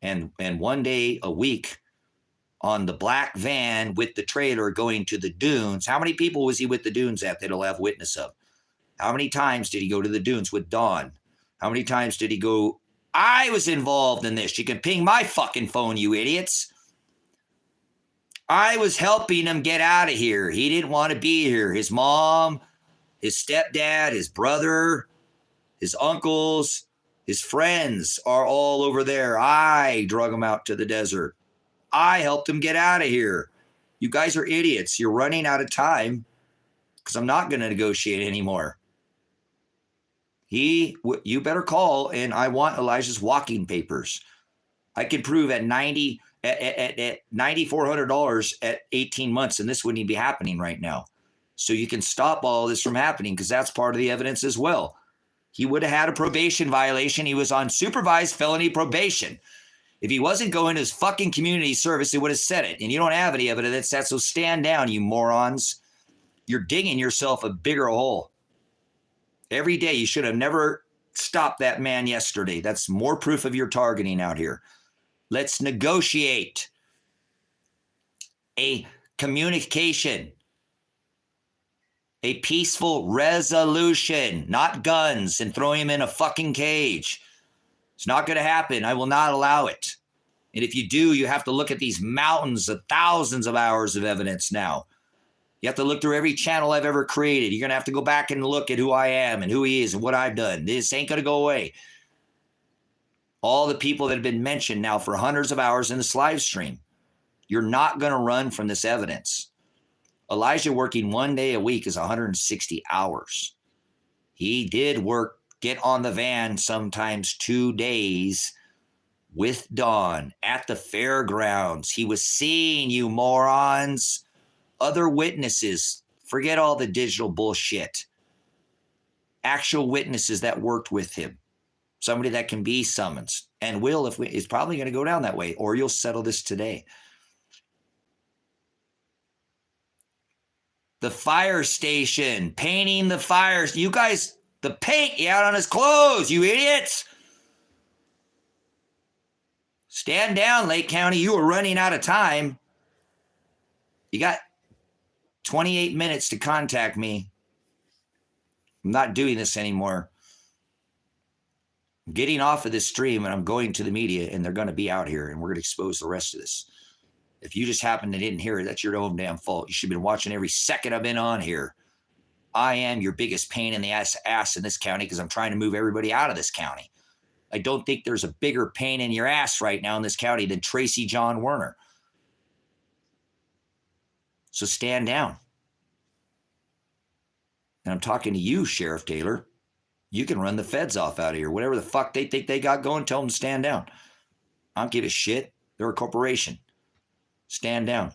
A: And one day a week on the black van with the trailer going to the dunes. How many people was he with the dunes at that he'll have witness of? How many times did he go to the dunes with Dawn? How many times did he go? I was involved in this. You can ping my fucking phone, you idiots. I was helping him get out of here. He didn't want to be here. His mom, his stepdad, his brother, his uncles, his friends are all over there. I drug him out to the desert. I helped him get out of here. You guys are idiots. You're running out of time because I'm not going to negotiate anymore. You better call, and I want Elijah's walking papers. I can prove at $9,400 at 18 months, and this wouldn't even be happening right now. So you can stop all this from happening because that's part of the evidence as well. He would have had a probation violation. He was on supervised felony probation. If he wasn't going to his fucking community service, he would have said it. And you don't have any evidence that, so stand down, you morons. You're digging yourself a bigger hole. Every day, you should have never stopped that man yesterday. That's more proof of your targeting out here. Let's negotiate a communication. A peaceful resolution, not guns and throwing him in a fucking cage. It's not going to happen. I will not allow it. And if you do, you have to look at these mountains of thousands of hours of evidence now. You have to look through every channel I've ever created. You're going to have to go back and look at who I am and who he is and what I've done. This ain't going to go away. All the people that have been mentioned now for hundreds of hours in this live stream. You're not going to run from this evidence. Elijah working 1 day a week is 160 hours. He did work, get on the van sometimes 2 days with Dawn at the fairgrounds. He was seeing you morons. Other witnesses, forget all the digital bullshit. Actual witnesses that worked with him. Somebody that can be summoned and will, if we, is probably going to go down that way, or you'll settle this today. The fire station, painting the fires. You guys, the paint, he had on his clothes, you idiots. Stand down, Lake County. You are running out of time. You got 28 minutes to contact me. I'm not doing this anymore. getting off of this stream and I'm going to the media, and they're going to be out here, and we're going to expose the rest of this. If you just happened to didn't hear it, that's your own damn fault. You should have been watching every second I've been on here. I am your biggest pain in the ass in this county because I'm trying to move everybody out of this county. I don't think there's a bigger pain in your ass right now in this county than Tracy John Werner. So stand down. And I'm talking to you, Sheriff Taylor. You can run the feds off out of here. Whatever the fuck they think they got going, tell them to stand down. I don't give a shit. They're a corporation. Stand down.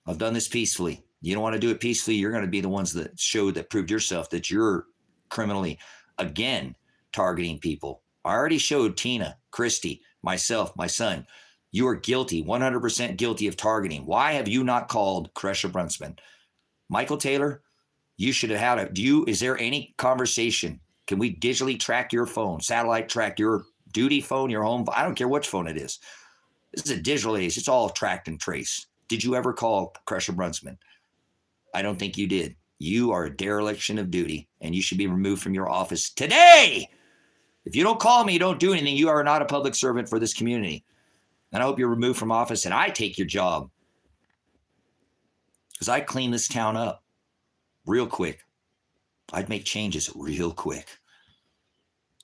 A: I've done this peacefully. You don't want to do it peacefully, you're going to be the ones that proved yourself that you're criminally, again, targeting people. I already showed Tina, Christy, myself, my son. You are guilty, 100% guilty of targeting. Why have you not called Kresha Brunsman? Michael Taylor, you should have had is there any conversation? Can we digitally track your phone, satellite track your duty phone, your home? I don't care which phone it is. This is a digital age. It's all tracked and traced. Did you ever call Kresha Brunsman? I don't think you did. You are a dereliction of duty, and you should be removed from your office today. If you don't call me, you don't do anything, you are not a public servant for this community. And I hope you're removed from office and I take your job. Because I clean this town up real quick. I'd make changes real quick.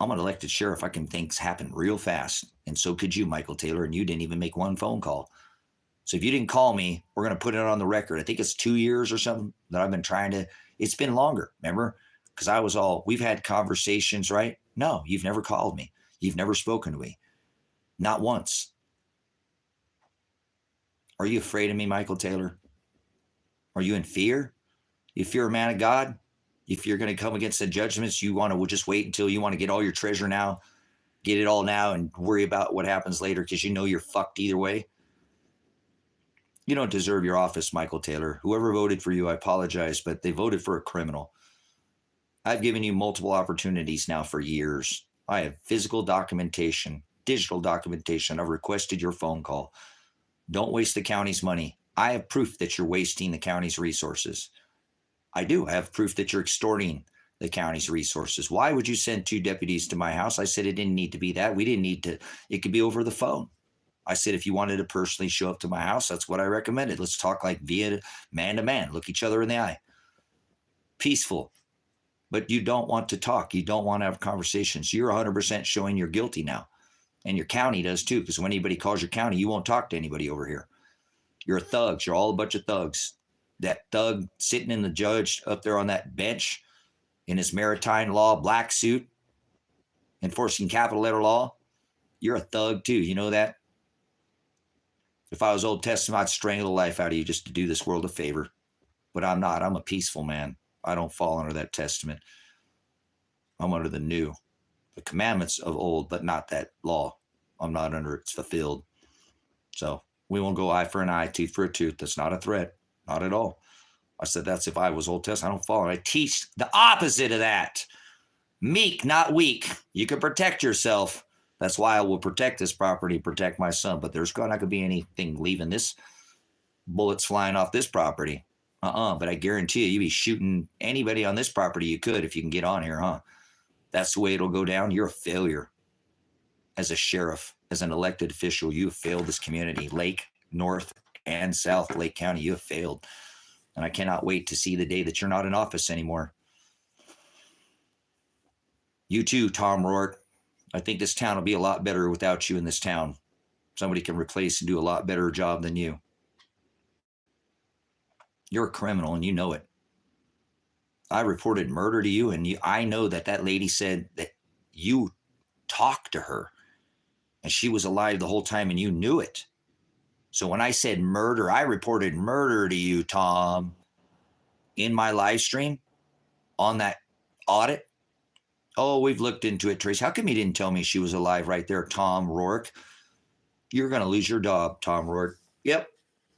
A: I'm an elected sheriff. I can things happen real fast. And so could you, Michael Taylor, and you didn't even make one phone call. So if you didn't call me, we're going to put it on the record. I think it's 2 years or something that I've been trying to, it's been longer, remember? Because we've had conversations, right? No, you've never called me. You've never spoken to me. Not once. Are you afraid of me, Michael Taylor? Are you in fear? You fear a man of God? If you're going to come against the judgments, you want to just wait until you want to get all your treasure now, get it all now and worry about what happens later because you know you're fucked either way. You don't deserve your office, Michael Taylor. Whoever voted for you, I apologize, but they voted for a criminal. I've given you multiple opportunities now for years. I have physical documentation, digital documentation. I've requested your phone call. Don't waste the county's money. I have proof that you're wasting the county's resources. I do. I have proof that you're extorting the county's resources. Why would you send 2 deputies to my house? I said it didn't need to be that. We didn't need to. It could be over the phone. I said, if you wanted to personally show up to my house, that's what I recommended. Let's talk like via man to man, look each other in the eye. Peaceful. But you don't want to talk. You don't want to have conversations. You're 100% showing you're guilty now. And your county does too, because when anybody calls your county, you won't talk to anybody over here. You're thugs. You're all a bunch of thugs. That thug sitting in the judge up there on that bench in his maritime law black suit, enforcing capital letter law, you're a thug too. You know that? If I was Old Testament, I'd strangle the life out of you just to do this world a favor. But I'm not. I'm a peaceful man. I don't fall under that testament. I'm under the new. The commandments of old, but not that law. I'm not under it's fulfilled. So we won't go eye for an eye, tooth for a tooth. That's not a threat. Not at all. I said that's if I was Old Testament. I don't follow it. I teach the opposite of that. Meek, not weak. You can protect yourself. That's why I will protect this property, protect my son. But there's not going to be anything leaving this, bullets flying off this property. But I guarantee you, you'd be shooting anybody on this property you could if you can get on here, huh? That's the way it'll go down. You're a failure. As a sheriff, as an elected official, you have failed this community. Lake, North, and South Lake County, you have failed. And I cannot wait to see the day that you're not in office anymore. You too, Tom Rourke. I think this town will be a lot better without you in this town. Somebody can replace and do a lot better job than you. You're a criminal and you know it. I reported murder to you, and I know that lady said that you talked to her and she was alive the whole time and you knew it. So when I said murder, I reported murder to you, Tom, in my live stream on that audit. Oh, we've looked into it, Trace. How come you didn't tell me she was alive right there, Tom Rourke? You're going to lose your job, Tom Rourke. Yep.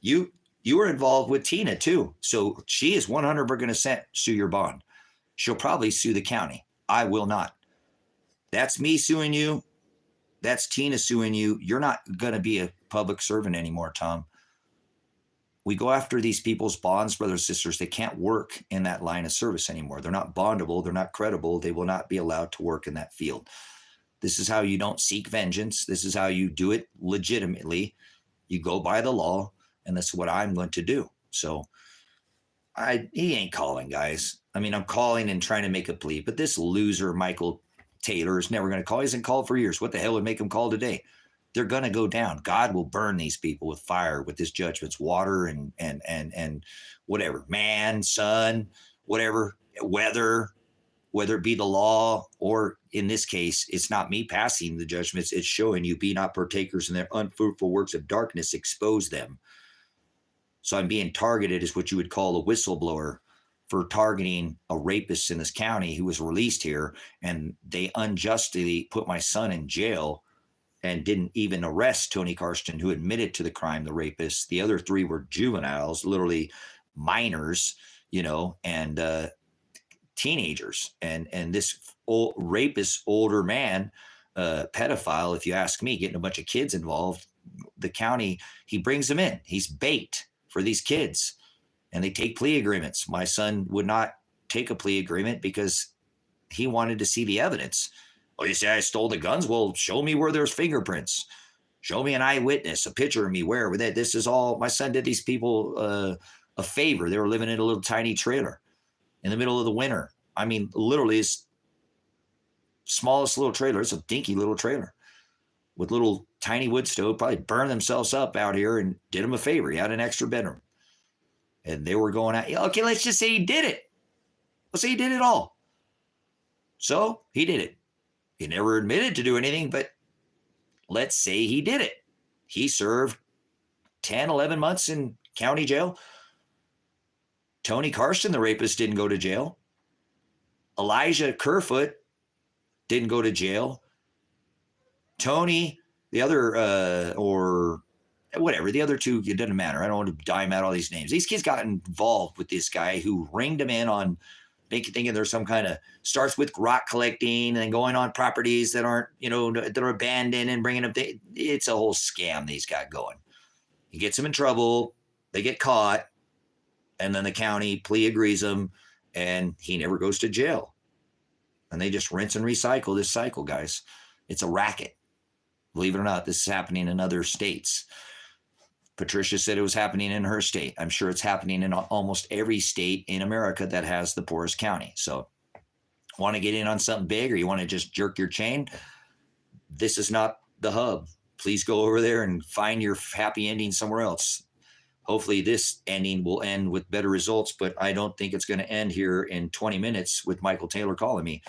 A: You were involved with Tina too. So she is 100% sue your bond. She'll probably sue the county. I will not. That's me suing you. That's Tina suing you. You're not going to be a public servant anymore, Tom. We go after these people's bonds, brothers, sisters. They can't work in that line of service anymore. They're not bondable. They're not credible. They will not be allowed to work in that field. This is how you don't seek vengeance. This is how you do it legitimately. You go by the law, and that's what I'm going to do. So he ain't calling, guys. I mean, I'm calling and trying to make a plea, but this loser, Michael Taylor, is never going to call. He hasn't called for years. What the hell would make him call today? They're going to go down. God will burn these people with fire, with his judgments, water and whatever, man, sun, whatever, weather, whether it be the law or in this case, it's not me passing the judgments. It's showing you be not partakers in their unfruitful works of darkness, expose them. So I'm being targeted as what you would call a whistleblower for targeting a rapist in this county who was released here. And they unjustly put my son in jail and didn't even arrest Tony Carsten, who admitted to the crime, the rapist. The other three were juveniles, literally minors, and teenagers. And this old rapist, older man, pedophile, if you ask me, getting a bunch of kids involved, the county, he brings them in. He's bait for these kids, and they take plea agreements. My son would not take a plea agreement because he wanted to see the evidence. Oh, you say I stole the guns? Well, show me where there's fingerprints. Show me an eyewitness, a picture of me where that. This is all. My son did these people a favor. They were living in a little tiny trailer in the middle of the winter. I mean, literally, it's smallest little trailer. It's a dinky little trailer with little tiny wood stove. Probably burned themselves up out here and did him a favor. He had an extra bedroom, and they were going out. Okay, let's just say he did it. Let's say he did it all. So he did it. He never admitted to do anything, but let's say he did it. He served 10, 11 months in county jail. Tony Carsten, the rapist, didn't go to jail. Elijah Kerfoot didn't go to jail. Tony, the other, or whatever, the other two, it doesn't matter. I don't want to dime out all these names. These kids got involved with this guy who ringed him in on thinking there's some kind of, starts with rock collecting and then going on properties that aren't, that are abandoned and bringing up. It's a whole scam these got going. He gets them in trouble. They get caught. And then the county plea agrees them, and he never goes to jail. And they just rinse and recycle this cycle, guys. It's a racket. Believe it or not, this is happening in other states. Patricia said it was happening in her state. I'm sure it's happening in almost every state in America that has the poorest county. So want to get in on something big, or you want to just jerk your chain? This is not the hub. Please go over there and find your happy ending somewhere else. Hopefully this ending will end with better results, but I don't think it's going to end here in 20 minutes with Michael Taylor calling me.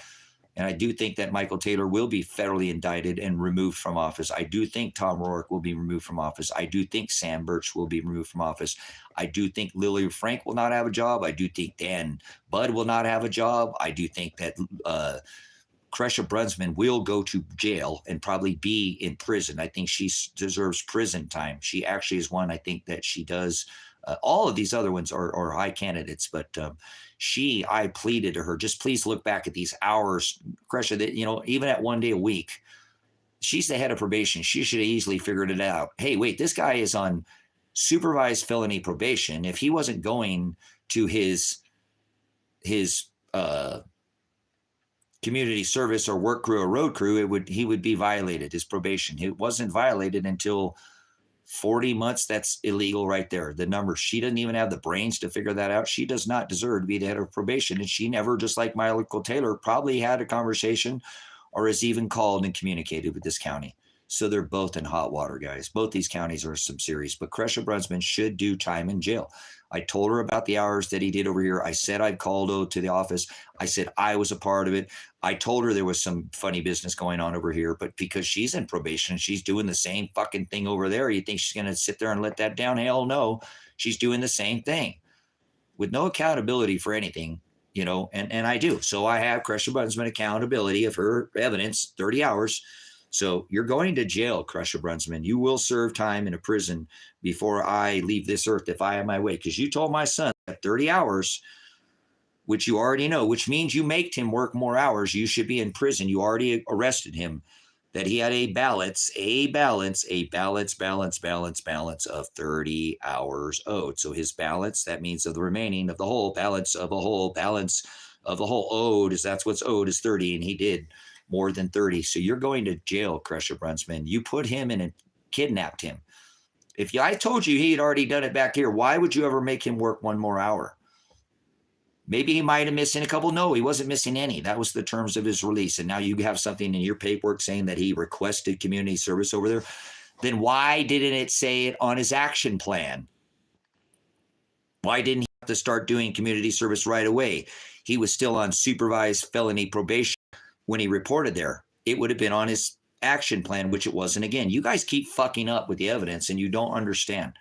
A: And I do think that Michael Taylor will be federally indicted and removed from office. I do think Tom Rourke will be removed from office. I do think Sam Birch will be removed from office. I do think Lily Frank will not have a job. I do think Dan Budd will not have a job. I do think that Cresha Brunsman will go to jail and probably be in prison. I think she deserves prison time. She actually is one. I think that she does. All of these other ones are high candidates, but I pleaded to her, just please look back at these hours, Cresha, that, even at 1 day a week, she's the head of probation. She should have easily figured it out. Hey, wait, this guy is on supervised felony probation. If he wasn't going to his community service or work crew or road crew, he would be violated, his probation. It wasn't violated until 40 months. That's illegal right there. The number, she doesn't even have the brains to figure that out. She does not deserve to be the head of probation. And she never, just like Michael Taylor, probably had a conversation or has even called and communicated with this county. So they're both in hot water, guys. Both these counties are some serious, but Cresha Brunsman should do time in jail. I told her about the hours that he did over here. I said I'd called to the office. I said I was a part of it. I told her there was some funny business going on over here, but because she's in probation, she's doing the same fucking thing over there. You think she's going to sit there and let that down? Hell no. She's doing the same thing with no accountability for anything, and I do. So I have Cresha Brunsman accountability of her evidence, 30 hours. So you're going to jail, Cresha Brunsman. You will serve time in a prison before I leave this earth if I have my way. Because you told my son that 30 hours, which you already know, which means you made him work more hours. You should be in prison. You already arrested him. That he had a balance of 30 hours owed. So his balance, that means of the remaining of the whole, balance of the whole owed, that's what's owed is 30. And he did more than 30. So you're going to jail, Crusher Brunsman. You put him in and kidnapped him. If I told you he had already done it back here, why would you ever make him work one more hour? Maybe he might have missed in a couple. No, he wasn't missing any. That was the terms of his release. And now you have something in your paperwork saying that he requested community service over there. Then why didn't it say it on his action plan? Why didn't he have to start doing community service right away? He was still on supervised felony probation when he reported there. It would have been on his action plan, which it wasn't. Again, you guys keep fucking up with the evidence and you don't understand.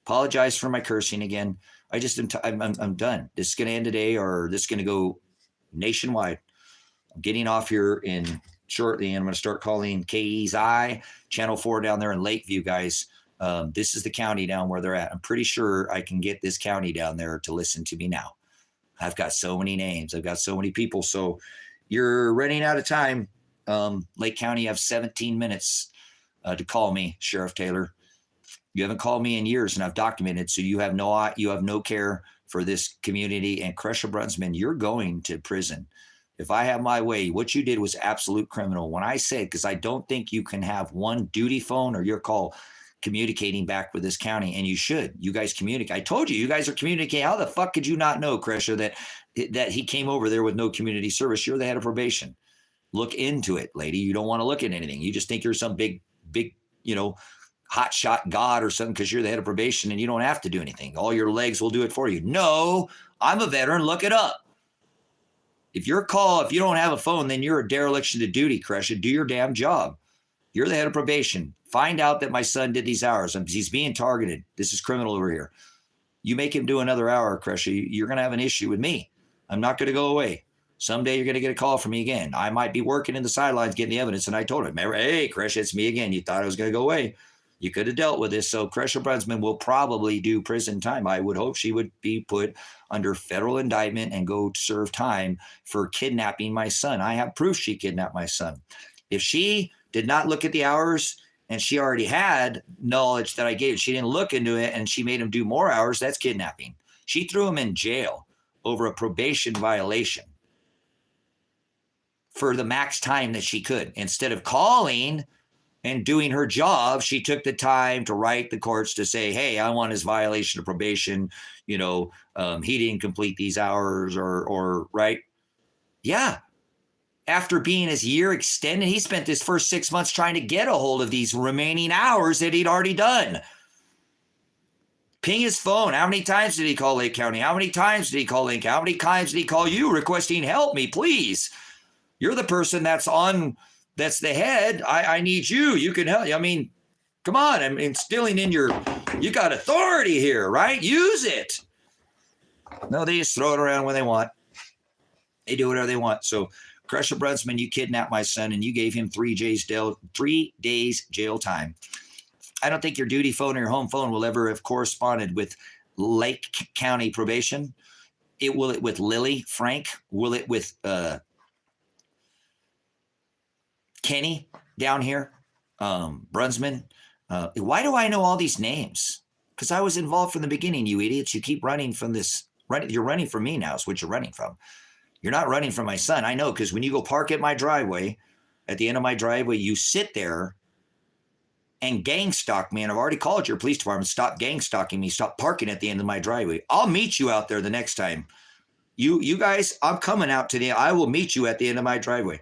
A: Apologize for my cursing again. I just I'm done. This is going to end today, or this is going to go nationwide. I'm getting off here in shortly, and I'm going to start calling KE's Channel 4 down there in Lakeview, guys. This is the county down where they're at. I'm pretty sure I can get this county down there to listen to me now. I've got so many names. I've got so many people. So you're running out of time. Lake County, you have 17 minutes to call me, Sheriff Taylor. You haven't called me in years, and I've documented. So you have no care for this community. And Crusher Brunsman, you're going to prison. If I have my way, what you did was absolute criminal. When I say, because I don't think you can have one duty phone or your call communicating back with this county, and you should. You guys communicate. I told you, you guys are communicating. How the fuck could you not know, Crusher, that he came over there with no community service? You're the head of probation. Look into it, lady. You don't want to look at anything. You just think you're some big, hotshot God or something because you're the head of probation and you don't have to do anything. All your legs will do it for you. No, I'm a veteran. Look it up. If you don't have a phone, then you're a dereliction to duty, Crusher. Do your damn job. You're the head of probation. Find out that my son did these hours. He's being targeted. This is criminal over here. You make him do another hour, Crusher, you're going to have an issue with me. I'm not going to go away. Someday you're going to get a call from me again. I might be working in the sidelines getting the evidence, and I told him, hey, Crusher, it's me again. You thought I was going to go away. You could have dealt with this. So Crusher Brunsman will probably do prison time. I would hope she would be put under federal indictment and go serve time for kidnapping my son. I have proof she kidnapped my son. If she did not look at the hours and she already had knowledge that I gave, she didn't look into it and she made him do more hours, that's kidnapping. She threw him in jail over a probation violation for the max time that she could. Instead of calling and doing her job, she took the time to write the courts to say, hey, I want his violation of probation. He didn't complete these hours or right. Yeah. After being his year extended, he spent his first 6 months trying to get a hold of these remaining hours that he'd already done. Ping his phone. How many times did he call Lake County? How many times did he call Lake County? How many times did he call you requesting help me, please? You're the person that's the head. I need you. You can help. I mean, come on. I'm instilling in you got authority here, right? Use it. No, they just throw it around when they want. They do whatever they want. So Crusher Brunsman, you kidnapped my son and you gave him 3 days jail time. I don't think your duty phone or your home phone will ever have corresponded with Lake County probation. Will it with Lily Frank? Will it with Kenny down here, Brunsman? Why do I know all these names? Because I was involved from the beginning, you idiots. You keep running from this. You're running from me now is what you're running from. You're not running from my son. I know, because when you go park at my driveway, at the end of my driveway, you sit there and gang stalk me. And I've already called your police department. Stop gang stalking me. Stop parking at the end of my driveway. I'll meet you out there the next time. You guys, I'm coming out today. I will meet you at the end of my driveway.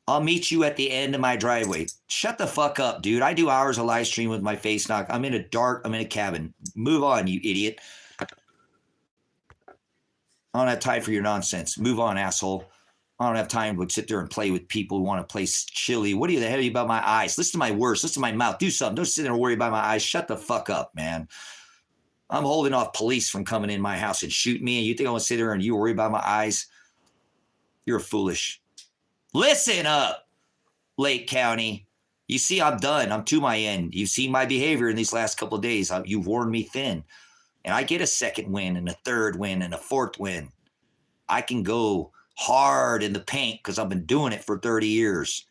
A: I'll meet you at the end of my driveway. Shut the fuck up, dude. I do hours of live stream with my face knock. I'm in a cabin. Move on, you idiot. I don't have time for your nonsense. Move on, asshole. I don't have time to sit there and play with people who want to play chili. What are you the hell are you about my eyes? Listen to my words. Listen to my mouth. Do something. Don't sit there and worry about my eyes. Shut the fuck up, man. I'm holding off police from coming in my house and shooting me. And you think I want to sit there and you worry about my eyes? You're foolish. Listen up, Lake County. You see, I'm done. I'm to my end. You've seen my behavior in these last couple of days. You've worn me thin. And I get a second win and a third win and a fourth win. I can go hard in the paint because I've been doing it for 30 years.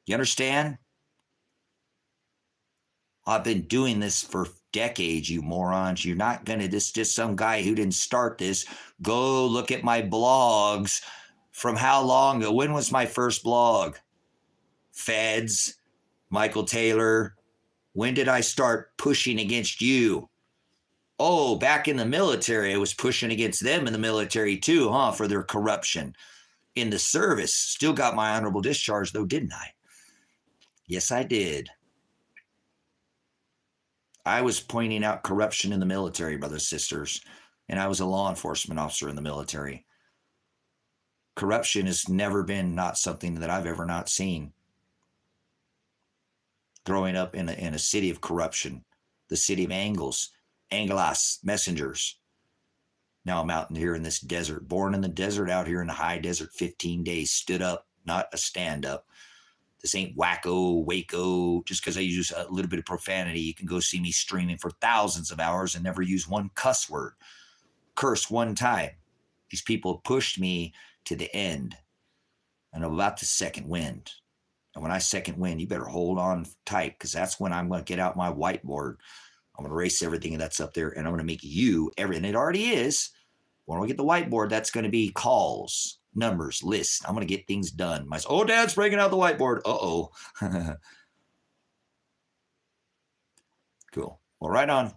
A: You understand? I've been doing this for decades, you morons. You're not going to, this just some guy who didn't start this. Go look at my blogs From how long ago? When was my first blog? Feds, Michael Taylor. When did I start pushing against you? Oh, back in the military, I was pushing against them in the military too, huh? For their corruption in the service. Still got my honorable discharge though, didn't I? Yes, I did. I was pointing out corruption in the military, brothers, sisters, and I was a law enforcement officer in the military. Corruption has never been not something that I've ever not seen. Growing up in a city of corruption, the city of Angeles messengers. Now I'm out here in this desert, born in the desert, out here in the high desert, 15 days, stood up, not a stand up. This ain't wacko, waco. Just because I use a little bit of profanity, you can go see me streaming for thousands of hours and never use one cuss word. Curse one time. These people pushed me to the end. And I'm about to second wind. And when I second wind, you better hold on tight, because that's when I'm going to get out my whiteboard. I'm going to erase everything that's up there, and I'm going to make you everything. It already is. When we get the whiteboard, that's going to be calls, numbers, lists. I'm going to get things done. Oh, Dad's breaking out the whiteboard. Uh-oh. Cool. Well, right on. Why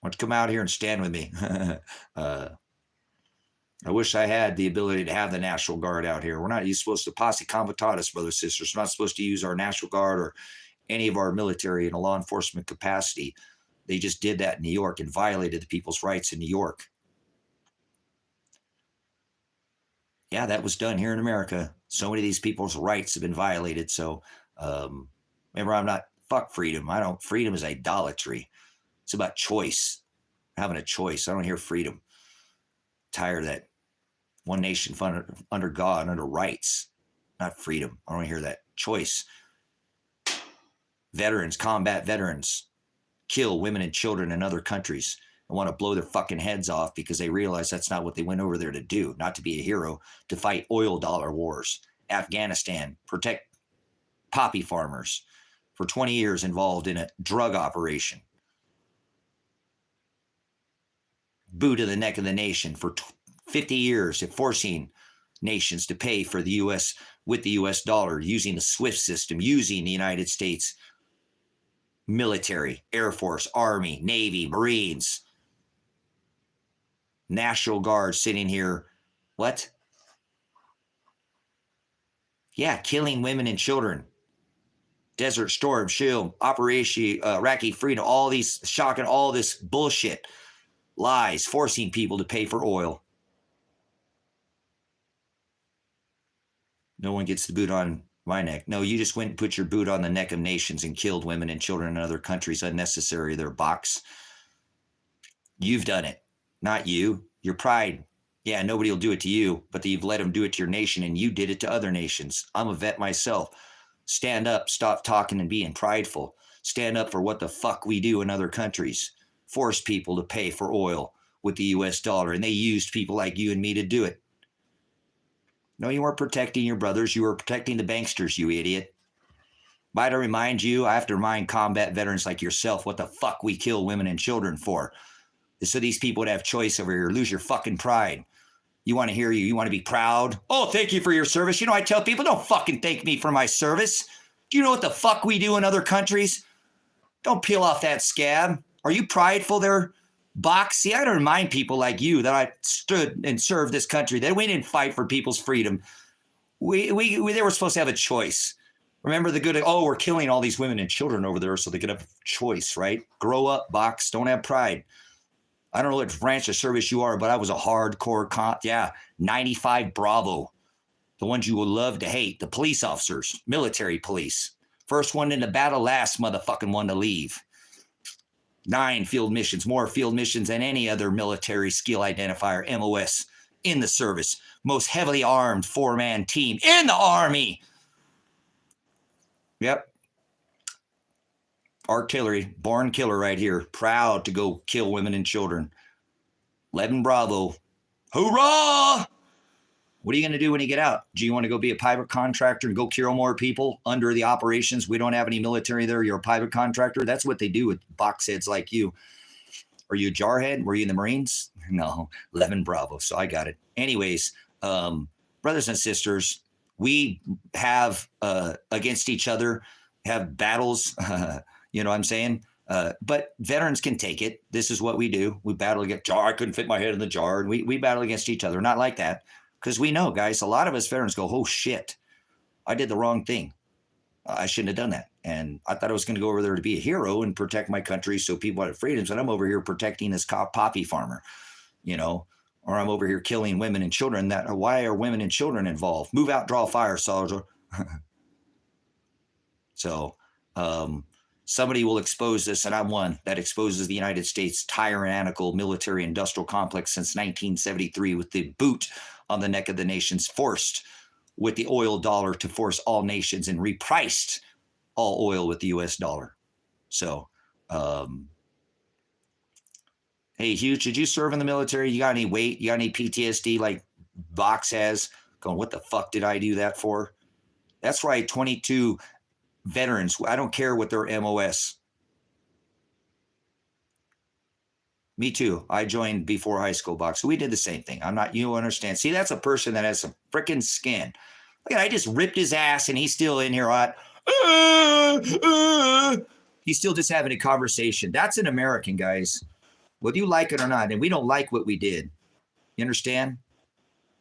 A: don't you come out here and stand with me? I wish I had the ability to have the National Guard out here. We're not supposed to posse comitatus, brothers, sisters. We're not supposed to use our National Guard or any of our military in a law enforcement capacity. They just did that in New York and violated the people's rights in New York. Yeah, that was done here in America. So many of these people's rights have been violated. So remember, I'm not, fuck freedom. Freedom is idolatry. It's about choice, having a choice. I don't hear freedom. Tired of that one nation under God, under rights, not freedom. I don't hear that. Choice. Veterans, combat veterans, kill women and children in other countries and want to blow their fucking heads off because they realize that's not what they went over there to do, not to be a hero, to fight oil dollar wars. Afghanistan, protect poppy farmers. For 20 years involved in a drug operation. Boot to the neck of the nation for 50 years, forcing nations to pay for the U.S. with the U.S. dollar, using the SWIFT system, using the United States military, Air Force, Army, Navy, Marines, National Guard sitting here. What? Yeah, killing women and children. Desert Storm, Shield, Operation Iraqi Freedom, all these shocking, all this bullshit. Lies, forcing people to pay for oil. No one gets the boot on my neck. No, you just went and put your boot on the neck of nations and killed women and children in other countries unnecessary. Their box. You've done it, not you. Your pride. Yeah, nobody will do it to you, but you've let them do it to your nation, and you did it to other nations. I'm a vet myself. Stand up, stop talking and being prideful. Stand up for what the fuck we do in other countries. Force people to pay for oil with the U.S. dollar, and they used people like you and me to do it. No, you weren't protecting your brothers. You were protecting the banksters, you idiot. Might I remind you, I have to remind combat veterans like yourself what the fuck we kill women and children for. So these people would have choice over here. Lose your fucking pride. You want to hear you. You want to be proud. Oh, thank you for your service. You know, I tell people, don't fucking thank me for my service. Do you know what the fuck we do in other countries? Don't peel off that scab. Are you prideful there, Box? See, I got to remind people like you that I stood and served this country, that we didn't fight for people's freedom. They were supposed to have a choice. Remember the good, we're killing all these women and children over there so they could have a choice, right? Grow up, Box. Don't have pride. I don't know what branch of service you are, but I was a hardcore 95 Bravo. The ones you would love to hate, the police officers, military police. First one in the battle, last motherfucking one to leave. 9 field missions, more field missions than any other military skill identifier, MOS, in the service. Most heavily armed 4-man team in the Army. Yep. Artillery, born killer right here. Proud to go kill women and children. 11 Bravo. Hoorah! What are you going to do when you get out? Do you want to go be a private contractor and go kill more people under the operations? We don't have any military there. You're a private contractor. That's what they do with box heads like you. Are you a jarhead? Were you in the Marines? No, 11 Bravo. So I got it. Anyways, brothers and sisters, we have against each other, have battles, you know what I'm saying? But veterans can take it. This is what we do. We battle against jar. I couldn't fit my head in the jar. And we battle against each other. Not like that. Because we know, guys, a lot of us veterans go, oh, shit, I did the wrong thing. I shouldn't have done that. And I thought I was going to go over there to be a hero and protect my country so people had freedoms. And I'm over here protecting this poppy farmer, you know, or I'm over here killing women and children. Why are women and children involved? Move out, draw fire, soldier. So somebody will expose this, and I'm one that exposes the United States tyrannical military industrial complex since 1973 with the boot on the neck of the nations, forced with the oil dollar to force all nations, and repriced all oil with the US dollar. So, hey, Hugh, did you serve in the military? You got any weight? You got any PTSD like Box has? Going, what the fuck did I do that for? That's right, 22 veterans. I don't care what their MOS. Me too. I joined before high school, Box. So we did the same thing. I'm not, you understand. See, that's a person that has some freaking skin. Look at, I just ripped his ass and he's still in here. He's still just having a conversation. That's an American, guys. Whether you like it or not, and we don't like what we did. You understand?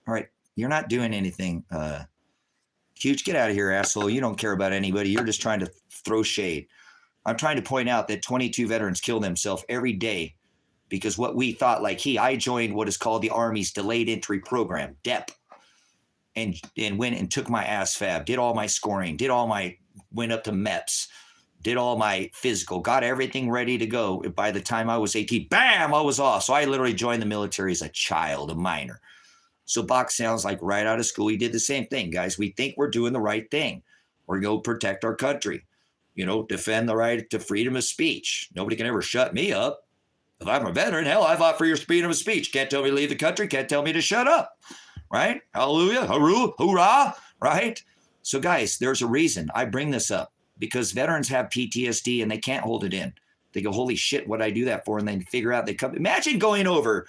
A: All right. You're not doing anything. Huge, get out of here, asshole. You don't care about anybody. You're just trying to throw shade. I'm trying to point out that 22 veterans kill themselves every day because what we thought, like I joined what is called the Army's Delayed Entry Program, DEPT, and went and took my ASFAB, did all my scoring, went up to MEPS, did all my physical, got everything ready to go. By the time I was 18, bam, I was off. So I literally joined the military as a child, a minor. So Box sounds like right out of school. He did the same thing, guys. We think we're doing the right thing. We're going to protect our country, you know, defend the right to freedom of speech. Nobody can ever shut me up. If I'm a veteran, hell, I fought for your freedom of speech. Can't tell me to leave the country. Can't tell me to shut up, right? Hallelujah, hoorah, right? So, guys, there's a reason I bring this up because veterans have PTSD and they can't hold it in. They go, holy shit, what'd I do that for? And then figure out they come. Imagine going over.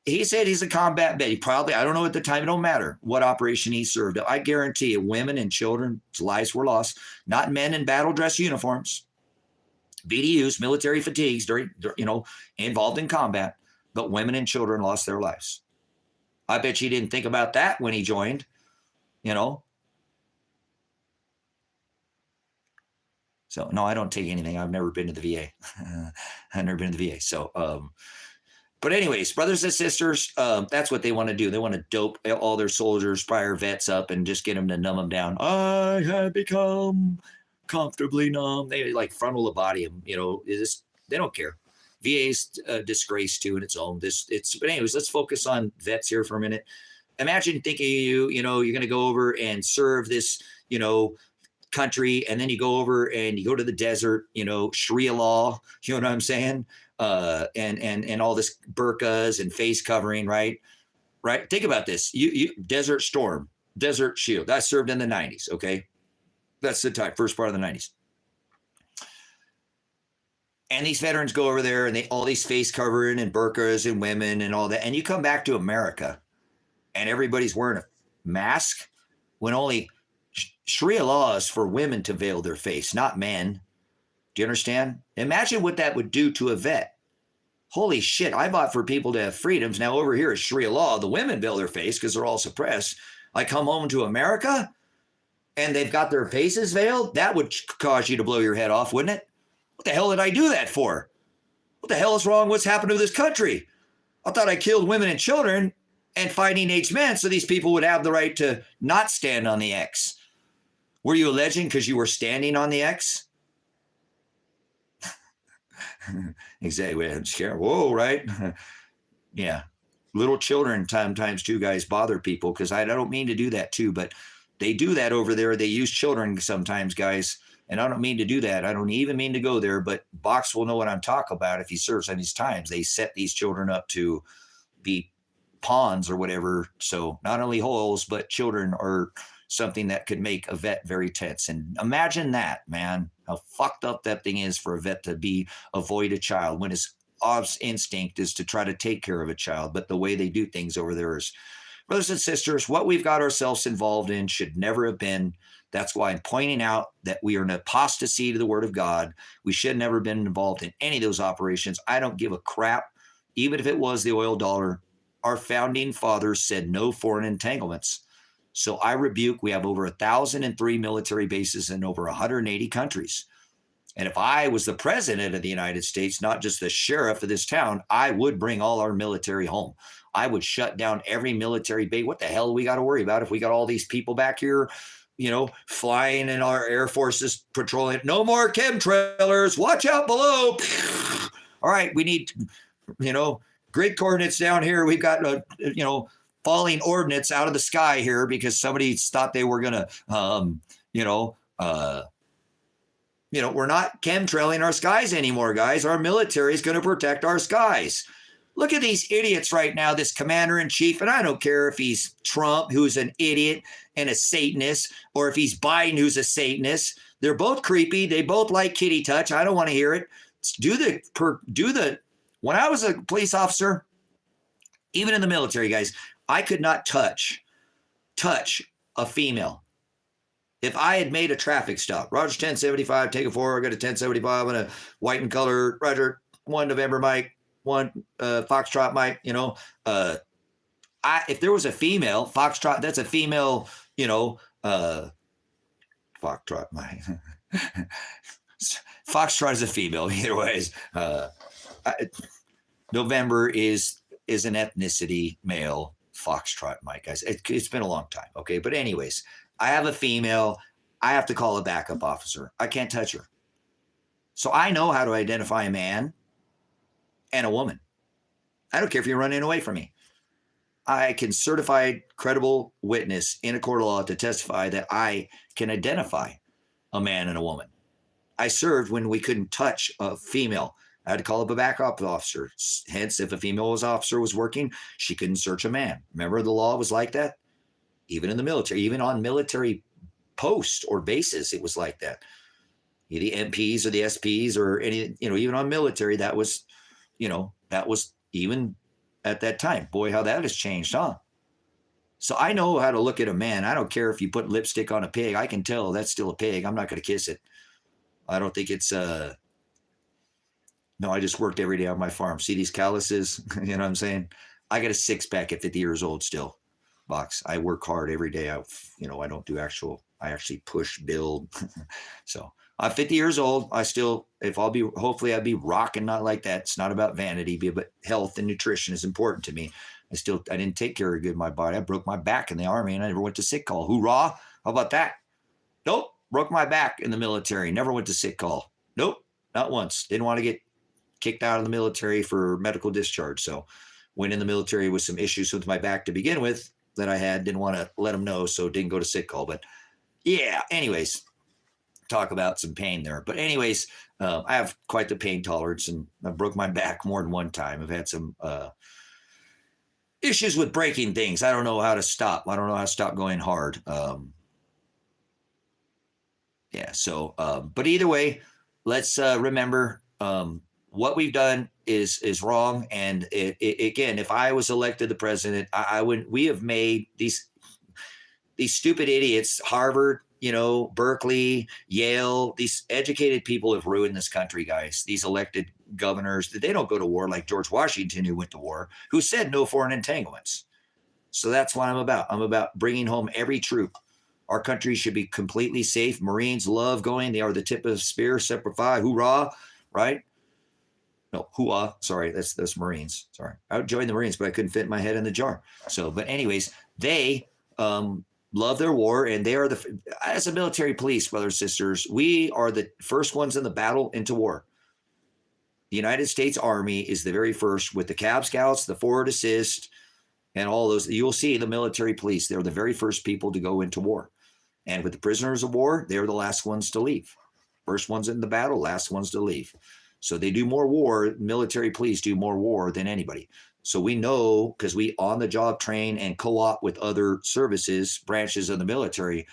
A: He said he's a combat vet. He probably, I don't know at the time, it don't matter what operation he served. I guarantee you, women and children's lives were lost, not men in battle dress uniforms, BDUs, military fatigues, involved in combat, but women and children lost their lives. I bet he didn't think about that when he joined, you know. So, no, I don't take anything. I've never been to the VA. I've never been to the VA. So, but anyways, brothers and sisters, that's what they want to do. They want to dope all their soldiers, prior vets up and just get them to numb them down. I have become comfortably numb. They like frontal lobotomy, you know, they don't care. VA's a disgrace too in its own. But anyways, let's focus on vets here for a minute. Imagine thinking you know, you're going to go over and serve this, you know, country, and then you go over and you go to the desert, you know, Sharia law, you know what I'm saying? And all this burqas and face covering, right? Think about this. You Desert Storm, Desert Shield. I served in the 90s, okay? That's the time, first part of the 90s. And these veterans go over there and all these face covering and burqas and women and all that. And you come back to America and everybody's wearing a mask when only Sharia law is for women to veil their face, not men. Do you understand? Imagine what that would do to a vet. Holy shit, I fought for people to have freedoms. Now over here is Sharia law. The women veil their face because they're all suppressed. I come home to America and they've got their faces veiled. That would cause you to blow your head off, wouldn't it? What the hell did I do that for? What the hell is wrong? What's happened to this country? I thought I killed women and children and fighting age men so these people would have the right to not stand on the X. Were you a legend because you were standing on the X? Exactly. I'm scared. Whoa, right? Yeah. Little children sometimes too, guys, bother people because I don't mean to do that too, but they do that over there. They use children sometimes, guys. And I don't mean to do that. I don't even mean to go there, but Box will know what I'm talking about if he serves on these times. They set these children up to be pawns or whatever. So not only holes, but children are something that could make a vet very tense. And imagine that, man, how fucked up that thing is for a vet to avoid a child when his instinct is to try to take care of a child. But the way they do things over there is Brothers and sisters, what we've got ourselves involved in should never have been. That's why I'm pointing out that we are an apostasy to the word of God. We should never have been involved in any of those operations. I don't give a crap, even if it was the oil dollar. Our founding fathers said no foreign entanglements. So I rebuke, we have over 1,003 military bases in over 180 countries. And if I was the president of the United States, not just the sheriff of this town, I would bring all our military home. I would shut down every military base. What the hell do we got to worry about if we got all these people back here, flying in our Air Forces patrolling? No more chemtrailers. Watch out below. All right, we need, grid coordinates down here. We've got, falling ordnance out of the sky here because somebody thought they were going to, we're not chemtrailing our skies anymore, guys. Our military is going to protect our skies. Look at these idiots right now, this commander-in-chief, and I don't care if he's Trump, who's an idiot and a Satanist, or if he's Biden, who's a Satanist. They're both creepy. They both like kitty touch. I don't want to hear it. When I was a police officer, even in the military, guys, I could not touch a female. If I had made a traffic stop, Roger 1075, take it forward, I got a 1075 on a white and color, Roger, 1 November Mike, 1 Foxtrot Mike, if there was a female, Foxtrot, that's a female, Foxtrot Mike. Foxtrot is a female, either ways. November is an ethnicity male, Foxtrot Mike, guys. It's been a long time, okay? But anyways, I have a female. I have to call a backup officer. I can't touch her. So I know how to identify a man and a woman. I don't care if you're running away from me. I can certified credible witness in a court of law to testify that I can identify a man and a woman. I served when we couldn't touch a female. I had to call up a backup officer. Hence, if a female officer was working, she couldn't search a man. Remember, the law was like that? Even in the military, even on military posts or bases, it was like that. The MPs or the SPs or any, even on military, that was even at that time. Boy, how that has changed, huh? So I know how to look at a man. I don't care if you put lipstick on a pig. I can tell that's still a pig. I'm not going to kiss it. I don't think it's, no, I just worked every day on my farm. See these calluses? You know what I'm saying? I got a six-pack at 50 years old still. Box. I work hard every day. I don't do I actually push, build. So I'm 50 years old. Hopefully I'll be rocking, not like that. It's not about vanity, but health and nutrition is important to me. I didn't take care of good my body. I broke my back in the Army and I never went to sick call. Hoorah. How about that? Nope. Broke my back in the military. Never went to sick call. Nope. Not once. Didn't want to get kicked out of the military for medical discharge. So went in the military with some issues with my back to begin with that I had, didn't want to let them know, so didn't go to sick call. But yeah, anyways, talk about some pain there. But anyways, I have quite the pain tolerance, and I broke my back more than one time. I've had some issues with breaking things. I don't know how to stop. I don't know how to stop going hard. But either way, let's remember what we've done is wrong. And again, if I was elected the president, I wouldn't. We have made these stupid idiots, Harvard, Berkeley, Yale, these educated people have ruined this country, guys. These elected governors, they don't go to war like George Washington, who went to war, who said no foreign entanglements. So that's what I'm about. I'm about bringing home every troop. Our country should be completely safe. Marines love going. They are the tip of the spear. Semper Fi, hoorah, right? No, hooah. Sorry, that's Marines. Sorry. I would join the Marines, but I couldn't fit my head in the jar. So, but anyways, they love their war, and they are as a military police, brothers and sisters, we are the first ones in the battle into war. The United States Army is the very first with the Cab Scouts, the Forward Assist, and all those. You'll see the military police. They're the very first people to go into war. And with the prisoners of war, they're the last ones to leave. First ones in the battle, last ones to leave. So they do more war. Military police do more war than anybody. So we know, because we on the job train and co-op with other services, branches of the military,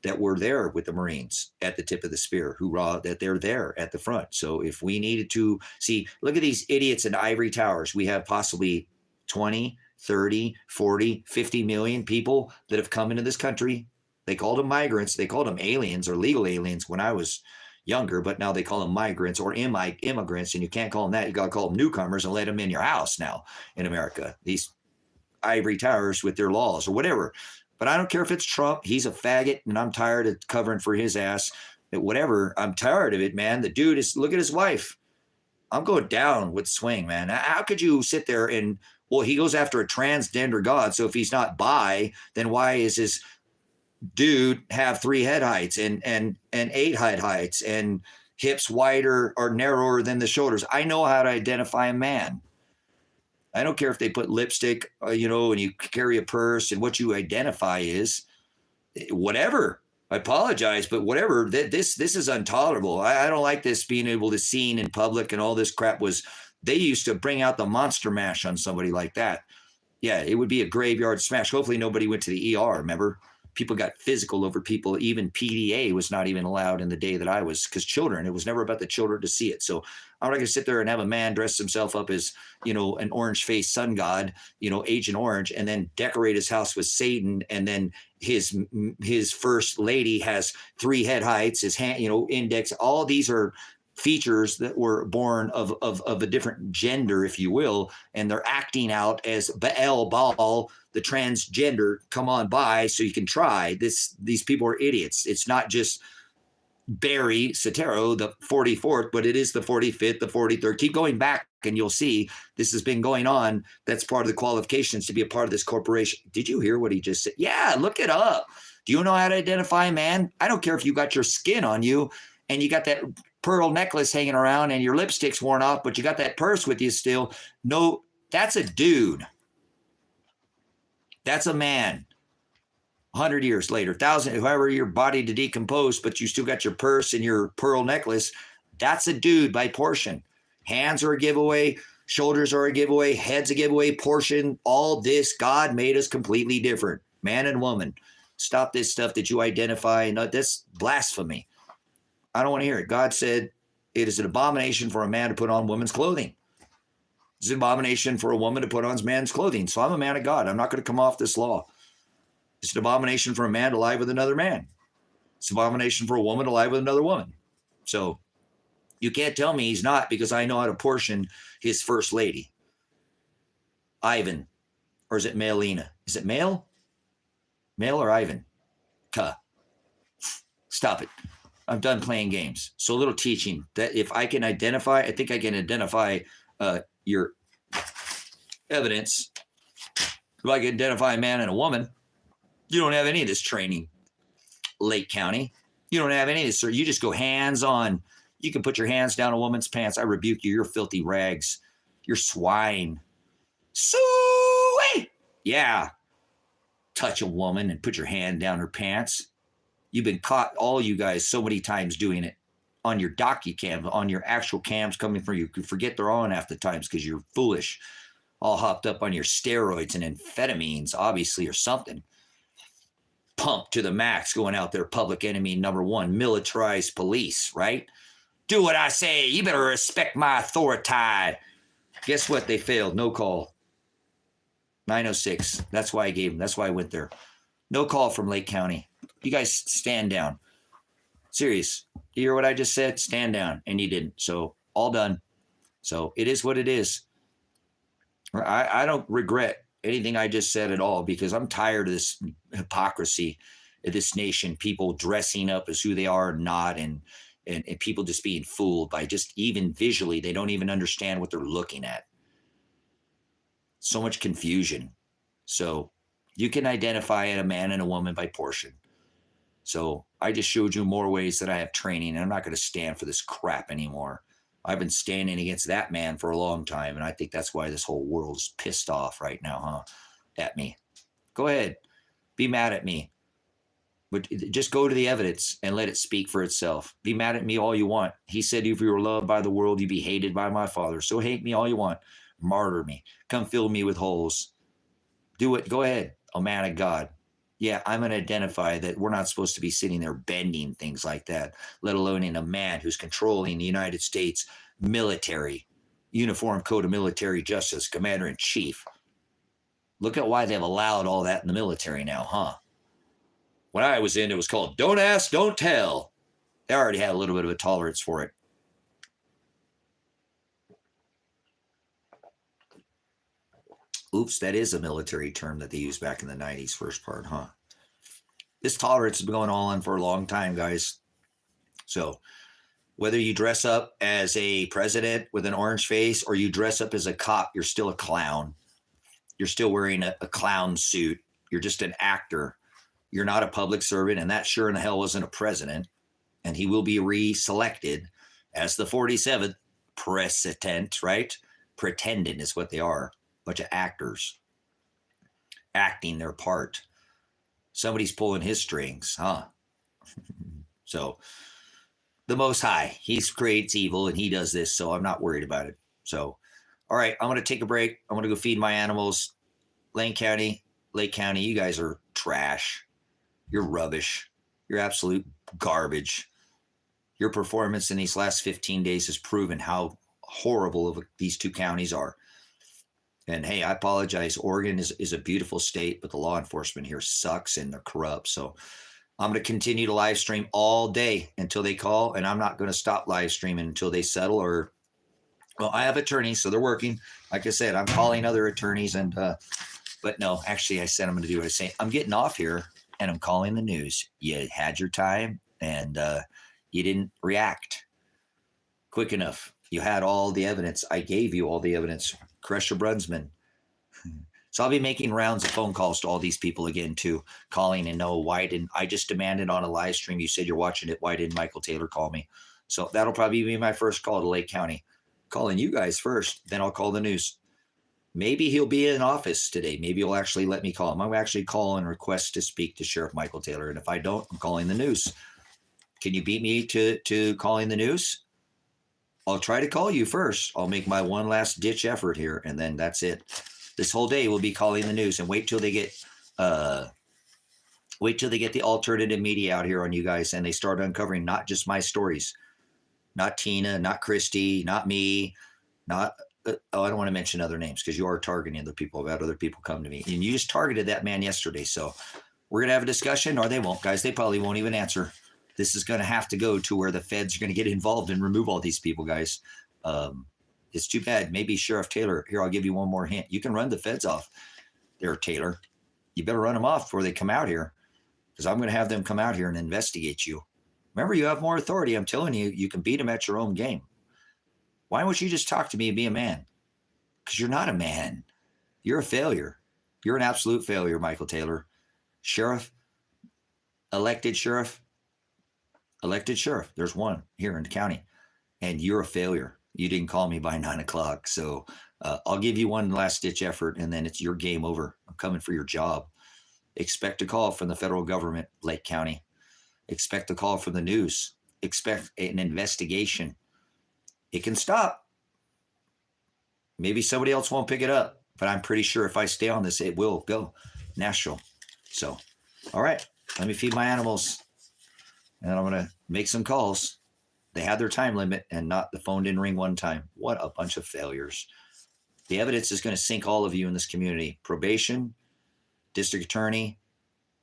A: that we're there with the Marines at the tip of the spear. Hoorah, that they're there at the front. So if we needed to see, look at these idiots in ivory towers. We have possibly 20 30, 40, 50 million people that have come into this country. They called them migrants. They called them aliens or legal aliens when I was younger, but now they call them migrants or immigrants, and you can't call them that. You got to call them newcomers and let them in your house now in America. These ivory towers with their laws or whatever. But I don't care if it's Trump. He's a faggot, and I'm tired of covering for his ass. Whatever. I'm tired of it, man. The dude is, look at his wife. I'm going down with swing, man. How could you sit there and, well, he goes after a transgender god. So if he's not bi, then why is his dude have 3 head heights and 8 head heights and hips wider or narrower than the shoulders? I know how to identify a man. I don't care if they put lipstick, and you carry a purse and what you identify is whatever. I apologize, but whatever. This is intolerable. I don't like this being able to seen in public and all this crap. They used to bring out the monster mash on somebody like that. Yeah, it would be a graveyard smash. Hopefully nobody went to the ER, remember? People got physical over people. Even PDA was not even allowed in the day that I was, because children, it was never about the children to see it. So I'm not going to sit there and have a man dress himself up as, an orange-faced sun god, Agent Orange, and then decorate his house with Satan. And then his first lady has 3 head heights, his hand, index. All these are features that were born of a different gender, if you will, and they're acting out as Baal, the transgender. Come on by so you can try this. These people are idiots. It's not just Barry Soetoro, the 44th, but it is the 45th, the 43rd. Keep going back and you'll see this has been going on. That's part of the qualifications to be a part of this corporation. Did you hear what he just said? Yeah, look it up. Do you know how to identify a man? I don't care if you got your skin on you and you got that pearl necklace hanging around and your lipstick's worn off, but you got that purse with you still. No, that's a dude. That's a man. 100 years later, 1,000, however your body to decompose, but you still got your purse and your pearl necklace. That's a dude by portion. Hands are a giveaway. Shoulders are a giveaway. Head's a giveaway. Portion. All this, God made us completely different. Man and woman. Stop this stuff that you identify. No, that's blasphemy. I don't want to hear it. God said it is an abomination for a man to put on woman's clothing. It's an abomination for a woman to put on man's clothing. So I'm a man of God. I'm not going to come off this law. It's an abomination for a man to lie with another man. It's an abomination for a woman to lie with another woman. So you can't tell me he's not, because I know how to portion his first lady. Ivan. Or is it Melina? Is it male? Male or Ivan? Stop it. I'm done playing games. So a little teaching that if I can identify, I think I can identify your evidence. If I can identify a man and a woman, you don't have any of this training, Lake County. You don't have any of this, sir. You just go hands on. You can put your hands down a woman's pants. I rebuke you. You're filthy rags. You're swine. Sue! Yeah. Touch a woman and put your hand down her pants. You've been caught, all you guys, so many times doing it on your docu-cam, on your actual cams coming from you. You forget they're on half the times because you're foolish, all hopped up on your steroids and amphetamines, obviously, or something. Pumped to the max, going out there, public enemy number 1, militarized police, right? Do what I say. You better respect my authority. Guess what? They failed. No call. 906. That's why I gave them. That's why I went there. No call from Lake County. You guys stand down. Serious. You hear what I just said? Stand down. And you didn't. So all done. So it is what it is. I don't regret anything I just said at all, because I'm tired of this hypocrisy of this nation, people dressing up as who they are or not, and people just being fooled by just even visually. They don't even understand what they're looking at. So much confusion. So you can identify a man and a woman by portion. So I just showed you more ways that I have training, and I'm not going to stand for this crap anymore. I've been standing against that man for a long time, and I think that's why this whole world is pissed off right now, at me. Go ahead. Be mad at me. But just go to the evidence and let it speak for itself. Be mad at me all you want. He said, if you were loved by the world, you'd be hated by my Father. So hate me all you want. Martyr me. Come fill me with holes. Do it. Go ahead. A man of God. Yeah, I'm going to identify that we're not supposed to be sitting there bending things like that, let alone in a man who's controlling the United States military, Uniform Code of Military Justice, Commander-in-Chief. Look at why they've allowed all that in the military now, huh? When I was in, it was called don't ask, don't tell. They already had a little bit of a tolerance for it. Oops, that is a military term that they used back in the 90s, first part, huh? This tolerance has been going on for a long time, guys. So whether you dress up as a president with an orange face or you dress up as a cop, you're still a clown. You're still wearing a clown suit. You're just an actor. You're not a public servant, and that sure in the hell wasn't a president. And he will be reselected as the 47th president, right? Pretending is what they are. Bunch of actors acting their part. Somebody's pulling his strings, huh? So the Most High, he creates evil and he does this, so I'm not worried about it. So, all right, I'm going to take a break. I'm going to go feed my animals. Lane County, Lake County, you guys are trash. You're rubbish. You're absolute garbage. Your performance in these last 15 days has proven how horrible these two counties are. And hey, I apologize. Oregon is a beautiful state, but the law enforcement here sucks and they're corrupt. So I'm going to continue to live stream all day until they call, and I'm not going to stop live streaming until they settle. Or, well, I have attorneys, so they're working. Like I said, I'm calling other attorneys, and but no, actually, I said I'm going to do what I say. I'm getting off here, and I'm calling the news. You had your time, and you didn't react quick enough. You had all the evidence. I gave you all the evidence. Crusher Brunsman. So I'll be making rounds of phone calls to all these people again, too, calling and no, why didn't I just demanded on a live stream? You said you're watching it. Why didn't Michael Taylor call me? So that'll probably be my first call to Lake County. Calling you guys first, then I'll call the news. Maybe he'll be in office today. Maybe he'll actually let me call him. I'm actually call and request to speak to Sheriff Michael Taylor. And if I don't, I'm calling the news. Can you beat me to calling the news? I'll try to call you first. I'll make my one last ditch effort here, and then that's it. This whole day we'll be calling the news, and wait till they get the alternative media out here on you guys, and they start uncovering not just my stories, not Tina, not Christy, not me, not I don't want to mention other names because you are targeting other people. I've had other people come to me, and you just targeted that man yesterday. So we're gonna have a discussion, or they won't, guys. They probably won't even answer. This is going to have to go to where the feds are going to get involved and remove all these people, guys. It's too bad. Maybe Sheriff Taylor, here, I'll give you one more hint. You can run the feds off there, Taylor. You better run them off before they come out here, because I'm going to have them come out here and investigate you. Remember, you have more authority. I'm telling you, you can beat them at your own game. Why won't you just talk to me and be a man? Because you're not a man. You're a failure. You're an absolute failure, Michael Taylor. Sheriff, elected sheriff. There's one here in the county, and you're a failure. You didn't call me by 9 o'clock. So I'll give you one last ditch effort, and then it's your game over. I'm coming for your job. Expect a call from the federal government, Lake County. Expect a call from the news. Expect an investigation. It can stop. Maybe somebody else won't pick it up, but I'm pretty sure if I stay on this, it will go national. So, all right, let me feed my animals. And I'm going to make some calls. They had their time limit, and the phone didn't ring one time. What a bunch of failures. The evidence is going to sink all of you in this community. Probation, district attorney,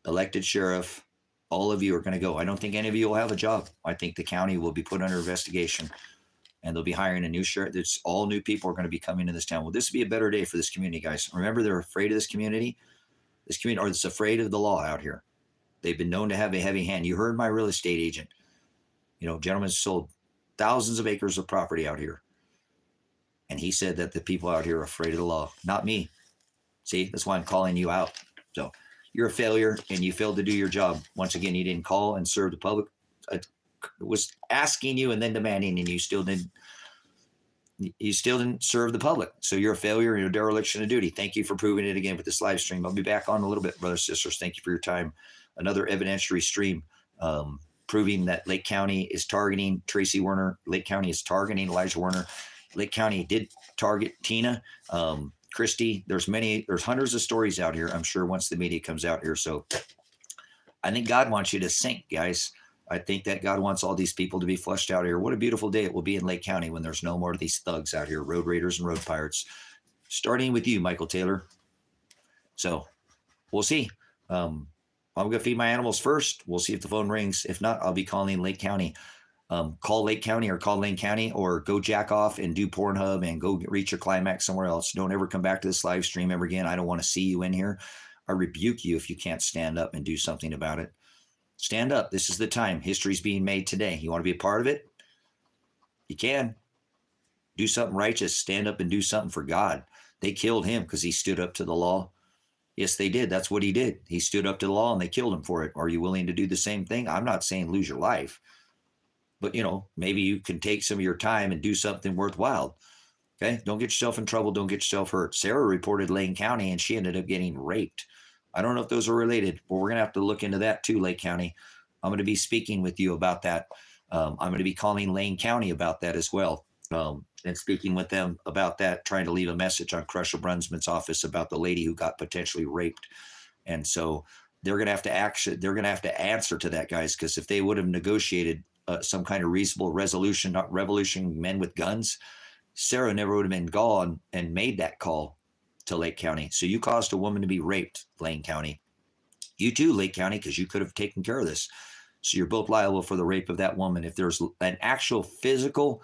A: elected sheriff, all of you are going to go. I don't think any of you will have a job. I think the county will be put under investigation, and they'll be hiring a new sheriff. There's all new people are going to be coming to this town. Well, this will be a better day for this community, guys. Remember, they're afraid of this community, or it's afraid of the law out here. They've been known to have a heavy hand. You heard my real estate agent. Gentleman sold thousands of acres of property out here. And he said that the people out here are afraid of the law. Not me. See, that's why I'm calling you out. So you're a failure, and you failed to do your job. Once again, you didn't call and serve the public. I was asking you and then demanding, and you still didn't serve the public. So you're a failure and you're a dereliction of duty. Thank you for proving it again with this live stream. I'll be back on in a little bit, brothers and sisters. Thank you for your time. Another evidentiary stream proving that Lake County is targeting Tracy Werner. Lake County is targeting Elijah Werner. Lake County did target Tina, Christy. There's hundreds of stories out here, I'm sure, once the media comes out here. So I think God wants you to sink, guys. I think that God wants all these people to be flushed out here. What a beautiful day it will be in Lake County when there's no more of these thugs out here, road raiders and road pirates. Starting with you, Michael Taylor. So we'll see. I'm going to feed my animals first. We'll see if the phone rings. If not, I'll be calling Lake County. Call Lake County or call Lane County, or go jack off and do Pornhub and go reach your climax somewhere else. Don't ever come back to this live stream ever again. I don't want to see you in here. I rebuke you if you can't stand up and do something about it. Stand up. This is the time. History's being made today. You want to be a part of it? You can. Do something righteous. Stand up and do something for God. They killed him because he stood up to the law. Yes, they did. That's what he did. He stood up to the law and they killed him for it. Are you willing to do the same thing? I'm not saying lose your life, but maybe you can take some of your time and do something worthwhile. Okay. Don't get yourself in trouble. Don't get yourself hurt. Sarah reported Lane County and she ended up getting raped. I don't know if those are related, but we're going to have to look into that too, Lake County. I'm going to be speaking with you about that. I'm going to be calling Lane County about that as well. And speaking with them about that, trying to leave a message on Crusher Brunsman's office about the lady who got potentially raped. And so they're going to have to they're going to have to answer to that, guys, because if they would have negotiated some kind of reasonable resolution, not revolution, men with guns, Sarah never would have been gone and made that call to Lake County. So you caused a woman to be raped, Lane County. You too, Lake County, because you could have taken care of this. So you're both liable for the rape of that woman. If there's an actual physical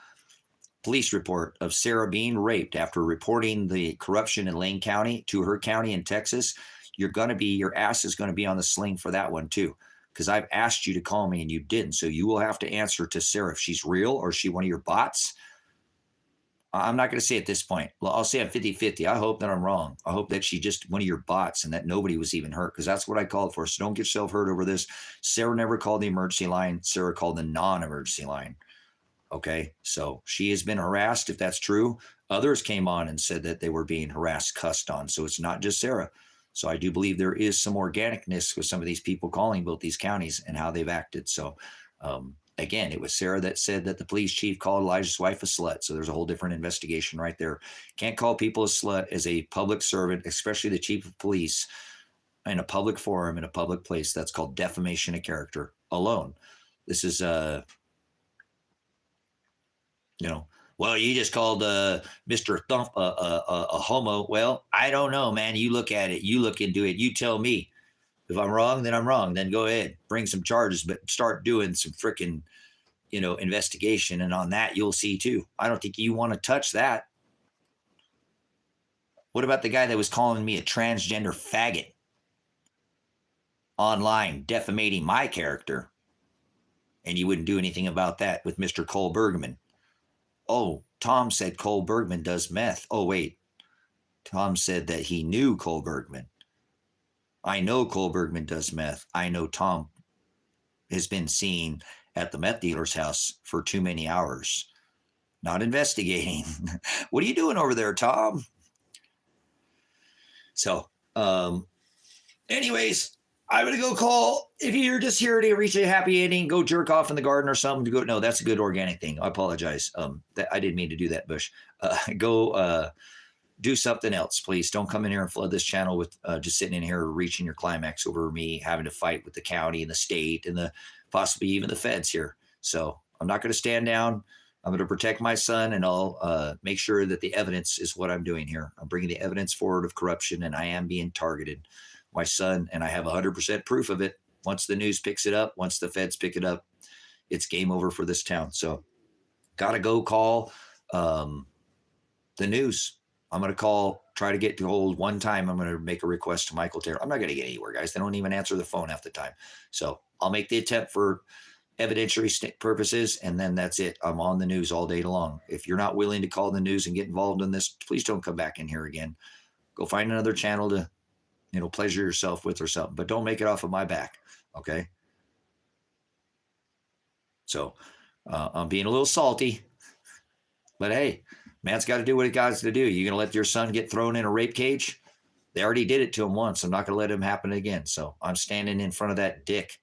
A: police report of Sarah being raped after reporting the corruption in Lane County to her county in Texas, your ass is going to be on the sling for that one too. Because I've asked you to call me and you didn't. So you will have to answer to Sarah if she's real or is she one of your bots. I'm not going to say at this point. Well, I'll say I'm 50-50. I hope that I'm wrong. I hope that she just one of your bots and that nobody was even hurt, because that's what I called for. So don't get yourself hurt over this. Sarah never called the emergency line. Sarah called the non-emergency line. Okay, so she has been harassed, if that's true. Others came on and said that they were being harassed, cussed on. So it's not just Sarah. So I do believe there is some organicness with some of these people calling both these counties and how they've acted. So again, it was Sarah that said that the police chief called Elijah's wife a slut. So there's a whole different investigation right there. Can't call people a slut as a public servant, especially the chief of police, in a public forum, in a public place. That's called defamation of character alone. This is, well, you just called Mr. Thump a homo. Well, I don't know, man. You look at it. You look into it. You tell me. If I'm wrong, then I'm wrong. Then go ahead, bring some charges, but start doing some freaking, investigation. And on that, you'll see too. I don't think you want to touch that. What about the guy that was calling me a transgender faggot online, defamating my character? And you wouldn't do anything about that with Mr. Cole Bergman. Oh, Tom said Cole Bergman does meth. Oh, wait. Tom said that he knew Cole Bergman. I know Cole Bergman does meth. I know Tom has been seen at the meth dealer's house for too many hours, not investigating. What are you doing over there, Tom? So, anyways, I'm going to go call. If you're just here to reach a happy ending, go jerk off in the garden or something to go. No, that's a good organic thing. I apologize. I didn't mean to do that, Bush. Go do something else, please. Don't come in here and flood this channel with just sitting in here reaching your climax over me having to fight with the county and the state and possibly even the feds here. So I'm not going to stand down. I'm going to protect my son, and I'll make sure that the evidence is what I'm doing here. I'm bringing the evidence forward of corruption, and I am being targeted. My son, and I have 100% proof of it. Once the news picks it up, once the feds pick it up, it's game over for this town. So got to go call the news. I'm going to try to get to hold one time. I'm going to make a request to Michael Taylor. I'm not going to get anywhere, guys. They don't even answer the phone half the time. So I'll make the attempt for evidentiary purposes, and then that's it. I'm on the news all day long. If you're not willing to call the news and get involved in this, please don't come back in here again. Go find another channel to, pleasure yourself with or something, but don't make it off of my back. Okay. So I'm being a little salty, but hey, man's got to do what he got to do. You going to let your son get thrown in a rape cage? They already did it to him once. I'm not going to let him happen again. So I'm standing in front of that dick.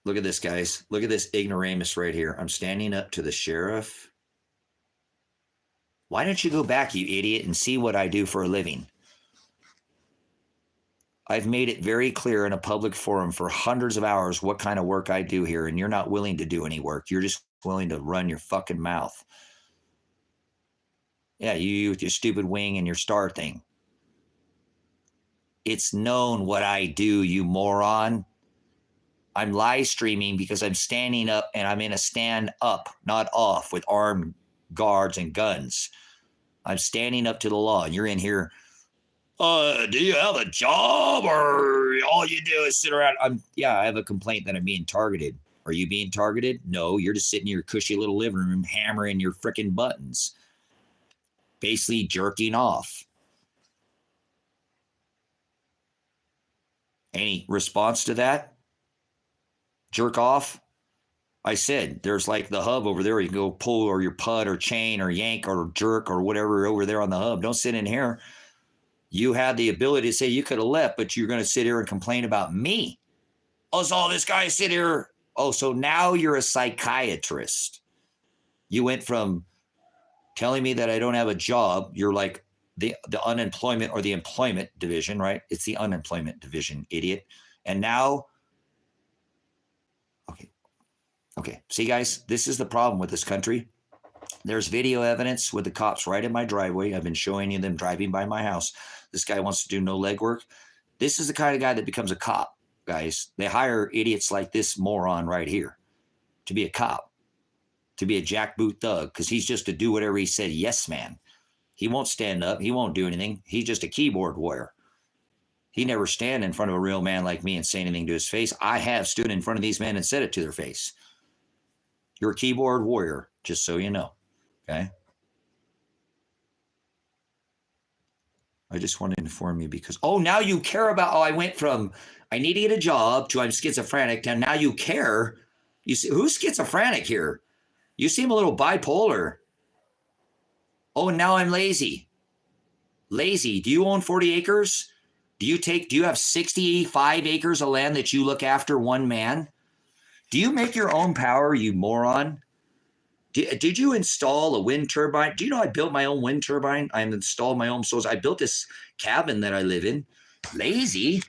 A: Look at this, guys. Look at this ignoramus right here. I'm standing up to the sheriff. Why don't you go back, you idiot, and see what I do for a living? I've made it very clear in a public forum for hundreds of hours what kind of work I do here, and you're not willing to do any work. You're just willing to run your fucking mouth. Yeah, you with your stupid wing and your star thing. It's known what I do, you moron. I'm live streaming because I'm standing up and I'm in a stand up, not off, with armed guards and guns. I'm standing up to the law, and you're in here. Do you have a job, or all you do is sit around? I have a complaint that I'm being targeted. Are you being targeted? No, you're just sitting in your cushy little living room hammering your freaking buttons, basically jerking off. Any response to that? Jerk off? I said, there's like the hub over there. You can go pull or your putt or chain or yank or jerk or whatever over there on the hub. Don't sit in here. You had the ability to say you could have left, but you're going to sit here and complain about me. Oh, so this guy sit here. Oh, so now you're a psychiatrist. You went from telling me that I don't have a job. You're like the unemployment or the employment division, right? It's the unemployment division, idiot. And now, okay. See, guys, this is the problem with this country. There's video evidence with the cops right in my driveway. I've been showing you them driving by my house. This guy wants to do no legwork. This is the kind of guy that becomes a cop, guys. They hire idiots like this moron right here to be a cop, to be a jackboot thug, because he's just to do whatever he said, yes, man. He won't stand up. He won't do anything. He's just a keyboard warrior. He never stand in front of a real man like me and say anything to his face. I have stood in front of these men and said it to their face. You're a keyboard warrior, just so you know. Okay. I just wanted to inform you because, now you care about, I went from I need to get a job to I'm schizophrenic. And now you care. You see, who's schizophrenic here? You seem a little bipolar. Oh, and now I'm lazy. Lazy. Do you own 40 acres? Do you have 65 acres of land that you look after one man? Do you make your own power, you moron? Did you install a wind turbine? Do you know I built my own wind turbine? I installed my own source. I built this cabin that I live in. Lazy.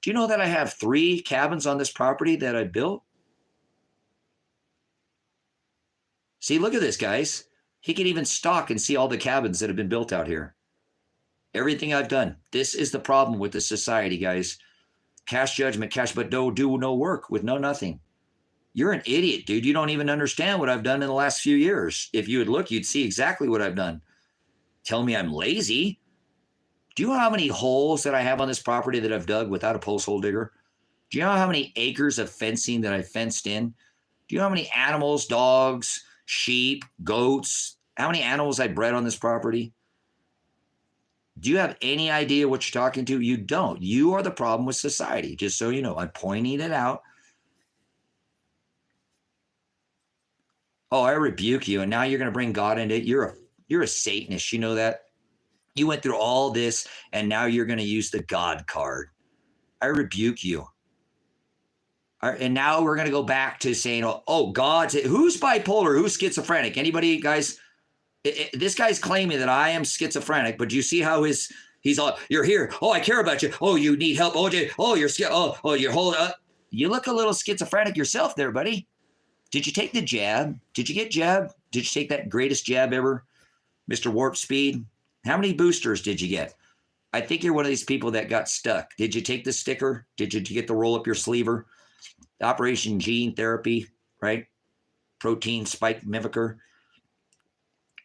A: Do you know that I have 3 cabins on this property that I built? See, look at this, guys. He can even stalk and see all the cabins that have been built out here. Everything I've done. This is the problem with the society, guys. Cash judgment, but do no work with no nothing. You're an idiot, dude. You don't even understand what I've done in the last few years. If you would look, you'd see exactly what I've done. Tell me I'm lazy. Do you know how many holes that I have on this property that I've dug without a post hole digger? Do you know how many acres of fencing that I fenced in? Do you know how many animals, dogs, sheep, goats, how many animals I bred on this property? Do you have any idea what you're talking to? You don't. You are the problem with society, just so you know. I'm pointing it out. Oh, I rebuke you, and now you're going to bring God into it. You're a Satanist. You know that? You went through all this, and now you're going to use the God card. I rebuke you. And now we're going to go back to saying, God, who's bipolar? Who's schizophrenic? Anybody, guys? This guy's claiming that I am schizophrenic, but do you see how he's all, you're here. Oh, I care about you. Oh, you need help. Oh, you're scared. Oh, you're holding up. You look a little schizophrenic yourself there, buddy. Did you take the jab? Did you get jabbed? Did you take that greatest jab ever, Mr. Warp Speed? How many boosters did you get? I think you're one of these people that got stuck. Did you take the sticker? Did you get the roll up your sleever? Operation Gene Therapy, right? Protein spike mimicker.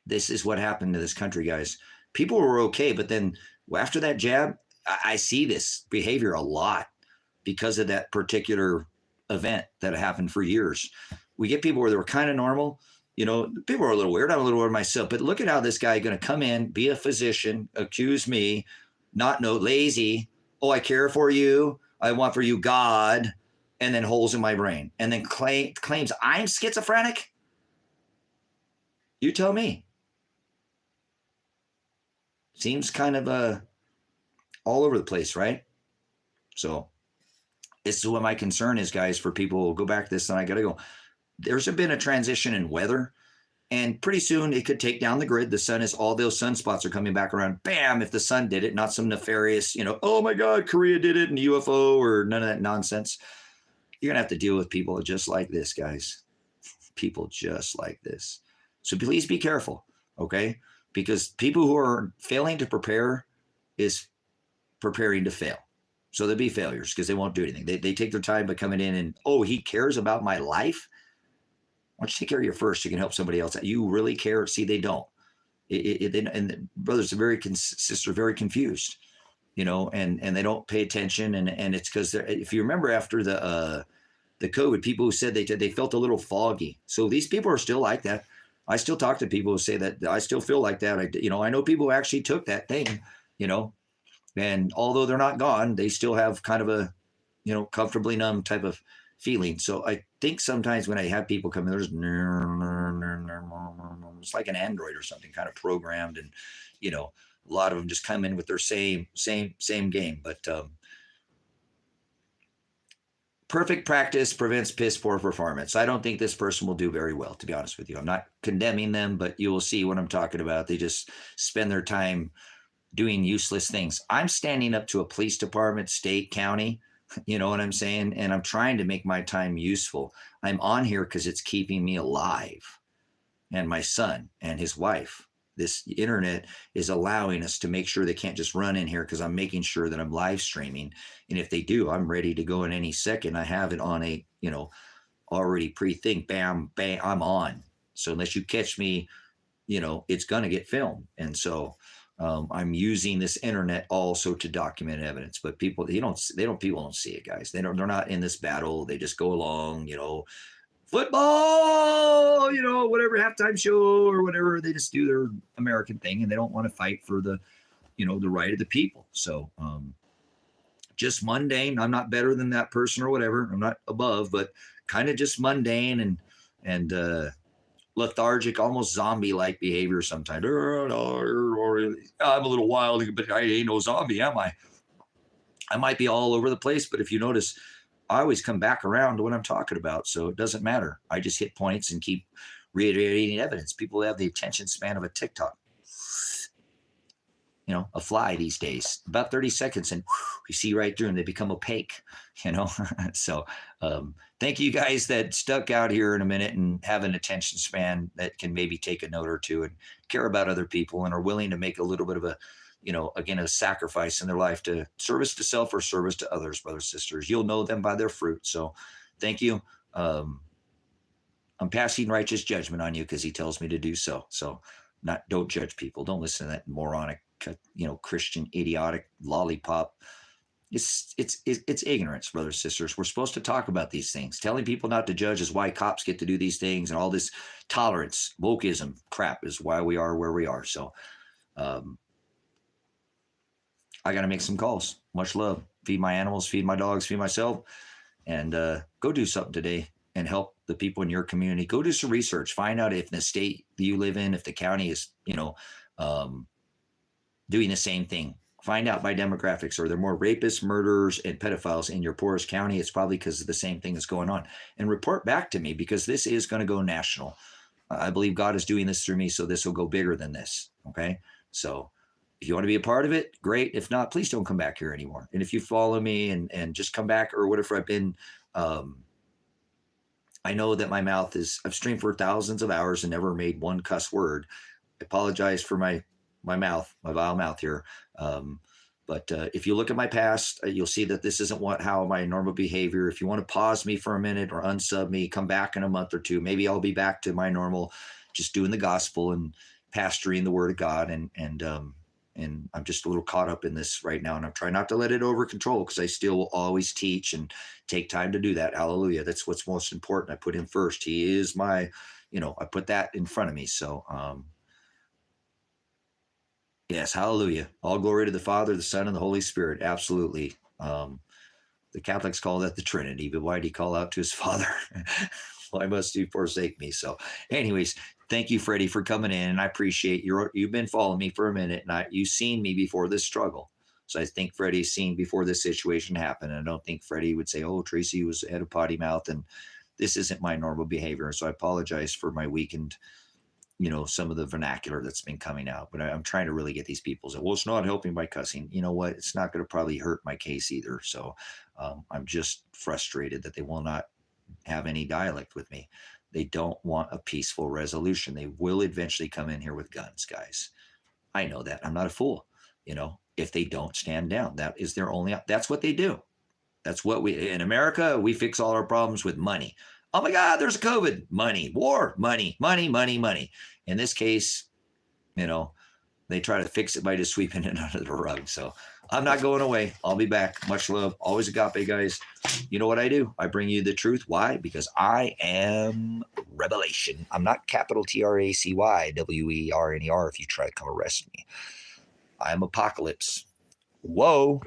A: This is what happened to this country, guys. People were okay, but then after that jab, I see this behavior a lot because of that particular event that happened for years. We get people where they were kind of normal. You know, people are a little weird. I'm a little weird myself. But look at how this guy is going to come in, be a physician, accuse me, not know, lazy. Oh, I care for you. I want for you, God. And then holes in my brain. And then claims I'm schizophrenic. You tell me. Seems kind of all over the place, right? So this is what my concern is, guys, for people who go back to this, and I got to go. There's been a transition in weather, and pretty soon it could take down the grid. The sun is, all those sunspots are coming back around. Bam, if the sun did it, not some nefarious, oh my God, Korea did it, and UFO, or none of that nonsense. You're going to have to deal with people just like this, guys. People just like this. So please be careful, okay? because people who are failing to prepare is preparing to fail. So they'll be failures because they won't do anything. They take their time by coming in and, oh, he cares about my life. Why don't you take care of you first? You can help somebody else. You really care? See, they don't. And brothers are sisters are very confused, and they don't pay attention. And it's because if you remember after the COVID, people who said they felt a little foggy. So these people are still like that. I still talk to people who say that I still feel like that. I know people who actually took that thing, and although they're not gone, they still have kind of a, comfortably numb type of feeling. So I think sometimes when I have people come in, there's it's like an Android or something kind of programmed, and a lot of them just come in with their same game. But perfect practice prevents piss poor performance. I don't think this person will do very well, to be honest with you. I'm not condemning them, but you will see what I'm talking about. They just spend their time doing useless things. I'm standing up to a police department, state, county, you know what I'm saying? And I'm trying to make my time useful. I'm on here because it's keeping me alive, and my son and his wife. This internet is allowing us to make sure they can't just run in here, because I'm making sure that I'm live streaming. And if they do, I'm ready to go in any second. I have it on a, already pre-think, bam, bam, I'm on. So unless you catch me, it's going to get filmed. And so I'm using this internet also to document evidence. But people, people don't see it, guys. They're not in this battle. They just go along, football, whatever, halftime show or whatever. They just do their American thing, and they don't want to fight for the, the right of the people. So just mundane. I'm not better than that person or whatever. I'm not above, but kind of just mundane and lethargic, almost zombie-like behavior sometimes. I'm a little wild, but I ain't no zombie, am I? I might be all over the place, but if you notice, I always come back around to what I'm talking about, so it doesn't matter. I just hit points and keep reiterating evidence. People have the attention span of a TikTok, a fly these days. About 30 seconds, and you see right through them. They become opaque, So thank you guys that stuck out here in a minute and have an attention span that can maybe take a note or two and care about other people and are willing to make a little bit of a, again, a sacrifice in their life to service to self or service to others, brothers, sisters. You'll know them by their fruit. So thank you. I'm passing righteous judgment on you because he tells me to do so. So don't judge people. Don't listen to that moronic, Christian, idiotic lollipop. It's ignorance, brothers, sisters. We're supposed to talk about these things. Telling people not to judge is why cops get to do these things, and all this tolerance, wokeism crap is why we are where we are. So I got to make some calls. Much love. Feed my animals, feed my dogs, feed myself, and go do something today and help the people in your community. Go do some research. Find out if the state that you live in, if the county is, doing the same thing. Find out by demographics. Are there more rapists, murderers, and pedophiles in your poorest county? It's probably because of the same thing that's going on. And report back to me, because this is going to go national. I believe God is doing this through me, so this will go bigger than this. Okay? So if you want to be a part of it, great. If not, please don't come back here anymore. And if you follow me and just come back, or whatever, I've been, I know that my mouth I've streamed for thousands of hours and never made one cuss word. I apologize for my mouth, my vile mouth here. But if you look at my past, you'll see that this isn't how my normal behavior. If you want to pause me for a minute or unsub me, come back in a month or two. Maybe I'll be back to my normal, just doing the gospel and pastoring the word of God. And I'm just a little caught up in this right now. And I'm trying not to let it over control, because I still will always teach and take time to do that. Hallelujah. That's what's most important. I put him first. He is my, I put that in front of me. So, yes, hallelujah. All glory to the Father, the Son, and the Holy Spirit. Absolutely. The Catholics call that the Trinity, but why did he call out to his Father? Why must you forsake me? So anyways, thank you, Freddie, for coming in. And I appreciate you've been following me for a minute, and you've seen me before this struggle. So I think Freddie's seen before this situation happened. And I don't think Freddie would say, oh, Tracy was had a potty mouth, and this isn't my normal behavior. So I apologize for my weakened, some of the vernacular that's been coming out, but I'm trying to really get these people to say, well, it's not helping by cussing. You know what? It's not going to probably hurt my case either. So I'm just frustrated that they will not have any dialect with me. They don't want a peaceful resolution. They will eventually come in here with guns, guys. I know that. I'm not a fool. If they don't stand down, that is their only, that's what they do. That's what in America, we fix all our problems with money. Oh my God, there's COVID, money, war, money, money, money, money. In this case, they try to fix it by just sweeping it under the rug. So I'm not going away. I'll be back. Much love. Always agape, guys. You know what I do? I bring you the truth. Why? Because I am Revelation. I'm not capital TRACY WERNER if you try to come arrest me. I'm Apocalypse. Whoa.